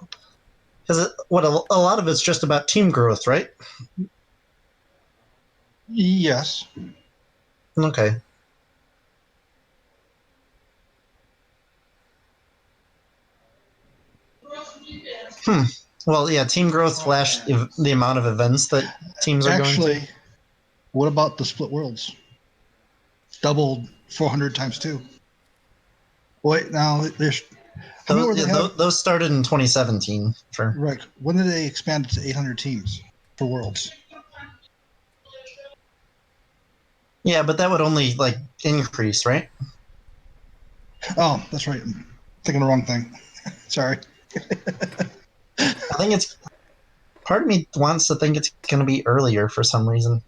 [SPEAKER 3] a lot of it's just about team growth, right?
[SPEAKER 5] Yes.
[SPEAKER 3] Okay. Well, yeah, team growth / the amount of events that teams are going to.
[SPEAKER 5] Actually, what about the split worlds? Doubled 400 times 2. Wait, now there's how many were they have?
[SPEAKER 3] Those started in 2017.
[SPEAKER 5] Right. When did they expand it to 800 teams for worlds?
[SPEAKER 3] Yeah, but that would only like increase, right?
[SPEAKER 5] Oh, that's right. I'm thinking the wrong thing. Sorry.
[SPEAKER 3] I think it's part of me wants to think it's going to be earlier for some reason,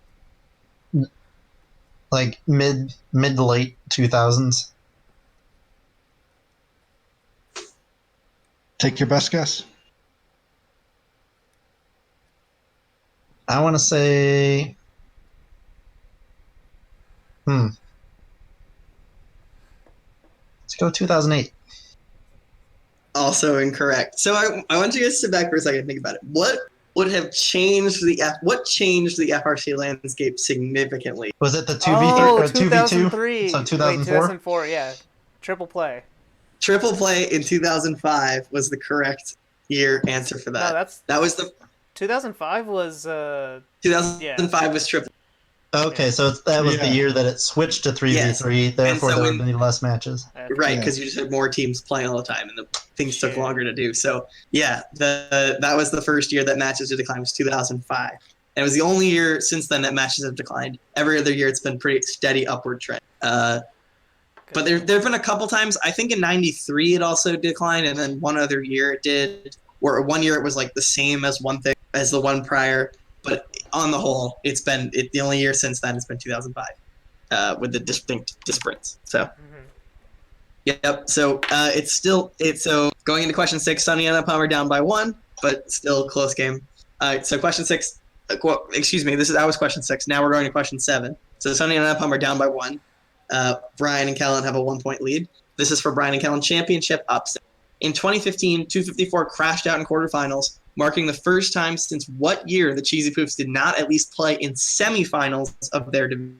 [SPEAKER 3] like mid to late 2000s.
[SPEAKER 5] Take your best guess.
[SPEAKER 3] I want to say, let's go 2008.
[SPEAKER 4] Also incorrect. So I want you guys to sit back for a second and think about it. What would have changed what changed the FRC landscape significantly?
[SPEAKER 3] Was it the 2v3
[SPEAKER 2] Oh,
[SPEAKER 3] or 2v2?
[SPEAKER 2] 2003.
[SPEAKER 3] So
[SPEAKER 2] Wait,
[SPEAKER 3] 2004.
[SPEAKER 2] 2004. Yeah, triple play.
[SPEAKER 4] Triple play in 2005 was the correct year answer for that.
[SPEAKER 2] No,
[SPEAKER 4] that was the
[SPEAKER 2] 2005 was
[SPEAKER 4] 2005 was triple.
[SPEAKER 3] Okay,
[SPEAKER 2] Yeah.
[SPEAKER 3] so that was the year that it switched to 3v3. Therefore, there would be less matches.
[SPEAKER 4] Right, because you just had more teams playing all the time, and the things took longer to do. So yeah, that was the first year that matches had declined, was 2005. And it was the only year since then that matches have declined. Every other year, it's been pretty steady upward trend. But there have been a couple times. I think in '93 it also declined, and then one other year it did. Or one year it was like the same as the one prior. But on the whole, the only year since then has been 2005, with the distinct difference. So, yep. So so going into question 6, Sonny and Upalm are down by 1, but still close game. All right. So question 6. Excuse me. That was question 6. Now we're going to question 7. So Sonny and Upalm are down by 1. Brian and Kellen have a 1-point lead. This is for Brian and Kellen championship upset. In 2015, 254 crashed out in quarterfinals, marking the first time since what year the Cheesy Poofs did not at least play in semifinals of their division?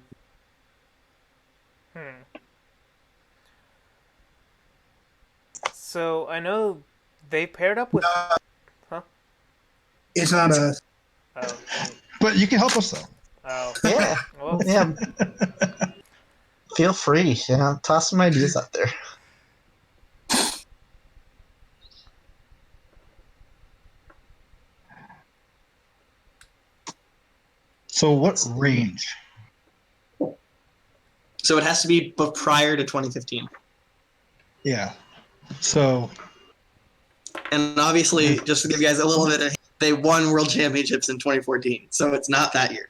[SPEAKER 2] So I know they paired up with.
[SPEAKER 1] It's not a.
[SPEAKER 2] Oh.
[SPEAKER 5] But you can help us though.
[SPEAKER 2] Oh.
[SPEAKER 3] Yeah.
[SPEAKER 2] Well,
[SPEAKER 3] Yeah. Feel free. Yeah, toss some ideas out there.
[SPEAKER 5] So what range?
[SPEAKER 4] So it has to be prior to 2015.
[SPEAKER 5] Yeah. So.
[SPEAKER 4] And obviously, just to give you guys a little bit, they won world championships in 2014. So it's not that year.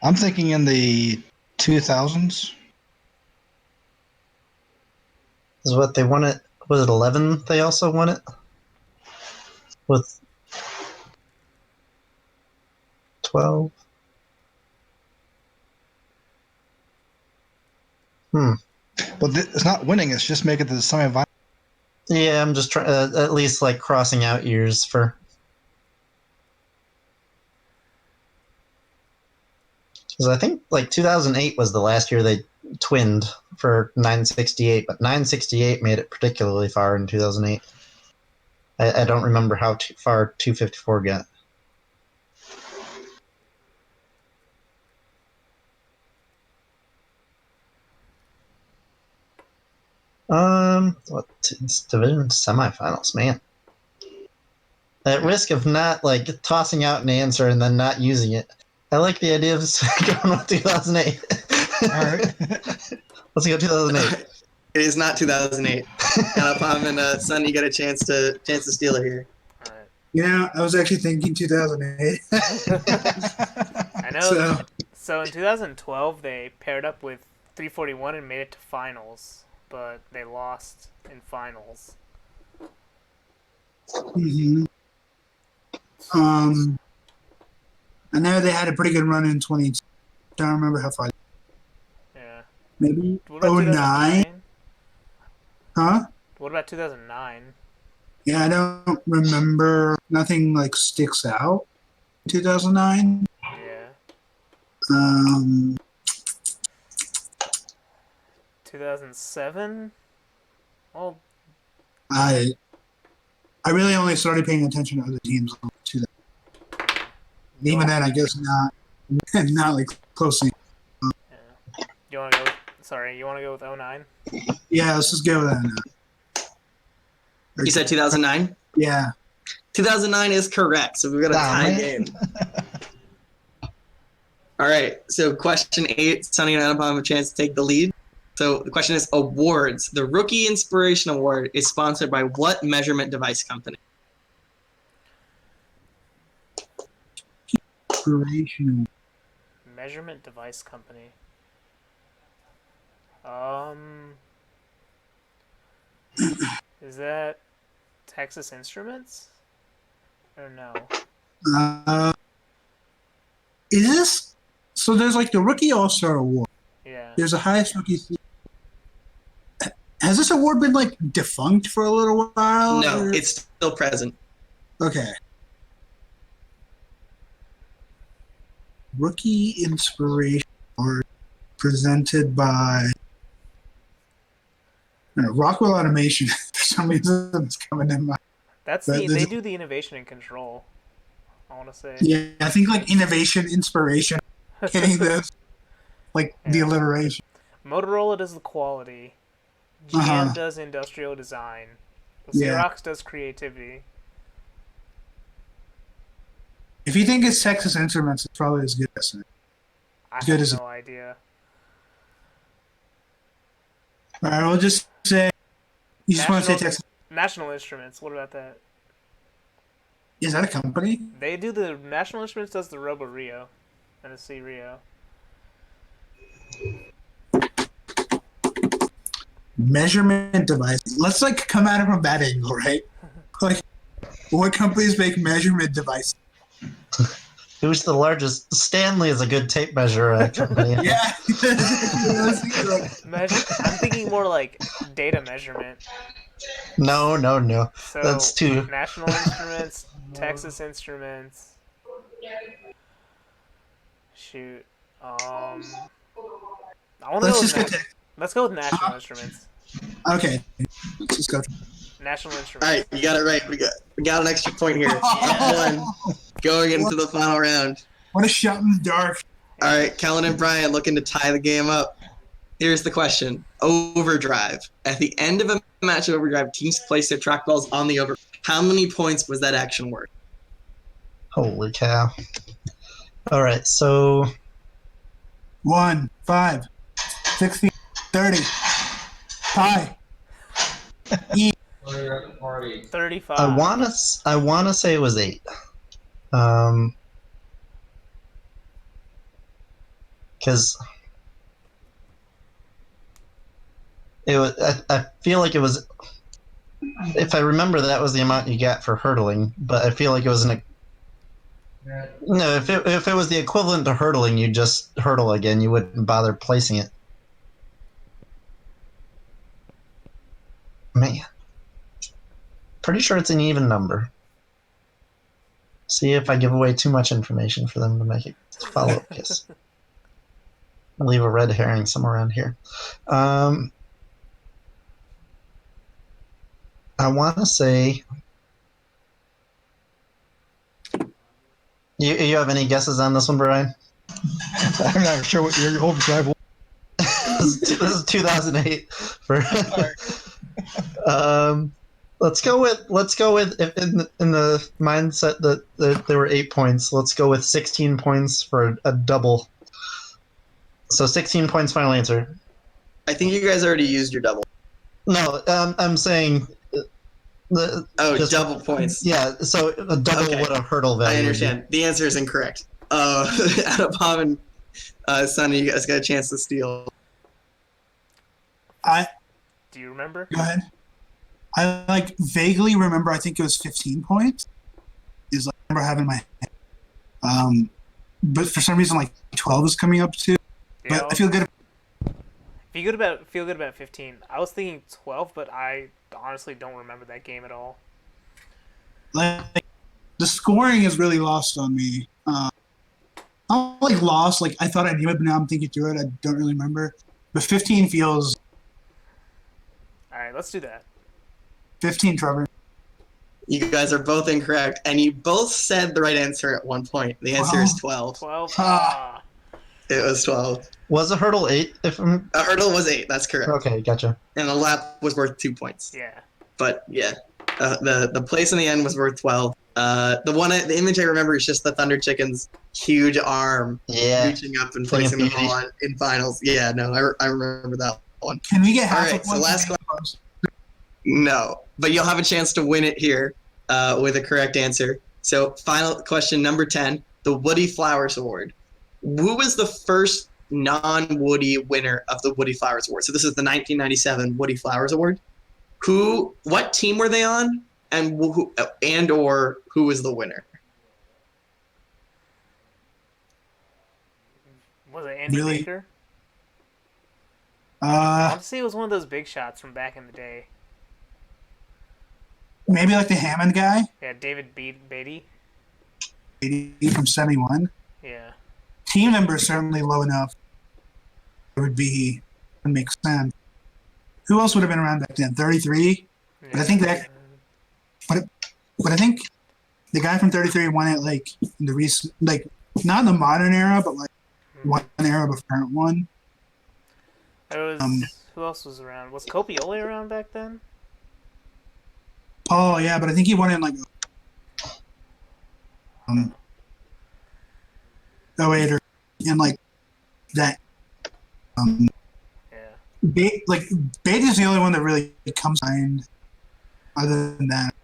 [SPEAKER 5] I'm thinking in the 2000s.
[SPEAKER 3] Is what they won it. Was it 11? They also won it with 12.
[SPEAKER 5] But it's not winning. It's just making it to the semifinal.
[SPEAKER 3] Yeah, I'm just trying at least like crossing out years for. Because I think like 2008 was the last year they twinned for 968, but 968 made it particularly far in 2008. I don't remember how far 254 got. It's division semifinals, man. At risk of not like tossing out an answer and then not using it, I like the idea of going with 2008.
[SPEAKER 5] All right.
[SPEAKER 3] Let's go 2008.
[SPEAKER 4] It is not 2008. Upalm and Son, you get a chance to steal it here.
[SPEAKER 2] all right.
[SPEAKER 1] Yeah, I was actually thinking 2008.
[SPEAKER 2] I know. So in 2012 they paired up with 341 and made it to finals, but they lost in finals.
[SPEAKER 1] Mm-hmm. I know they had a pretty good run in 20. Don't remember how far.
[SPEAKER 2] Yeah.
[SPEAKER 1] Maybe
[SPEAKER 2] What about
[SPEAKER 1] 09?
[SPEAKER 2] 2009?
[SPEAKER 1] Huh?
[SPEAKER 2] What about 2009?
[SPEAKER 1] Yeah, I don't remember. Nothing like sticks out. 2009.
[SPEAKER 2] Yeah.
[SPEAKER 1] Um,
[SPEAKER 2] 2007? Well,
[SPEAKER 1] I really only started paying attention to other teams in 2000. Even then, I guess not like closely.
[SPEAKER 2] yeah. You want to go with, sorry, you want to go with 09?
[SPEAKER 1] Yeah, let's just go with that.
[SPEAKER 4] You said 2009?
[SPEAKER 1] Yeah.
[SPEAKER 4] 2009 is correct, so we've got a tie game. All right, so question 8, Sonny and Anupam have a chance to take the lead. So the question is awards. The Rookie Inspiration Award is sponsored by what measurement device company?
[SPEAKER 1] Inspirational.
[SPEAKER 2] Measurement device company. Is that Texas Instruments? Or no?
[SPEAKER 1] Is this so? There's like the Rookie All Star Award.
[SPEAKER 2] Yeah.
[SPEAKER 1] There's the highest rookie. Has this award been like defunct for a little while?
[SPEAKER 4] No,
[SPEAKER 1] or?
[SPEAKER 4] it's still present.
[SPEAKER 1] Okay. Rookie Inspiration Award presented by Rockwell Automation. For some reason, it's coming in my.
[SPEAKER 2] That's they do the innovation and control. I want to say.
[SPEAKER 1] Yeah, I think like innovation, inspiration, getting this, like the alliteration.
[SPEAKER 2] Motorola does the quality. GM does industrial design. Xerox does creativity.
[SPEAKER 1] If you think it's Texas Instruments, it's probably as good as it.
[SPEAKER 2] I have no idea.
[SPEAKER 1] All right, we'll just say. You just want to say Texas.
[SPEAKER 2] National Instruments. What about that?
[SPEAKER 1] Is that a company?
[SPEAKER 2] They do the National Instruments does the Robo Rio, Tennessee Rio.
[SPEAKER 1] Measurement device. Let's like come at it from that angle, right? Like, what companies make measurement devices?
[SPEAKER 3] Who's the largest? Stanley is a good tape measure company.
[SPEAKER 1] Yeah.
[SPEAKER 2] I'm thinking more like data measurement.
[SPEAKER 3] No.
[SPEAKER 2] So
[SPEAKER 3] That's too.
[SPEAKER 2] National Instruments, Texas Instruments. Shoot. I want to go with let's go with National Instruments.
[SPEAKER 1] Okay. Let's just go.
[SPEAKER 2] National Instruments.
[SPEAKER 4] All right, you got it right. We got an extra point here. One going into the final round.
[SPEAKER 1] What a shot in the dark.
[SPEAKER 4] All right, Kellen and Brian looking to tie the game up. Here's the question. Overdrive. At the end of a match of Overdrive, teams place their trackballs on the over. How many points was that action worth?
[SPEAKER 3] Holy cow. All right, so
[SPEAKER 1] 1, 5, 60, 30. Tie.
[SPEAKER 2] 35.
[SPEAKER 3] I wanna say it was 8. Because it was. I feel like it was. If I remember, that was the amount you got for hurdling. But I feel like it was no. If it was the equivalent to hurdling, you just hurdle again. You wouldn't bother placing it. Man, pretty sure it's an even number. See if I give away too much information for them to make it follow up kiss. I'll leave a red herring somewhere around here. I want to say. You have any guesses on this one, Brian?
[SPEAKER 5] I'm not sure what your overdrive was.
[SPEAKER 3] This is 2008. Let's go with in the mindset that there were 8 points. Let's go with 16 points for a double. So 16 points. Final answer.
[SPEAKER 4] I think you guys already used your double.
[SPEAKER 3] No, I'm saying.
[SPEAKER 4] Double points.
[SPEAKER 3] Yeah, so a double what a hurdle value.
[SPEAKER 4] I understand. The answer is incorrect. Anupam and Sonny, you guys got a chance to steal.
[SPEAKER 1] I
[SPEAKER 2] Do you remember?
[SPEAKER 1] Go ahead. I like vaguely remember. I think it was 15 points. Is like I remember having my head. But for some reason, like 12 is coming up too.
[SPEAKER 2] Yeah.
[SPEAKER 1] But I feel good.
[SPEAKER 2] Feel good about 15. I was thinking 12, but I honestly don't remember that game at all.
[SPEAKER 1] Like the scoring is really lost on me. Not like lost. Like I thought I knew it, but now I'm thinking through it. I don't really remember. But 15 feels
[SPEAKER 2] All right, let's do that.
[SPEAKER 1] 15. Trevor.
[SPEAKER 4] You guys are both incorrect, and you both said the right answer at one point. The answer is 12.
[SPEAKER 2] 12.
[SPEAKER 1] Ah.
[SPEAKER 4] It was 12.
[SPEAKER 3] Was a hurdle 8?
[SPEAKER 4] A hurdle was 8. That's correct.
[SPEAKER 3] Okay, gotcha.
[SPEAKER 4] And a lap was worth 2 points.
[SPEAKER 2] Yeah.
[SPEAKER 4] But yeah, the place in the end was worth 12. The image I remember is just the Thunder Chicken's huge arm reaching up and placing the ball in finals. Yeah, no, I remember that one.
[SPEAKER 1] Can we get half?
[SPEAKER 4] All right, so last question. No, but you'll have a chance to win it here with a correct answer. So final question number 10, the Woody Flowers Award. Who was the first non-Woody winner of the Woody Flowers Award? So this is the 1997 Woody Flowers Award. What team were they on, and who was the winner?
[SPEAKER 2] Was it Andy
[SPEAKER 1] Really?
[SPEAKER 2] Baker? I
[SPEAKER 1] Uh,
[SPEAKER 2] want to say it was one of those big shots from back in the day.
[SPEAKER 1] maybe like the Hammond guy
[SPEAKER 2] Yeah, David Beatty.
[SPEAKER 1] from 71.
[SPEAKER 2] Yeah.
[SPEAKER 1] Team number is certainly low enough. It would make sense. Who else would have been around back then? 33. But I think that. But I think the guy from 33 won it like in the recent, like not in the modern era, but like one era before current one.
[SPEAKER 2] There was who else was around? Was Copioli around back then?
[SPEAKER 1] Oh yeah, but I think he won in like 08 or in like that.
[SPEAKER 2] Yeah.
[SPEAKER 1] Like Beatty's the only one that really comes to mind. Other than that,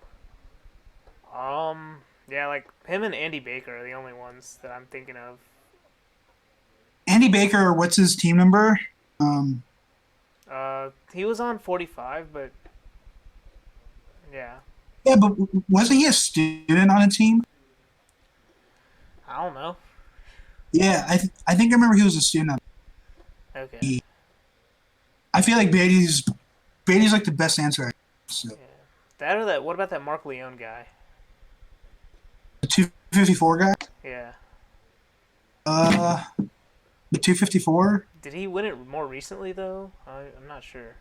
[SPEAKER 2] Yeah, like him and Andy Baker are the only ones that I'm thinking of.
[SPEAKER 1] Andy Baker, what's his team number?
[SPEAKER 2] He was on 45, but yeah,
[SPEAKER 1] Yeah, but wasn't he a student on a team?
[SPEAKER 2] I don't know.
[SPEAKER 1] Yeah, I think I remember he was a student.
[SPEAKER 2] Okay.
[SPEAKER 1] I feel like Beatty's like the best answer. So.
[SPEAKER 2] Yeah. That or that. What about that Mark Leone guy?
[SPEAKER 1] The 254 guy?
[SPEAKER 2] Yeah.
[SPEAKER 1] The 254?
[SPEAKER 2] Did he win it more recently though? I'm not sure.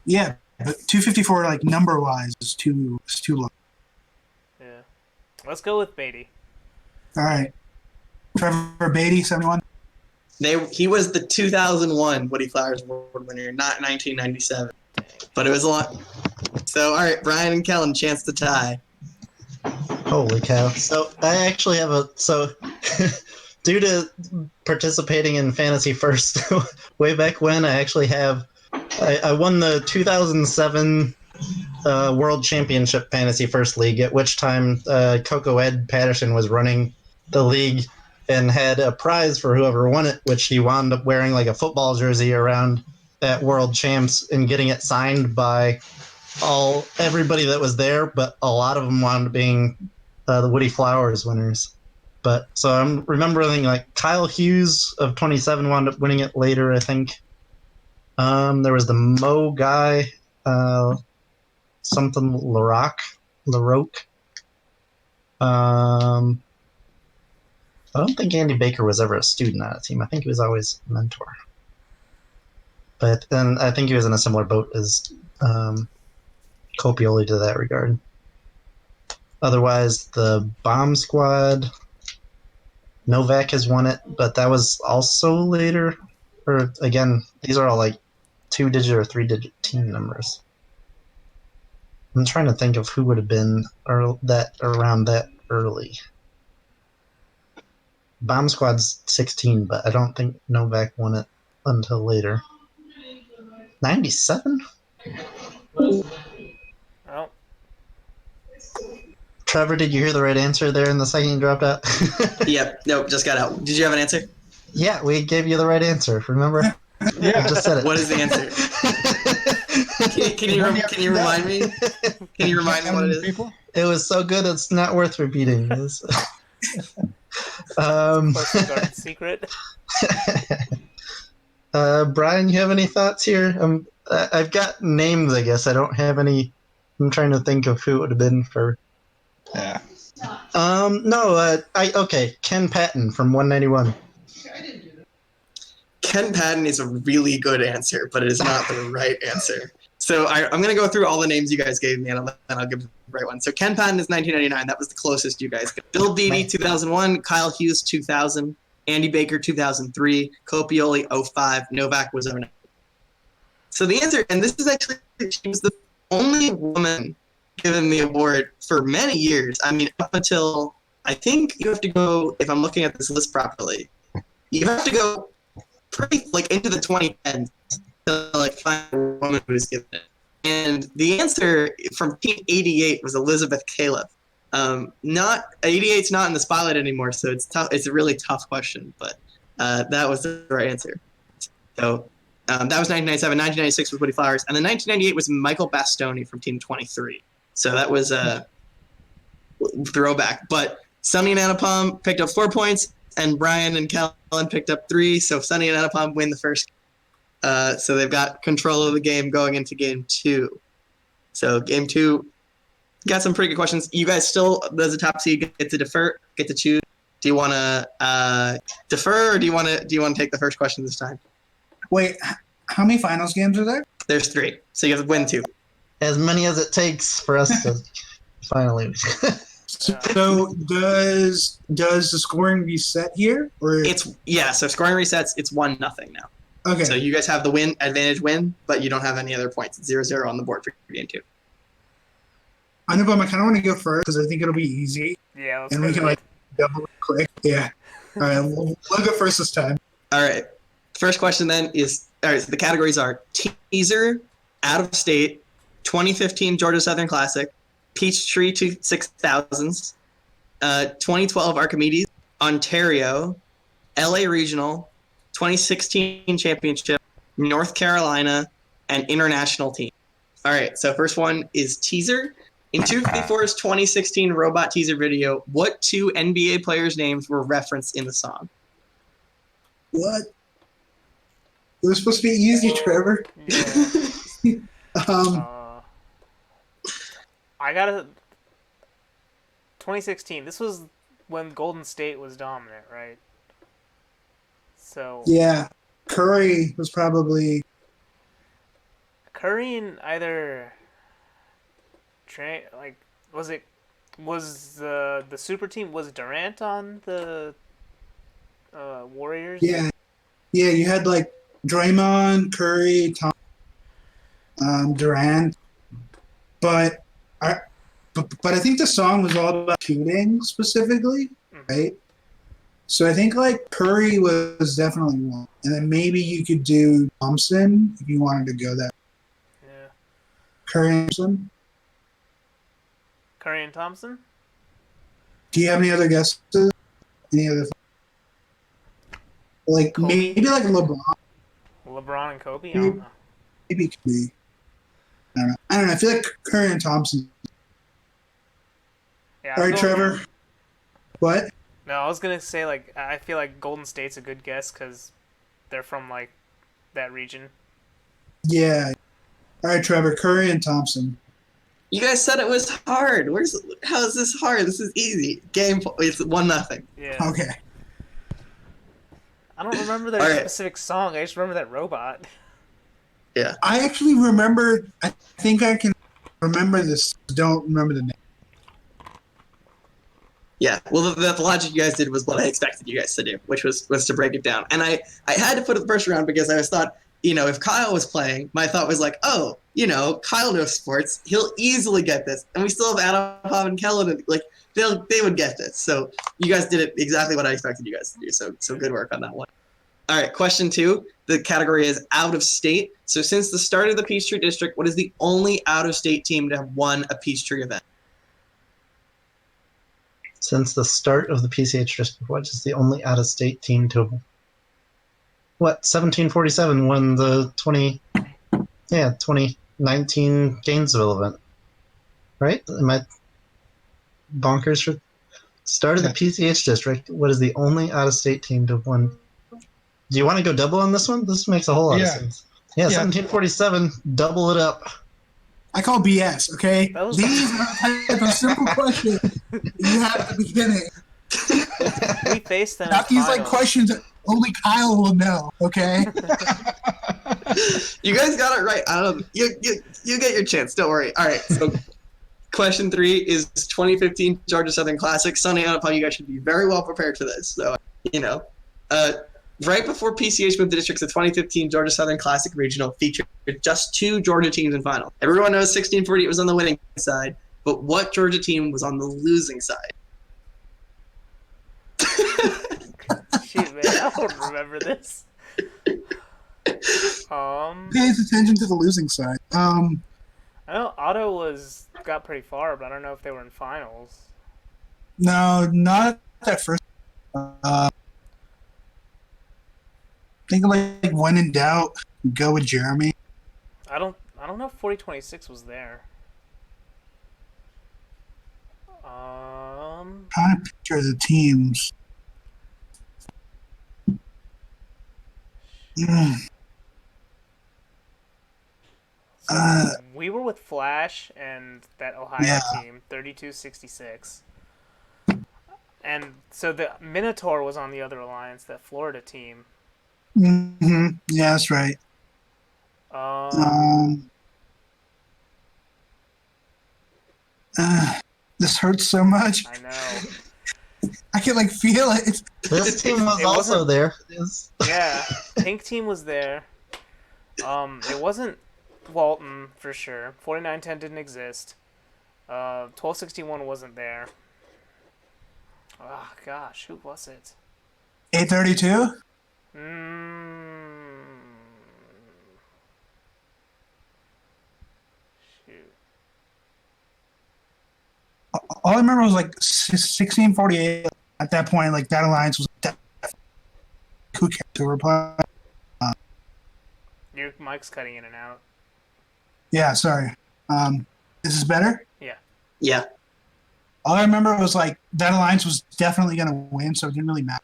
[SPEAKER 1] Yeah, but 254 like number wise is too low.
[SPEAKER 2] Yeah. Let's go with Beatty.
[SPEAKER 1] All right. Trevor Beatty, 71.
[SPEAKER 4] He was the 2001 Woody Flowers Award winner, not 1997. But it was a lot. So, all right, Brian and Kellen, chance to tie.
[SPEAKER 3] Holy cow. So I actually have due to participating in Fantasy First way back when, I actually I won the 2007 World Championship Fantasy First League, at which time Coco Ed Patterson was running the league and had a prize for whoever won it, which he wound up wearing like a football jersey around at World Champs and getting it signed by everybody that was there, but a lot of them wound up being the Woody Flowers winners. But so I'm remembering like Kyle Hughes of 27 wound up winning it later, I think. There was the Mo guy, something LaRoque. I don't think Andy Baker was ever a student on a team. I think he was always a mentor. But then I think he was in a similar boat as Copioli to that regard. Otherwise, the Bomb Squad, Novak has won it, but that was also later. Or again, these are all like 2-digit or 3-digit team numbers. I'm trying to think of who would have been around that early. Bomb Squad's 16, but I don't think Novak won it until later. 97?
[SPEAKER 2] Oh.
[SPEAKER 3] Trevor, did you hear the right answer there in the second you dropped out?
[SPEAKER 4] Yep. Nope. Just got out. Did you have an answer?
[SPEAKER 3] Yeah, we gave you the right answer. Remember? I just said it.
[SPEAKER 4] What is the answer? Can you remind me? Can you remind me what it is?
[SPEAKER 5] People?
[SPEAKER 3] It was so good, it's not worth repeating.
[SPEAKER 2] Close to guarded secret.
[SPEAKER 3] Brian, you have any thoughts here? I've got names, I guess. I don't have any. I'm trying to think of who it would have been for.
[SPEAKER 5] Yeah.
[SPEAKER 3] No. Okay. Ken Patton from 191.
[SPEAKER 4] Ken Patton is a really good answer, but it is not the right answer. So I'm going to go through all the names you guys gave me, and I'll give the right one. So Ken Patton is 1999. That was the closest you guys got. Bill Beattie, 2001. Kyle Hughes, 2000. Andy Baker, 2003. Copioli, 05. Novak was 09. So the answer, and this is actually, she was the only woman given the award for many years. I mean, up until, I think you have to go, if I'm looking at this list properly, you have to go pretty, like, into the 2010s to, like, find a woman who was given it. And the answer from Team 88 was Elizabeth Caleb. Not 88's not in the spotlight anymore, so it's tough. It's a really tough question, but that was the right answer. So that was 1997. 1996 was Woody Flowers, and then 1998 was Michael Bastoni from Team 23. So that was a throwback. But Sunny and Anupam picked up 4 points, and Brian and Kellen picked up 3. So Sunny and Anupam win the first. So they've got control of the game going into game 2. So game 2. Got some pretty good questions. You guys still, as a top seed, get to defer, get to choose. Do you want to defer, or do you want to take the first question this time?
[SPEAKER 1] Wait, how many finals games are there?
[SPEAKER 4] There's 3, so you have to win 2.
[SPEAKER 3] As many as it takes for us to finally.
[SPEAKER 1] So does the scoring reset here, or
[SPEAKER 4] So scoring resets. It's 1-0 now.
[SPEAKER 1] okay?
[SPEAKER 4] So you guys have the advantage win, but you don't have any other points. It's 0-0 on the board for game 2.
[SPEAKER 1] I know, but I kind of want to go first because I think it'll be easy,
[SPEAKER 2] Yeah, let's
[SPEAKER 1] and
[SPEAKER 2] go
[SPEAKER 1] we can
[SPEAKER 2] there.
[SPEAKER 1] double click. Yeah. All right, we'll go first this time.
[SPEAKER 4] All right. First question then is, all right, so the categories are teaser, out of state, 2015 Georgia Southern Classic, Peachtree 6000s, 2012 Archimedes, Ontario, LA Regional, 2016 Championship, North Carolina, and International Team. All right, so first one is teaser. In 254's 2016 robot teaser video, what 2 NBA players' names were referenced in the song?
[SPEAKER 1] What? It was supposed to be easy, Trevor.
[SPEAKER 2] Yeah.
[SPEAKER 1] Um,
[SPEAKER 2] I got a 2016. This was when Golden State was dominant, right? So
[SPEAKER 1] yeah, Curry was probably.
[SPEAKER 2] Curry and either was the super team, was Durant on the Warriors?
[SPEAKER 1] Yeah, you had like Draymond, Curry, Durant, but I think the song was all about shooting specifically, right? So I think like Curry was definitely one, and then maybe you could do Thompson if you wanted to go that.
[SPEAKER 2] Yeah.
[SPEAKER 1] Curry
[SPEAKER 2] and Thompson?
[SPEAKER 1] Do you have any other guesses? Any other? Like
[SPEAKER 2] Kobe?
[SPEAKER 1] maybe like LeBron.
[SPEAKER 2] LeBron and Kobe? I don't know.
[SPEAKER 1] Maybe it could be. I don't know. I feel like Curry and Thompson.
[SPEAKER 2] Yeah,
[SPEAKER 1] All right, Trevor. What?
[SPEAKER 2] No, I was gonna say like I feel like Golden State's a good guess because they're from like that region.
[SPEAKER 1] Yeah. All right, Trevor. Curry and Thompson.
[SPEAKER 4] You guys said it was hard. How is this hard? This is easy. It's 1-0.
[SPEAKER 2] Yeah.
[SPEAKER 1] Okay.
[SPEAKER 2] I don't remember their
[SPEAKER 4] All right.
[SPEAKER 2] specific song. I just remember that robot.
[SPEAKER 4] Yeah.
[SPEAKER 1] I actually remember. I think I can remember this. Don't remember the name.
[SPEAKER 4] Yeah. Well, the logic you guys did was what I expected you guys to do, which was to break it down. And I had to put it the first round because I thought, if Kyle was playing, my thought was like, oh, Kyle knows sports. He'll easily get this. And we still have Adam and Kellen. Like, they would get this. So you guys did it exactly what I expected you guys to do. So good work on that one. All right, question 2. The category is out of state. So since the start of the Peachtree District, what is the only out-of-state team to have won a Peachtree event?
[SPEAKER 3] Since the start of the PCH District, what is the only out-of-state team to what 1747 won the 2019 Gainesville event, right? Am I bonkers? For started the PCH district. What is the only out-of-state team to have won? Do you want to go double on this one? This makes a whole lot of sense. Yeah, 1747. Double it up.
[SPEAKER 1] I call BS. Okay,
[SPEAKER 2] That was-
[SPEAKER 1] these are the type of simple questions you have at the beginning.
[SPEAKER 2] We faced them.
[SPEAKER 1] Not
[SPEAKER 2] in
[SPEAKER 1] these like
[SPEAKER 2] finals.
[SPEAKER 1] questions that only Kyle will know. Okay.
[SPEAKER 4] You guys got it right. I don't know. You get your chance. Don't worry. All right. So, question 3 is 2015 Georgia Southern Classic. Sunny on upon you guys should be very well prepared for this. So, right before PCH moved to districts, the 2015 Georgia Southern Classic Regional featured just 2 Georgia teams in final. Everyone knows 1648 was on the winning side, but what Georgia team was on the losing side?
[SPEAKER 2] Shoot, man, I don't remember this.
[SPEAKER 1] Pays attention to the losing side.
[SPEAKER 2] I know Otto got pretty far, but I don't know if they were in finals.
[SPEAKER 1] No, not that first. Think like when in doubt, go with Jeremy.
[SPEAKER 2] I don't know if 4026 was there.
[SPEAKER 1] Trying to picture the teams.
[SPEAKER 2] We were with Flash and that Ohio team, 3266. And so the Minotaur was on the other alliance, that Florida team.
[SPEAKER 1] Mm-hmm. Yeah, that's right. This hurts so much.
[SPEAKER 2] I know.
[SPEAKER 1] I can like feel it.
[SPEAKER 3] This team was also there.
[SPEAKER 2] Yeah, Pink team was there. It wasn't Walton for sure. 4910 didn't exist. 1261 wasn't there. Oh gosh, who was it?
[SPEAKER 1] 832.
[SPEAKER 2] Shoot.
[SPEAKER 1] All I remember was like 1648. At that point, like that alliance was who cares who were playing.
[SPEAKER 2] Your mic's cutting in and out.
[SPEAKER 1] Yeah, sorry. Is this better?
[SPEAKER 4] Yeah.
[SPEAKER 1] All I remember was like that alliance was definitely going to win, so it didn't really matter.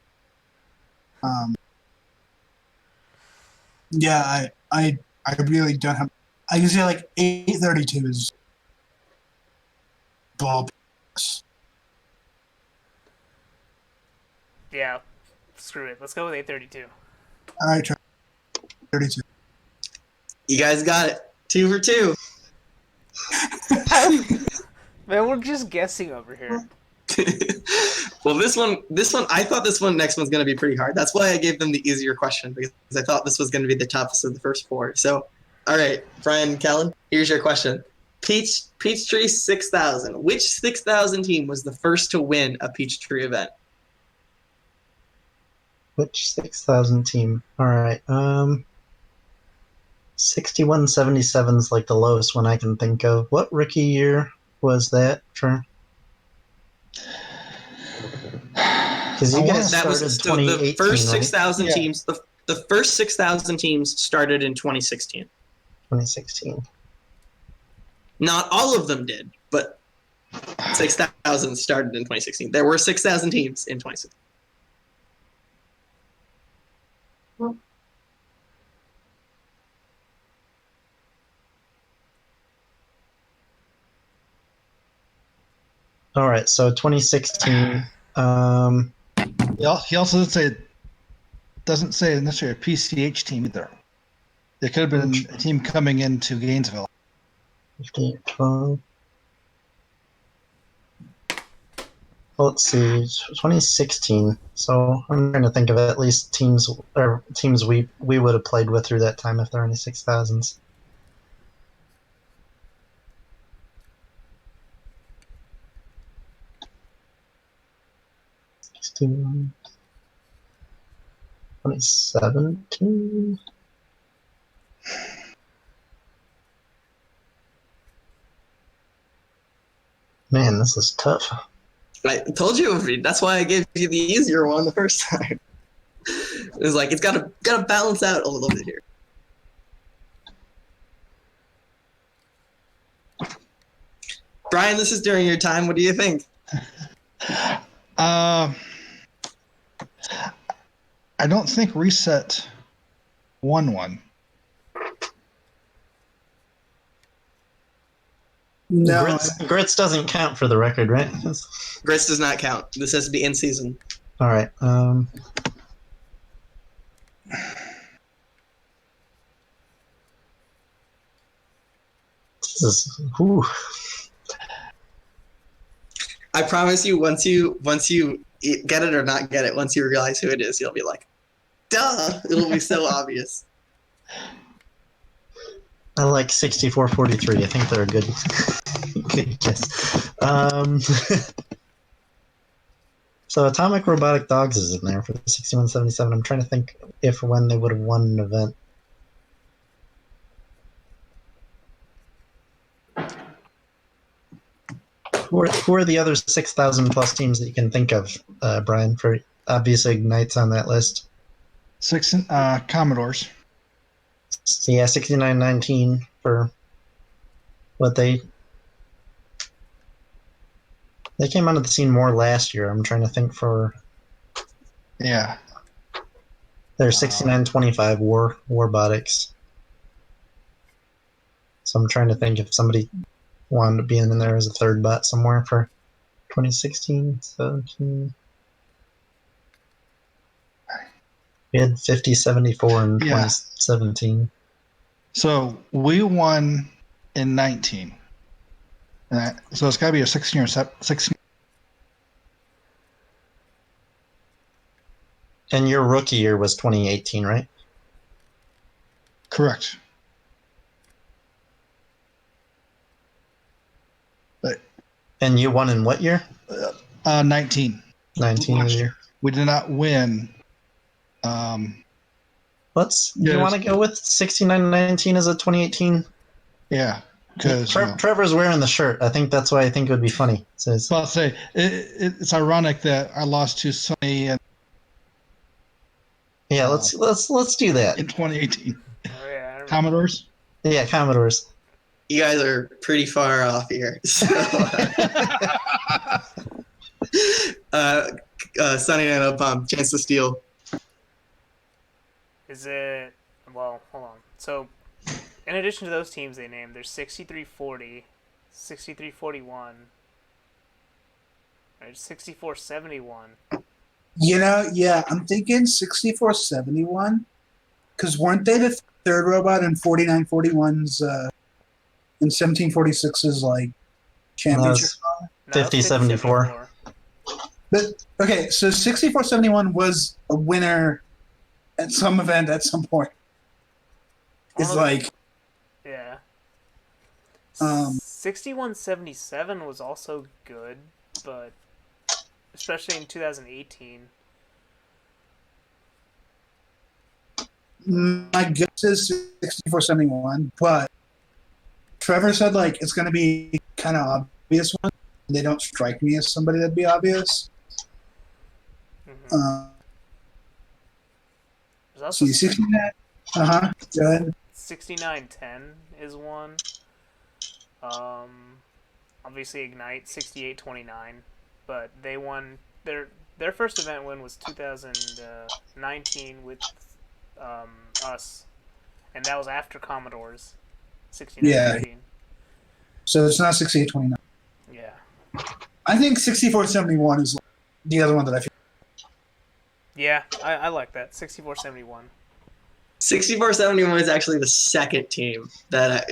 [SPEAKER 1] Yeah, I really don't have. I can say like 832 is ball.
[SPEAKER 2] Yeah, screw it. Let's go with 832.
[SPEAKER 1] All right, try 32.
[SPEAKER 4] You guys got it. 2 for 2.
[SPEAKER 2] Man, we're just guessing over here.
[SPEAKER 4] Well, this one, I thought next one's going to be pretty hard. That's why I gave them the easier question, because I thought this was going to be the toughest of the first 4. So, all right, Brian Callan, here's your question. Peachtree 6000. Which 6000 team was the first to win a Peachtree event?
[SPEAKER 3] Which 6000 team? All right. 6177 is like the lowest one I can think of. What rookie year was that for? Because you guys
[SPEAKER 4] that was
[SPEAKER 3] started 2018,
[SPEAKER 4] the first
[SPEAKER 3] right?
[SPEAKER 4] 6,000 teams. The first 6,000 teams started in 2016.
[SPEAKER 3] 2016.
[SPEAKER 4] Not all of them did, but 6,000 started in 2016. There were 6,000 teams in 2016.
[SPEAKER 3] All right, so 2016.
[SPEAKER 5] He also doesn't say necessarily a PCH team either. It could have been a team coming into Gainesville.
[SPEAKER 3] 15, 12. Well, let's see, 2016. So I'm trying to think of at least teams we would have played with through that time if there are any 6,000s. '16, 2017. Man, this is tough.
[SPEAKER 4] I told you it would be. That's why I gave you the easier one the first time. was like it's gotta balance out a little bit here. Brian, this is during your time. What do you think?
[SPEAKER 5] I don't think Reset won one.
[SPEAKER 1] No,
[SPEAKER 3] Grits doesn't count for the record, right?
[SPEAKER 4] Grits does not count. This has to be in season.
[SPEAKER 3] All right. This is, whew.
[SPEAKER 4] I promise you, once you get it or not get it, once you realize who it is, you'll be like, duh! It'll be so obvious.
[SPEAKER 3] I like 6443. I think they're a good guess. So Atomic Robotic Dogs is in there for the 6177. I'm trying to think if or when they would have won an event. Who are the other 6,000 plus teams that you can think of, Brian? For obviously Ignite's on that list.
[SPEAKER 5] Commodores.
[SPEAKER 3] So yeah, 6919 for what they came onto the scene more last year. I'm trying to think for
[SPEAKER 5] Yeah.
[SPEAKER 3] their 6925 Warbotics. So I'm trying to think if somebody wanted to be in there as a third bot somewhere for 2016, 17. We had 5074 in
[SPEAKER 5] Yeah.
[SPEAKER 3] 2017.
[SPEAKER 5] So we won in 19. So it's got to be a 16 or 16.
[SPEAKER 3] And your rookie year was 2018, right?
[SPEAKER 5] Correct.
[SPEAKER 3] And you won in what year?
[SPEAKER 5] 19.
[SPEAKER 3] 19
[SPEAKER 5] Last
[SPEAKER 3] year.
[SPEAKER 5] We did not win.
[SPEAKER 3] You want to go with 6919 as a 2018?
[SPEAKER 5] Yeah, because
[SPEAKER 3] Trevor's wearing the shirt. I think that's why I think it would be funny. It says,
[SPEAKER 5] well, I'll say it's ironic that I lost to Sony
[SPEAKER 3] yeah, let's do that.
[SPEAKER 5] in 2018.
[SPEAKER 2] Oh, yeah, I remember.
[SPEAKER 5] Commodores.
[SPEAKER 3] Yeah, Commodores.
[SPEAKER 4] You guys are pretty far off here. So, Sunny and Up Chance to Steal.
[SPEAKER 2] Is it? Well, hold on. So, in addition to those teams they named, there's 6340, 6341, right, 6471.
[SPEAKER 1] yeah, I'm thinking 6471, because weren't they the third robot in 4941's in 1746's like championship?
[SPEAKER 2] No, that was
[SPEAKER 3] 5074.
[SPEAKER 1] But okay, so 6471 was a winner at some event at some point. It's like
[SPEAKER 2] Yeah.
[SPEAKER 1] Um,
[SPEAKER 2] 6177 was also good, but especially in 2018.
[SPEAKER 1] my guess is 6471, but Trevor said like it's going to be kind of obvious one. They don't strike me as somebody that'd be obvious.
[SPEAKER 2] Mm-hmm. There's also
[SPEAKER 1] So you 69. Go ahead.
[SPEAKER 2] 6910 is one. Obviously Ignite 6829, but they won their first event win was 2019 with us, and that was after Commodores 6915.
[SPEAKER 1] So it's not 6829.
[SPEAKER 2] Yeah.
[SPEAKER 1] I think 6471 is the other one that I feel.
[SPEAKER 2] Yeah, I like that. 6471.
[SPEAKER 4] 6471 is actually the second team that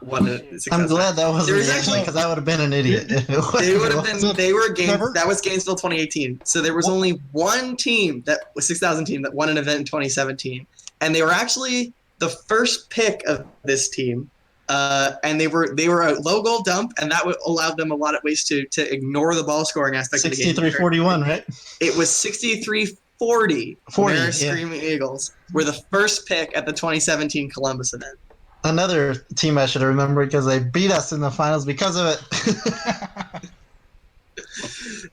[SPEAKER 4] won the
[SPEAKER 3] I'm glad that wasn't
[SPEAKER 4] There's
[SPEAKER 3] the answer because I would have been an idiot.
[SPEAKER 4] They would have been. They were
[SPEAKER 5] Trevor?
[SPEAKER 4] That was Gainesville 2018. So there was only one team that was 6,000 team that won an event in 2017, and they were actually the first pick of this team. And they were a low goal dump, and that would allow them a lot of ways to ignore the ball scoring aspect of the game.
[SPEAKER 3] 63-41, right?
[SPEAKER 4] It was 63-40.
[SPEAKER 3] 40, yeah.
[SPEAKER 4] Screaming Eagles were the first pick at the 2017 Columbus event.
[SPEAKER 3] Another team I should remember because they beat us in the finals because of it.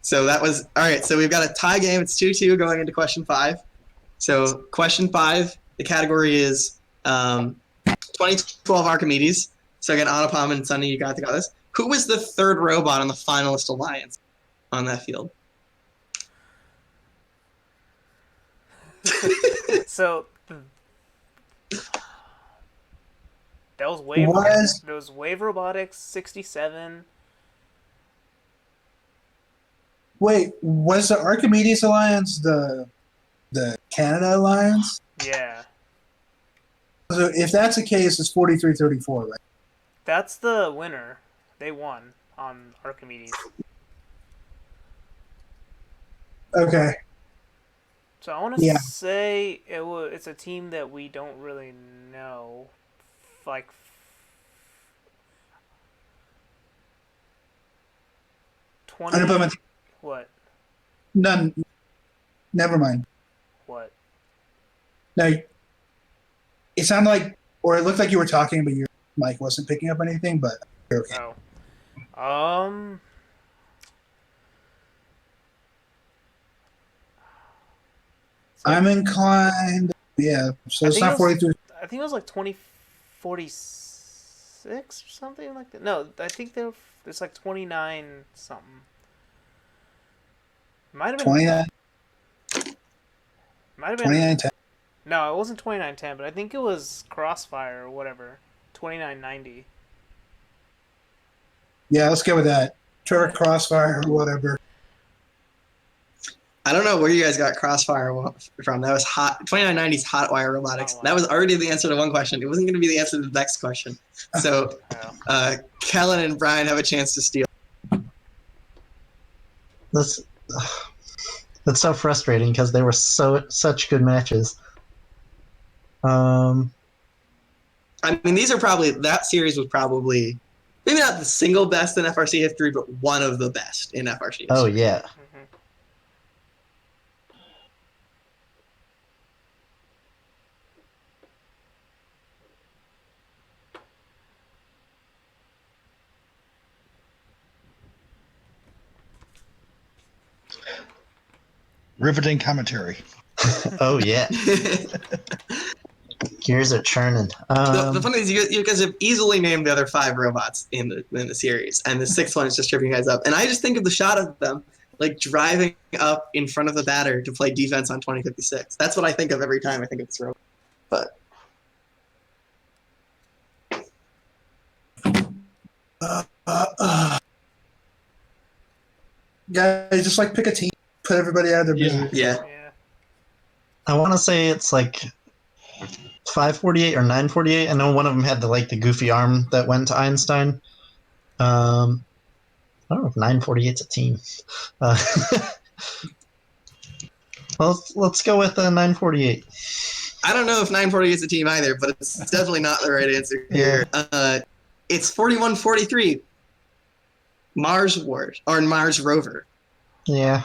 [SPEAKER 4] So that was all right. So we've got a tie game. It's 2-2 going into question 5. So question 5, the category is 2012 Archimedes. So again, Anupam and Sunny, you got this. Who was the third robot on the finalist alliance on that field?
[SPEAKER 2] So that was Wave Robotics 67.
[SPEAKER 1] Wait, was the Archimedes Alliance the Canada Alliance?
[SPEAKER 2] Yeah.
[SPEAKER 1] So if that's the case, it's 43-34, right?
[SPEAKER 2] That's the winner. They won on Archimedes.
[SPEAKER 1] Okay.
[SPEAKER 2] So I want to say it's a team that we don't really know. Like, what?
[SPEAKER 1] None. Never mind.
[SPEAKER 2] What?
[SPEAKER 1] No, it sounded like, or it looked like you were talking, but your mic wasn't picking up anything. But okay.
[SPEAKER 2] Oh.
[SPEAKER 1] I'm inclined. Yeah. So it's not 43.
[SPEAKER 2] I think it was like 2046 or something like that. No, I think it's like 29 something. Might have been
[SPEAKER 1] 29.
[SPEAKER 2] Might have been
[SPEAKER 1] 2910.
[SPEAKER 2] No, it wasn't 2910, but I think it was Crossfire or whatever. 2990.
[SPEAKER 1] Yeah, let's go with that. Trevor Crossfire or whatever.
[SPEAKER 4] I don't know where you guys got Crossfire from. That was hot. 2990's Hotwire Robotics. That was already the answer to one question. It wasn't going to be the answer to the next question. So, Kellen and Brian have a chance to steal.
[SPEAKER 3] That's so frustrating because they were such good matches.
[SPEAKER 4] I mean, these are probably, that series was probably maybe not the single best in FRC history, but one of the best in FRC history.
[SPEAKER 3] Oh yeah.
[SPEAKER 5] Riveting commentary.
[SPEAKER 3] Oh yeah. Gears are churning.
[SPEAKER 4] The funny thing is, you guys have easily named the other 5 robots in the series, and the 6th one is just tripping you guys up. And I just think of the shot of them like driving up in front of the batter to play defense on 2056. That's what I think of every time I think of this robot. But
[SPEAKER 1] guys, just like pick a team, put everybody out of their misery.
[SPEAKER 4] Yeah.
[SPEAKER 3] I want to say it's like 548 or 948. I know one of them had the goofy arm that went to Einstein. I don't know if 948's a team. Well, let's go with 948.
[SPEAKER 4] I don't know if 948 is a team either, but it's definitely not the right answer here. It's 4143. Mars Rover.
[SPEAKER 3] Yeah.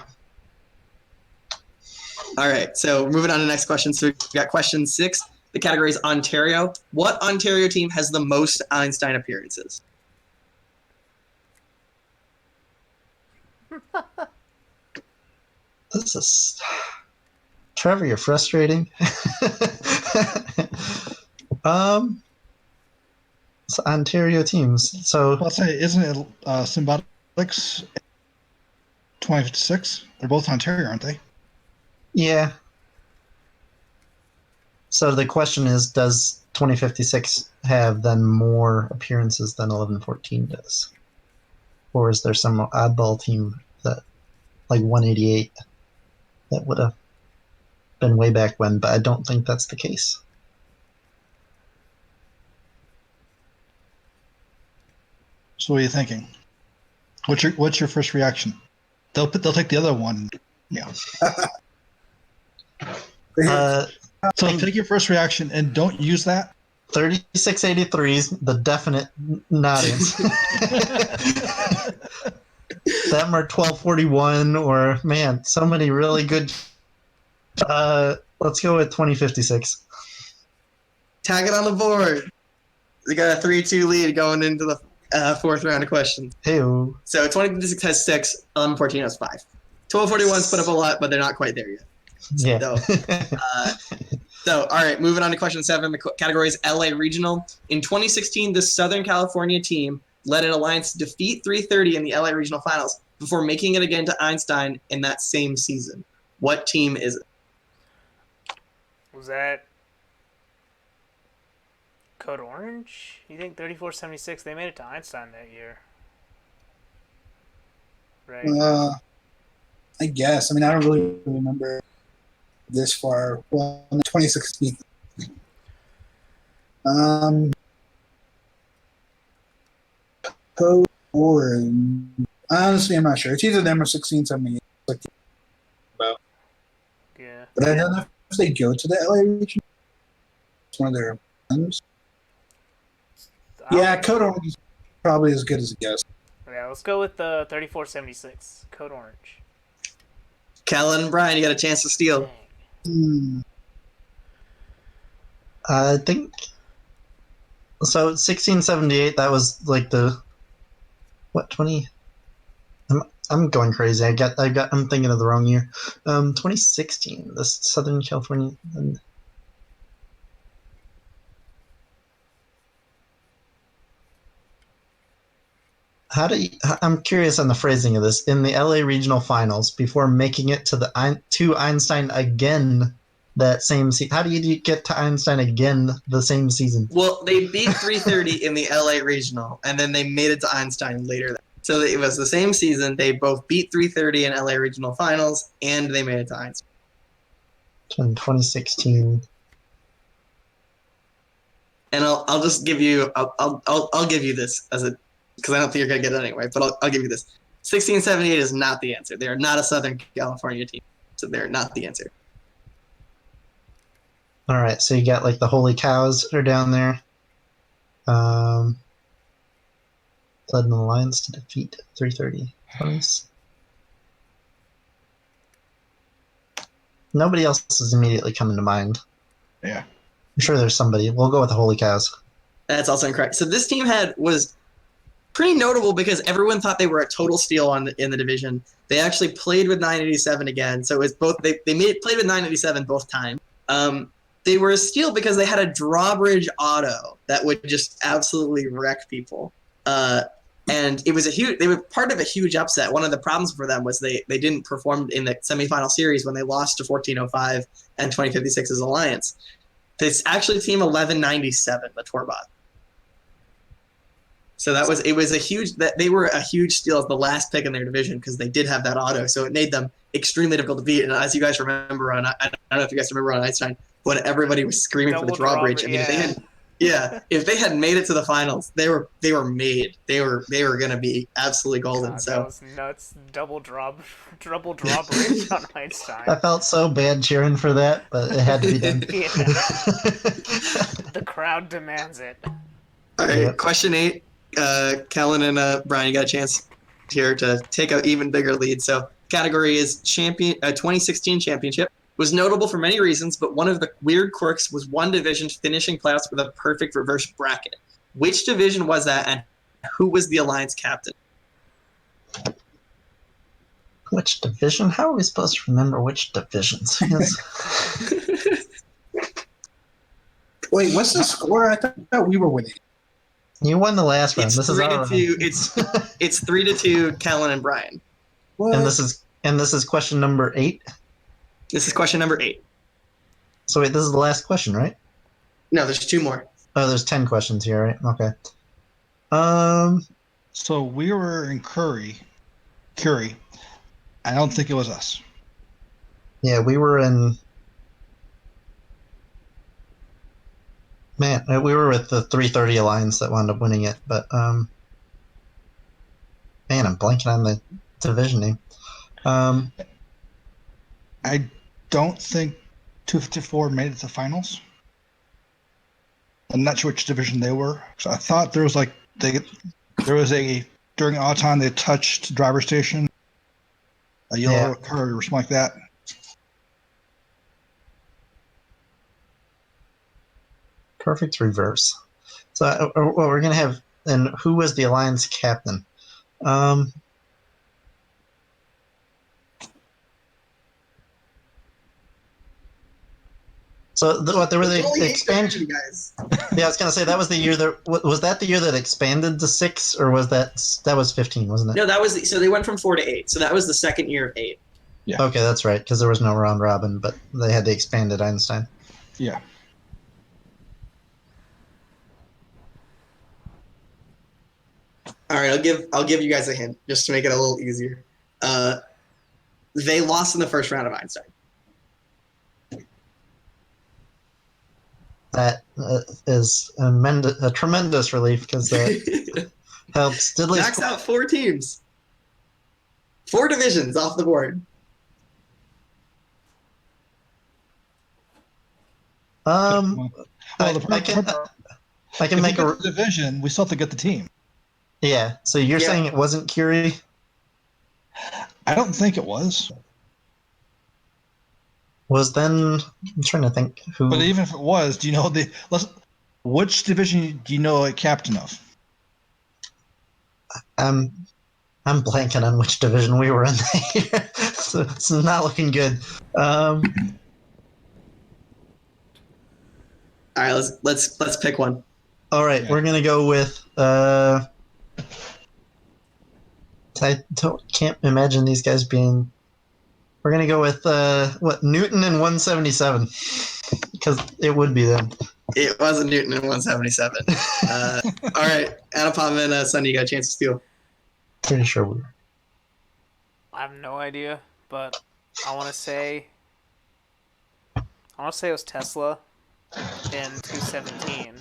[SPEAKER 4] All right, so moving on to the next question. So we've got question 6. The category is Ontario. What Ontario team has the most Einstein appearances?
[SPEAKER 3] This is Trevor, you're frustrating. It's Ontario teams. So
[SPEAKER 5] I'll say, isn't it Symbiotics 2056? They're both Ontario, aren't they?
[SPEAKER 3] yeah. So the question is, does 2056 have then more appearances than 1114 does? Or is there some oddball team that, like 188, that would have been way back when, but I don't think that's the case.
[SPEAKER 5] So what are you thinking? What's your first reaction? They'll take the other one. Yeah. So take your first reaction and don't use that.
[SPEAKER 3] 3683 is the definite not answer. Them or 1241 or, man, so many really good. Let's go with 2056.
[SPEAKER 4] Tag it on the board. We got a 3-2 lead going into the 4th round of questions.
[SPEAKER 3] Hey-o.
[SPEAKER 4] So 2056 has 6, 1114 has 5. 1241's put up a lot, but they're not quite there yet.
[SPEAKER 3] Yeah.
[SPEAKER 4] So, all right, moving on to question 7. The category is LA Regional. In 2016, the Southern California team led an alliance to defeat 330 in the LA Regional Finals before making it again to Einstein in that same season. What team is it?
[SPEAKER 2] Was that Code Orange? You think 3476? They made it to Einstein that year, right?
[SPEAKER 1] I guess. I mean, I don't really remember this far. Well, 2016. Code Orange. Honestly, I'm not sure. It's either them or 1678. Like,
[SPEAKER 2] Yeah.
[SPEAKER 1] but I don't know if they go to the LA region. It's one of their ones. Yeah, Code Orange is probably as good as a guess.
[SPEAKER 2] Yeah, let's go with the 3476. Code Orange.
[SPEAKER 4] Callan and Brian, you got a chance to steal.
[SPEAKER 3] I think so. 1678. That was like the what 20. I'm going crazy. I'm thinking of the wrong year. 2016. The Southern California. I'm curious on the phrasing of this. In the LA Regional Finals, before making it to to Einstein again that same season. How do you get to Einstein again the same season?
[SPEAKER 4] Well, they beat 330 in the LA Regional, and then they made it to Einstein later. So it was the same season. They both beat 330 in LA Regional Finals, and they made it to Einstein.
[SPEAKER 3] In 2016.
[SPEAKER 4] And I'll just give you I'll give you this as a because I don't think you're gonna get it anyway. But I'll give you this. 1678 is not the answer. They are not a Southern California team, so they're not the answer.
[SPEAKER 3] All right, so you got like the Holy Cows are down there. Led an alliance to defeat 330 opponents. Nobody else is immediately coming to mind.
[SPEAKER 5] Yeah.
[SPEAKER 3] I'm sure there's somebody. We'll go with the Holy Cows.
[SPEAKER 4] That's also incorrect. So this team was pretty notable because everyone thought they were a total steal in the division. They actually played with 987 again. So it's both played with 987 both times. They were a steal because they had a drawbridge auto that would just absolutely wreck people. And it was they were part of a huge upset. One of the problems for them was they didn't perform in the semifinal series when they lost to 1405 and 2056's Alliance. It's actually team 1197, the Torbot. So it was a huge they were a huge steal as the last pick in their division because they did have that auto. So it made them extremely difficult to beat. And as you guys remember I don't know if you guys remember on Einstein when everybody was screaming for the drawbridge. I mean, if they had made it to the finals, they were made. They were gonna be absolutely golden.
[SPEAKER 2] God,
[SPEAKER 4] so
[SPEAKER 2] that was nuts. Double drawbridge on Einstein.
[SPEAKER 3] I felt so bad cheering for that, but it had to be done.
[SPEAKER 2] The crowd demands it.
[SPEAKER 4] All right, question 8. Kellen and Brian, you got a chance here to take an even bigger lead. So category is 2016 championship. Was notable for many reasons, but one of the weird quirks was one division finishing playoffs with a perfect reverse bracket. Which division was that, and who was the Alliance captain?
[SPEAKER 3] Which division? How are we supposed to remember which divisions?
[SPEAKER 1] Wait, what's the score? I thought we were winning.
[SPEAKER 3] You won the last round.
[SPEAKER 4] It's
[SPEAKER 3] This is our round.
[SPEAKER 4] It's 3-2, Kellen and Brian.
[SPEAKER 1] What?
[SPEAKER 3] And this is question number 8.
[SPEAKER 4] This is question number 8.
[SPEAKER 3] So wait, this is the last question, right?
[SPEAKER 4] No, there's 2 more.
[SPEAKER 3] Oh, there's 10 questions here, right? Okay.
[SPEAKER 5] So we were in Curie. I don't think it was us.
[SPEAKER 3] Yeah, we were in. Man, we were with the 330 Alliance that wound up winning it, but man, I'm blanking on the division name.
[SPEAKER 5] I don't think 254 made it to finals. I'm not sure which division they were. So I thought there was during Autumn they touched driver station, a yellow curve or something like that.
[SPEAKER 3] Perfect reverse. So what we're gonna have, and who was the Alliance captain? So what there were
[SPEAKER 4] It's only
[SPEAKER 3] the
[SPEAKER 4] 8
[SPEAKER 3] expansion?
[SPEAKER 4] division, guys.
[SPEAKER 3] Yeah, I was gonna say that was the year that was that the year that expanded to 6, or was that was 15, wasn't it?
[SPEAKER 4] No, that was so they went from 4 to 8. So that was the second year of 8.
[SPEAKER 3] Okay, that's right, because there was no round robin, but they had the expanded Einstein.
[SPEAKER 5] Yeah.
[SPEAKER 4] All right, I'll give you guys a hint just to make it a little easier. They lost in the first round of Einstein.
[SPEAKER 3] That is a tremendous relief because that helps Diddley's.
[SPEAKER 4] Knocks out 4 teams, 4 divisions off the board.
[SPEAKER 5] Well,
[SPEAKER 3] I can
[SPEAKER 5] if
[SPEAKER 3] make
[SPEAKER 5] we
[SPEAKER 3] a
[SPEAKER 5] get the division, we still have to get the team.
[SPEAKER 3] yeah. So you're
[SPEAKER 4] Yeah.
[SPEAKER 3] saying it wasn't Curie?
[SPEAKER 5] I don't think it was.
[SPEAKER 3] Was then I'm trying to think who.
[SPEAKER 5] But even if it was, do you know which division do you know a captain of?
[SPEAKER 3] I'm blanking on which division we were in that year, so it's not looking good.
[SPEAKER 4] All right, let's pick one.
[SPEAKER 3] All right,
[SPEAKER 5] Yeah.
[SPEAKER 3] we're gonna go with. Can't imagine these guys being. We're gonna go with Newton and 177 because it would be them.
[SPEAKER 4] It wasn't Newton in 177. All right, Anupam and Sunny, you got a chance to steal.
[SPEAKER 3] Pretty sure we were.
[SPEAKER 2] I have no idea, but I want to say it was Tesla in 217.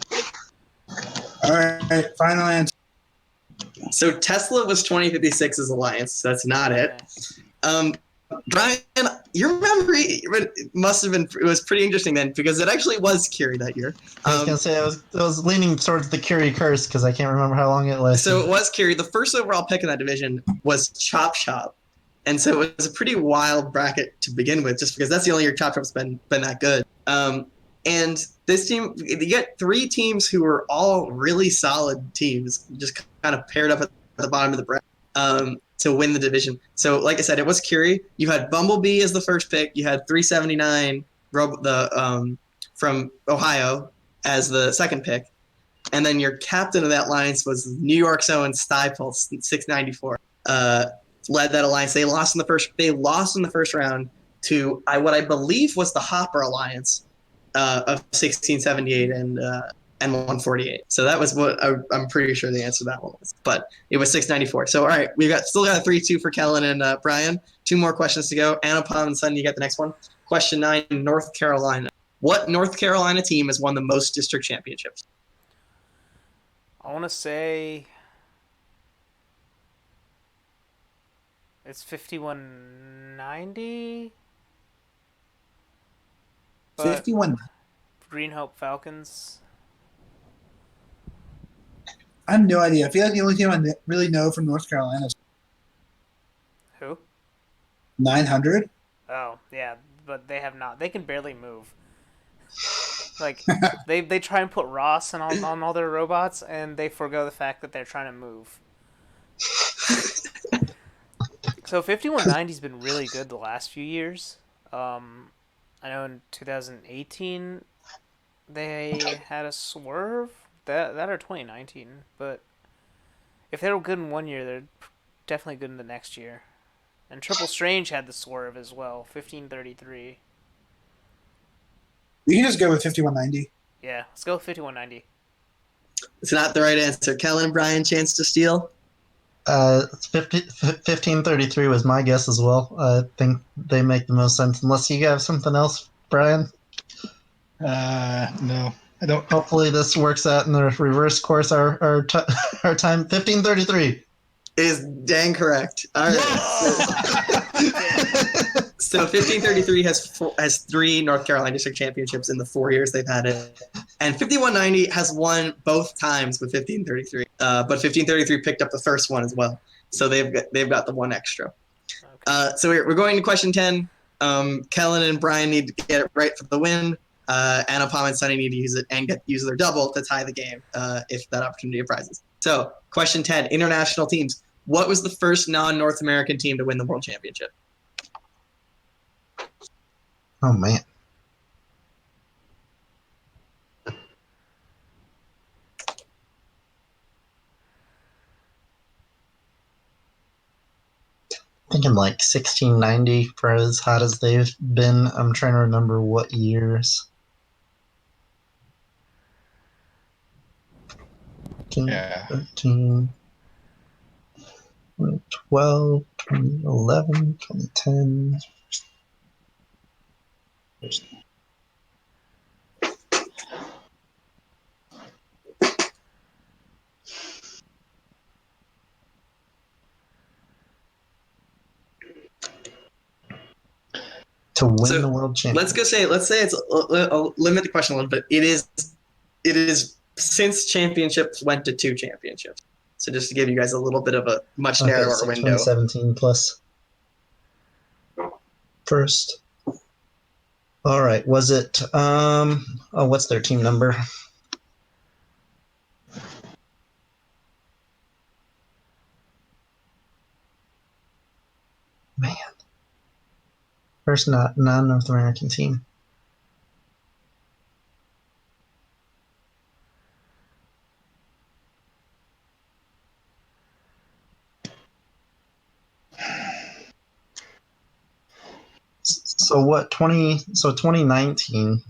[SPEAKER 1] All right, final answer.
[SPEAKER 4] So Tesla was 2056's alliance. So that's not it.
[SPEAKER 2] Okay.
[SPEAKER 4] Brian, your memory must have been, it was pretty interesting then, because it actually was Curie that year.
[SPEAKER 3] I was gonna say I was leaning towards the Curie curse because I can't remember how long it lasted.
[SPEAKER 4] So it was Curie. The first overall pick in that division was Chop Shop. And so it was a pretty wild bracket to begin with, just because that's the only year Chop Shop's been that good. And this team, you get 3 teams who were all really solid teams, just kind of paired up at the bottom of the bracket to win the division. So, like I said, it was Curie. You had Bumblebee as the first pick. You had 379 from Ohio as the second pick. And then your captain of that alliance was New York's own Stiefel, 694. Led that alliance. They lost in the first round to what I believe was the Hopper Alliance of 1678 and 148. So that was what I'm pretty sure the answer to that one was. But it was 694. So all right, still got a 3-2 for Kellen and Brian. 2 more questions to go. Anupam and Sun, you get the next one. Question 9, North Carolina. What North Carolina team has won the most district championships?
[SPEAKER 2] I want to say it's 5190.
[SPEAKER 1] 51.
[SPEAKER 2] Green Hope Falcons.
[SPEAKER 1] I have no idea. I feel like the only team I really know from North Carolina is
[SPEAKER 2] Who?
[SPEAKER 1] 900.
[SPEAKER 2] Oh, yeah, but they have not. They can barely move. Like, they try and put Ross on all their robots, and they forego the fact that they're trying to move. So 5190's been really good the last few years. I know in 2018 they had a swerve. That or 2019, but if they were good in one year, they're definitely good in the next year. And Triple Strange had the swerve as well, 1533.
[SPEAKER 1] We can just go with 5190.
[SPEAKER 2] Yeah, let's go with 5190.
[SPEAKER 4] It's not the right answer. Kellen and Brian, chance to steal.
[SPEAKER 3] 1533 was my guess as well. I think they make the most sense. Unless you have something else, Brian.
[SPEAKER 5] No, I don't.
[SPEAKER 3] Hopefully this works out in the reverse course. Our time 1533
[SPEAKER 4] is dang correct. All right. So 1533 has 3 North Carolina district championships in the 4 years they've had it, and 5190 has won both times with 1533. But 1533 picked up the first one as well, so they've got the one extra.
[SPEAKER 2] Okay.
[SPEAKER 4] So we're going to question 10. Kellen and Brian need to get it right for the win. Anupam and Sunny need to use it and use their double to tie the game if that opportunity arises. So question 10: international teams. What was the first non-North American team to win the World Championship?
[SPEAKER 3] Oh man. thinking like 1690 for as hot as they've been. I'm trying to remember what years.
[SPEAKER 5] Yeah.
[SPEAKER 3] 13, 2012, 2011, 2010. To win
[SPEAKER 4] So
[SPEAKER 3] the world championship.
[SPEAKER 4] let's say it's I'll limit the question a little bit. It is since championships went to 2 championships. So just to give you guys a little bit of a much
[SPEAKER 3] Okay,
[SPEAKER 4] narrower
[SPEAKER 3] so
[SPEAKER 4] window.
[SPEAKER 3] 2017 plus first. All right, was it what's their team number? Man. First non-North American team. So what 2019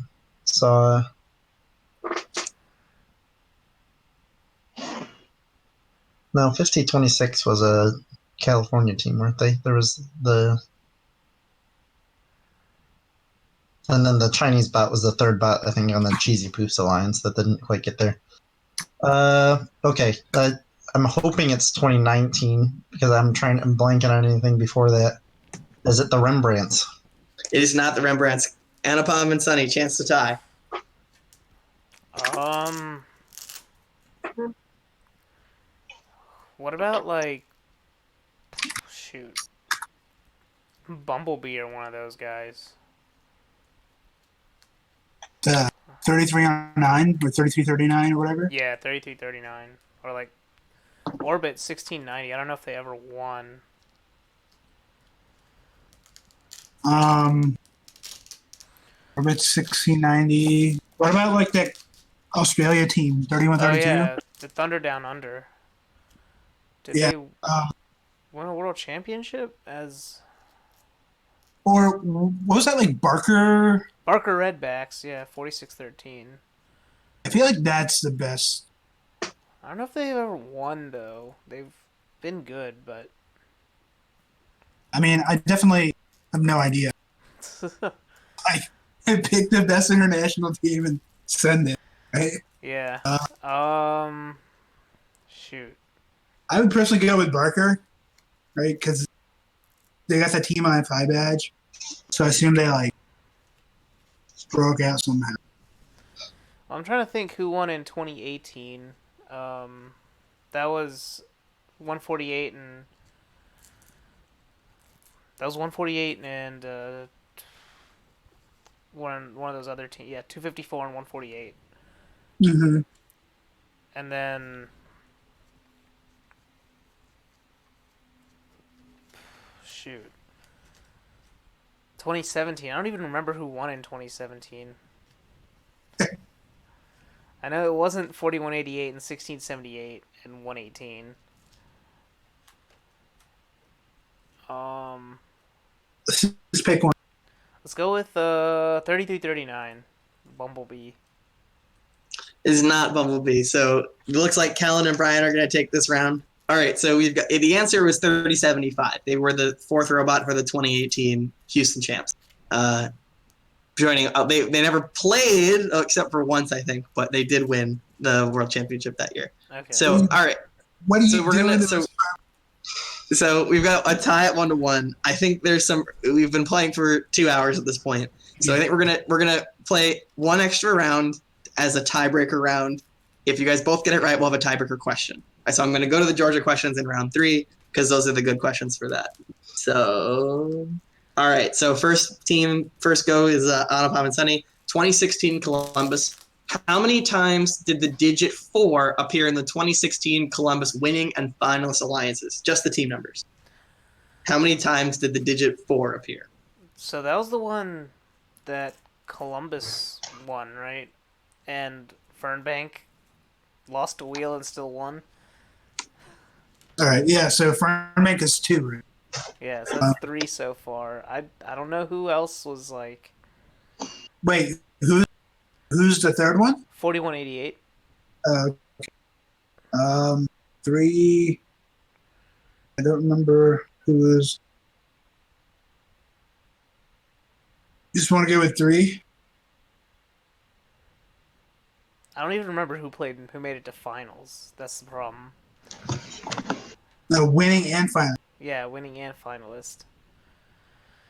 [SPEAKER 3] saw no 5026 was a California team, weren't they? There was and then the Chinese bot was the third bot, I think, on the Cheesy Poofs Alliance that didn't quite get there. Okay. I'm hoping it's 2019 because I'm blanking on anything before that. Is it the Rembrandts?
[SPEAKER 4] It is not the Rembrandts. Anupam and Sunny, chance to tie.
[SPEAKER 2] What about like, shoot, Bumblebee or one of those guys?
[SPEAKER 1] 33 on 9 or 33-39 or whatever.
[SPEAKER 2] Yeah, 33-39 or like Orbit 1690. I don't know if they ever won.
[SPEAKER 1] Orbit 1690. What about like that Australia team, 31-32?
[SPEAKER 2] Oh yeah, the Thunder Down Under. Did
[SPEAKER 1] Yeah.
[SPEAKER 2] they win a world championship as
[SPEAKER 1] Or what was that, like Barker?
[SPEAKER 2] Barker Redbacks? Yeah, 46-13.
[SPEAKER 1] I feel like that's the best.
[SPEAKER 2] I don't know if they've ever won though. They've been good, but
[SPEAKER 1] I mean, I definitely have no idea. I picked the best international team and send it. Right?
[SPEAKER 2] yeah. Shoot.
[SPEAKER 1] I would personally go with Barker, right? Because they got that team on FI badge, so I assume they like broke out somehow.
[SPEAKER 2] I'm trying to think who won in 2018. That was 148 and one of those other teams. Yeah, 254 and 148.
[SPEAKER 1] Mm-hmm.
[SPEAKER 2] And then shoot. 2017. I don't even remember who won in 2017. I know it wasn't 4188 and 1678 and 118.
[SPEAKER 1] Let's pick one.
[SPEAKER 2] Let's go with 3339. Bumblebee.
[SPEAKER 4] Is not Bumblebee. So it looks like Callan and Brian are going to take this round. All right, so we've got the answer was 3075. They were the 4th robot for the 2018 Houston champs. Joining, they never played except for once, I think, but they did win the world championship that year.
[SPEAKER 2] Okay.
[SPEAKER 4] So all right,
[SPEAKER 1] What are you
[SPEAKER 4] so we're
[SPEAKER 1] doing?
[SPEAKER 4] gonna so we've got a tie at 1-1. I think there's some. We've been playing for 2 hours at this point, so I think we're gonna play one extra round as a tiebreaker round. If you guys both get it right, we'll have a tiebreaker question. So I'm gonna go to the Georgia questions in round 3 because those are the good questions for that. So, all right. So first go is Anupam and Sunny. 2016 Columbus. How many times did the digit 4 appear in the 2016 Columbus winning and finalist alliances? Just the team numbers. How many times did the digit 4 appear?
[SPEAKER 2] So that was the one that Columbus won, right? And Fernbank lost a wheel and still won.
[SPEAKER 1] All right, yeah. So Fernbank is 2, right?
[SPEAKER 2] Yeah, so that's 3 so far. I don't know who else was like
[SPEAKER 1] Wait, who's the third one?
[SPEAKER 2] 4188.
[SPEAKER 1] Uh, 3. I don't remember who was. You just want to go with 3?
[SPEAKER 2] I don't even remember who made it to finals. That's the problem.
[SPEAKER 1] No, winning and final.
[SPEAKER 2] Yeah, winning and finalist.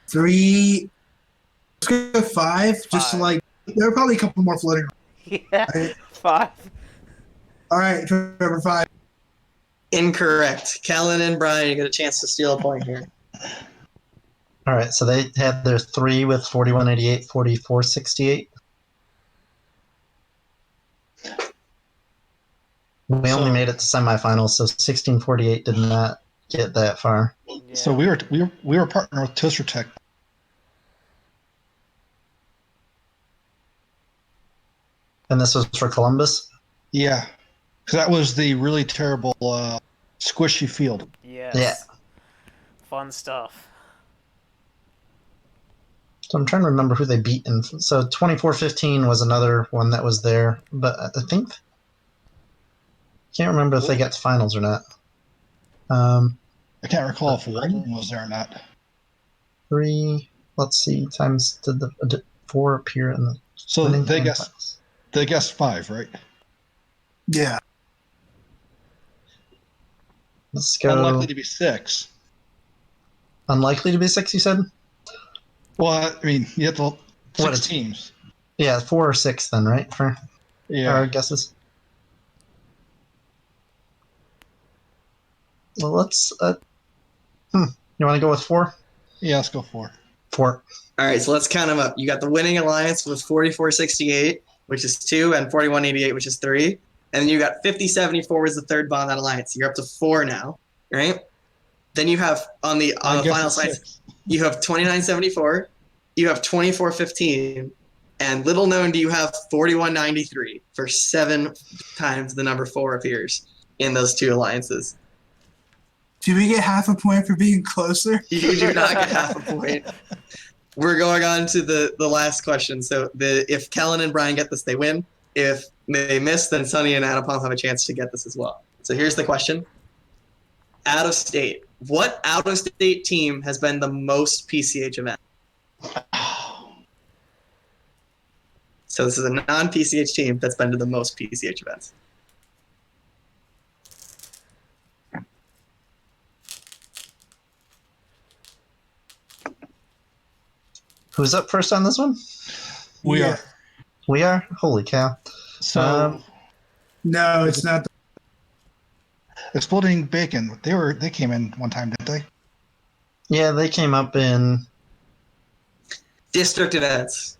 [SPEAKER 1] 3. Let's go with 5. Just to
[SPEAKER 2] 5.
[SPEAKER 1] like, there are probably a couple more floating.
[SPEAKER 2] Yeah,
[SPEAKER 1] Right?
[SPEAKER 2] 5.
[SPEAKER 1] All right, Trevor, 5.
[SPEAKER 4] Incorrect. Kellen and Brian, you get a chance to steal a point here.
[SPEAKER 3] All right, so they had their 3 with 4188, 4468. We only made it to semifinals, so 1648 did not get that far.
[SPEAKER 2] Yeah.
[SPEAKER 5] So we were partner with Toaster Tech.
[SPEAKER 3] And this was for Columbus?
[SPEAKER 5] Yeah, because that was the really terrible squishy field.
[SPEAKER 2] Yes.
[SPEAKER 3] Yeah.
[SPEAKER 2] Fun stuff.
[SPEAKER 3] So I'm trying to remember who they beat. So 2415 was another one that was there, but I think can't remember if they got to finals or not.
[SPEAKER 5] I can't recall if Walden was there or not.
[SPEAKER 3] 3. Let's see. Times did 4 appear in the
[SPEAKER 5] So
[SPEAKER 3] winning
[SPEAKER 5] they
[SPEAKER 3] and
[SPEAKER 5] guessed
[SPEAKER 3] finals?
[SPEAKER 5] 5, right?
[SPEAKER 1] Yeah.
[SPEAKER 3] Let's go.
[SPEAKER 5] Unlikely to be 6.
[SPEAKER 3] Unlikely to be 6. You said?
[SPEAKER 5] Well, I mean, you have to
[SPEAKER 3] What,
[SPEAKER 5] 6
[SPEAKER 3] it's-
[SPEAKER 5] teams.
[SPEAKER 3] Yeah, 4 or 6 then, right? For
[SPEAKER 5] Yeah.
[SPEAKER 3] our guesses. Well, let's. You want to go with 4?
[SPEAKER 5] Yeah, let's go 4.
[SPEAKER 3] 4.
[SPEAKER 4] All right, so let's count them up. You got the winning alliance with 4468, which is 2, and 4188, which is 3. And then you got 5074 was the third bond on that alliance. You're up to 4 now, right? Then you have on the final side, you have 2974, you have 2415, and little known do you have 4193 for 7 times the number 4 appears in those 2 alliances.
[SPEAKER 1] Do we get half a point for being closer?
[SPEAKER 4] You do not get half a point. We're going on to the last question. So if Kellen and Brian get this, they win. If they miss, then Sonny and Anupam have a chance to get this as well. So here's the question. Out of state. What out of state team has been the most PCH event? So this is a non-PCH team that's been to the most PCH events.
[SPEAKER 3] Who's up first on this one?
[SPEAKER 5] We
[SPEAKER 1] Yeah.
[SPEAKER 5] are.
[SPEAKER 3] We are? Holy cow.
[SPEAKER 5] So
[SPEAKER 1] No, it's not.
[SPEAKER 5] Exploding Bacon, they came in one time, didn't they?
[SPEAKER 3] Yeah, they came up in
[SPEAKER 4] District events.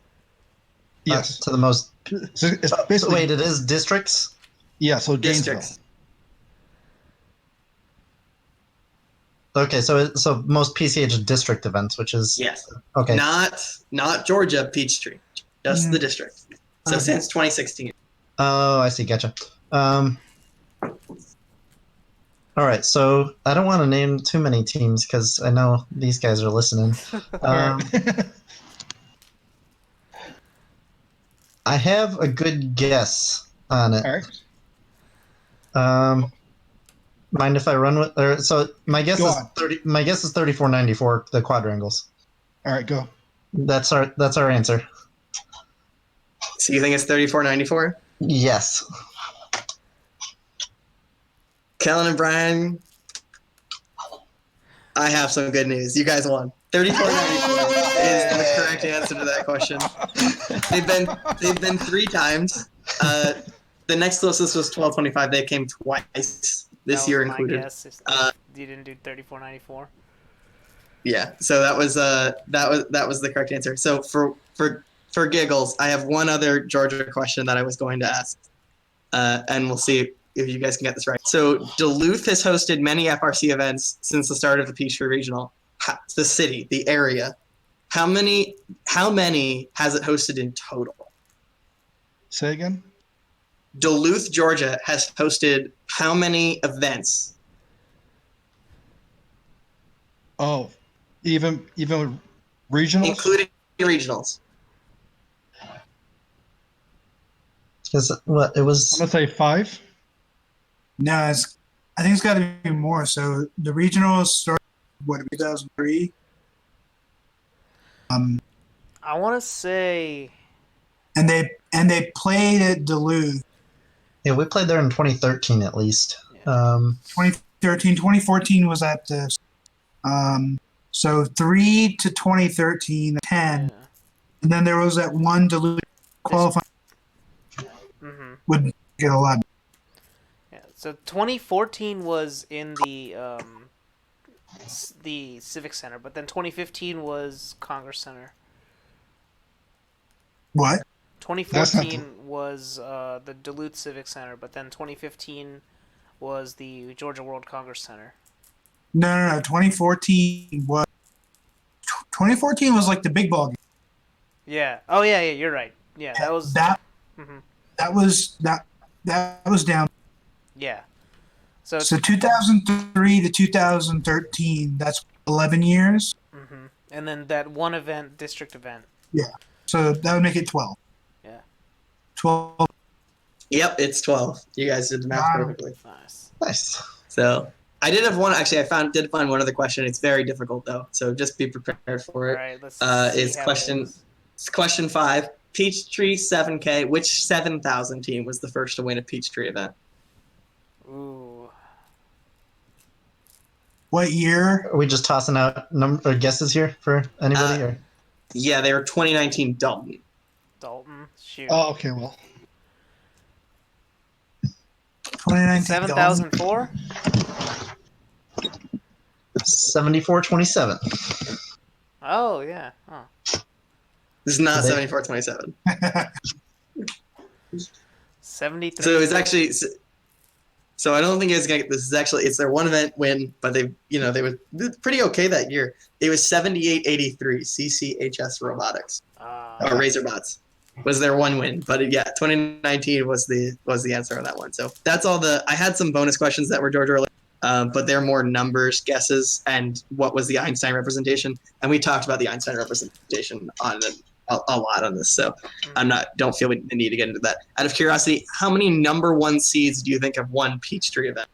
[SPEAKER 5] Yes.
[SPEAKER 3] to the most.
[SPEAKER 5] So it's
[SPEAKER 3] So
[SPEAKER 5] basically
[SPEAKER 3] wait, it is districts?
[SPEAKER 5] yeah. So Gainesville.
[SPEAKER 4] Districts.
[SPEAKER 3] Okay, so most PCH district events, which is
[SPEAKER 4] Yes.
[SPEAKER 3] okay.
[SPEAKER 4] Not Georgia Peachtree. Just the district. So
[SPEAKER 1] Okay.
[SPEAKER 4] since 2016.
[SPEAKER 3] Oh, I see. Gotcha. All right, so I don't want to name too many teams because I know these guys are listening. I have a good guess on it.
[SPEAKER 5] All right.
[SPEAKER 3] Mind if I run with? Or, so my guess
[SPEAKER 5] Go
[SPEAKER 3] is
[SPEAKER 5] on.
[SPEAKER 3] 30. My guess is 3494. The quadrangles.
[SPEAKER 5] All right, go.
[SPEAKER 3] That's our answer.
[SPEAKER 4] So you think it's 3494?
[SPEAKER 3] Yes.
[SPEAKER 4] Kellen and Brian, I have some good news. You guys won. 3494 is the correct answer to that question. They've been 3 times. The next closest was 1225. They came twice this year included.
[SPEAKER 2] Guess if you didn't do 3494.
[SPEAKER 4] Yeah, so that was the correct answer. So for giggles, I have one other Georgia question that I was going to ask, and we'll see if you guys can get this right. So Duluth has hosted many FRC events since the start of the Peachtree Regional. The city, the area, how many has it hosted in total?
[SPEAKER 5] Say again.
[SPEAKER 4] Duluth, Georgia has hosted how many events?
[SPEAKER 5] Oh, even regionals.
[SPEAKER 4] including regionals.
[SPEAKER 3] Because what it
[SPEAKER 5] I'm
[SPEAKER 3] was.
[SPEAKER 5] gonna say 5.
[SPEAKER 1] No, I think it's got to be more. So the regionals started, what, 2003?
[SPEAKER 2] I want to say
[SPEAKER 1] And they played at Duluth.
[SPEAKER 3] Yeah, we played there in 2013 at least.
[SPEAKER 2] Yeah.
[SPEAKER 1] 2013, 2014 was at the so 3 to 2013, 10,
[SPEAKER 2] yeah.
[SPEAKER 1] and then there was that one Duluth qualifying
[SPEAKER 2] Mhm.
[SPEAKER 1] would get a lot.
[SPEAKER 2] Yeah. So 2014 was in the Civic Center, but then 2015 was Congress Center.
[SPEAKER 1] What?
[SPEAKER 5] That's not
[SPEAKER 2] 2014 was the Duluth Civic Center, but then 2015 was the Georgia World Congress Center.
[SPEAKER 1] No. 2014 was like the big ball game.
[SPEAKER 2] Yeah. Oh yeah. You're right. Yeah, that was.
[SPEAKER 1] That
[SPEAKER 2] Mhm.
[SPEAKER 1] that was down.
[SPEAKER 2] Yeah. So.
[SPEAKER 1] So 2003 to 2013, that's 11 years.
[SPEAKER 2] Mhm. And then that one event, district event.
[SPEAKER 1] Yeah. So that would make it 12.
[SPEAKER 2] Yeah.
[SPEAKER 1] 12.
[SPEAKER 4] Yep, it's 12. You guys did the math
[SPEAKER 1] Wow.
[SPEAKER 4] perfectly.
[SPEAKER 2] Nice.
[SPEAKER 3] Nice.
[SPEAKER 4] So I did have one. Actually, did find one other question. It's very difficult though, so just be prepared for
[SPEAKER 2] All
[SPEAKER 4] it.
[SPEAKER 2] right. Let's
[SPEAKER 4] Is
[SPEAKER 2] see how
[SPEAKER 4] question
[SPEAKER 2] it is.
[SPEAKER 4] it's question 5. Peachtree 7K. Which 7,000 team was the first to win a Peachtree event?
[SPEAKER 2] Ooh.
[SPEAKER 1] What year?
[SPEAKER 3] Are we just tossing out guesses here for anybody? Or
[SPEAKER 4] Yeah, they were 2019 Dalton.
[SPEAKER 2] Dalton. Shoot.
[SPEAKER 5] Oh, okay. Well,
[SPEAKER 1] 2019.
[SPEAKER 2] 7,004.
[SPEAKER 3] 74-27.
[SPEAKER 2] Oh yeah. Huh.
[SPEAKER 4] This is not
[SPEAKER 3] So they-
[SPEAKER 4] 74-27.
[SPEAKER 2] 73.
[SPEAKER 4] So it's actually. So I don't think it's gonna get this. Is actually it's their one event win, but they were pretty okay that year. It was 78-83 CCHS Robotics or Razorbots was their one win, but yeah, 2019 was the answer on that one. So that's all I had some bonus questions that were Georgia related, but they're more numbers, guesses, and what was the Einstein representation, and we talked about the Einstein representation on a lot on this, so don't feel the need to get into that. Out of curiosity, how many number 1 seeds do you think have won Peachtree event?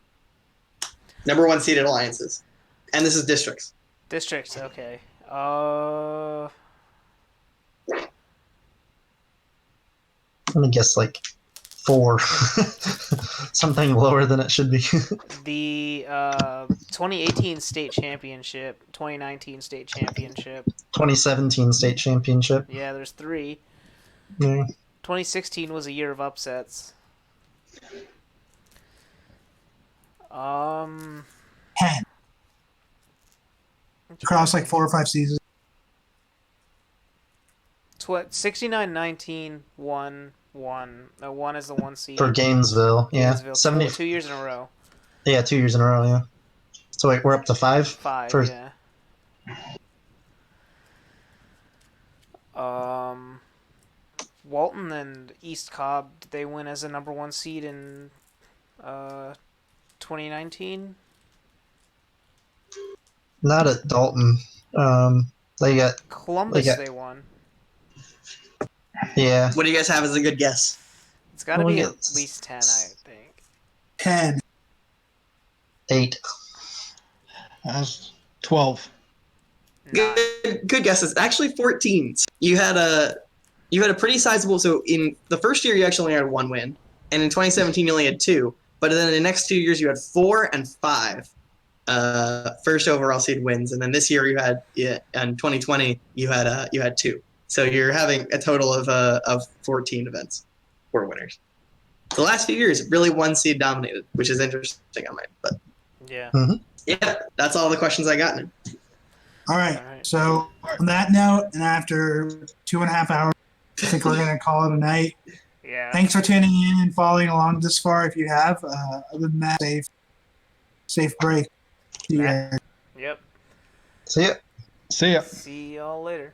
[SPEAKER 4] Number 1 seeded alliances, and this is districts.
[SPEAKER 2] Districts. Okay.
[SPEAKER 3] I'm gonna guess like 4. Something lower than it should be.
[SPEAKER 2] The 2018 state championship, 2019 state championship.
[SPEAKER 3] 2017 state championship.
[SPEAKER 2] Yeah, there's 3.
[SPEAKER 3] Yeah.
[SPEAKER 2] 2016 was a year of upsets.
[SPEAKER 1] 10. Across like 4 or 5 seasons.
[SPEAKER 2] 69-19 1. No, 1 is the 1 seed.
[SPEAKER 3] For Gainesville, yeah.
[SPEAKER 2] Gainesville,
[SPEAKER 3] 70.
[SPEAKER 2] 2 years in a row.
[SPEAKER 3] Yeah, 2 years in a row, yeah. So wait, we're up to 5?
[SPEAKER 2] 5,
[SPEAKER 3] For-
[SPEAKER 2] yeah. Walton and East Cobb, did they win as a number 1 seed in 2019?
[SPEAKER 3] Not at Dalton. They got
[SPEAKER 2] Columbus,
[SPEAKER 3] got-
[SPEAKER 2] they won.
[SPEAKER 3] yeah.
[SPEAKER 4] What do you guys have as a good guess?
[SPEAKER 2] It's got to
[SPEAKER 3] Well,
[SPEAKER 2] be
[SPEAKER 3] yeah,
[SPEAKER 2] at least 10, I think.
[SPEAKER 1] 10.
[SPEAKER 3] 8.
[SPEAKER 5] that's 12.
[SPEAKER 2] 9.
[SPEAKER 4] Good guesses. Actually, 14. You had a pretty sizable. So in the first year, you actually only had 1 win, and in 2017, you only had 2. But then in the next 2 years, you had 4 and 5 first overall seed wins, and then this year you had in 2020 you had 2. So you're having a total of 14 events for winners. The last few years, really 1 seed dominated, which is interesting on my. But
[SPEAKER 2] Yeah.
[SPEAKER 4] yeah, that's all the questions I got.
[SPEAKER 1] All right.
[SPEAKER 2] All right.
[SPEAKER 1] So on that note, and after 2.5 hours, I think we're going to call it a night.
[SPEAKER 2] Yeah.
[SPEAKER 1] Thanks for tuning in and following along this far. If you have, other than that, safe break. See you guys.
[SPEAKER 2] Yep.
[SPEAKER 3] See ya.
[SPEAKER 5] See ya.
[SPEAKER 2] See y'all later.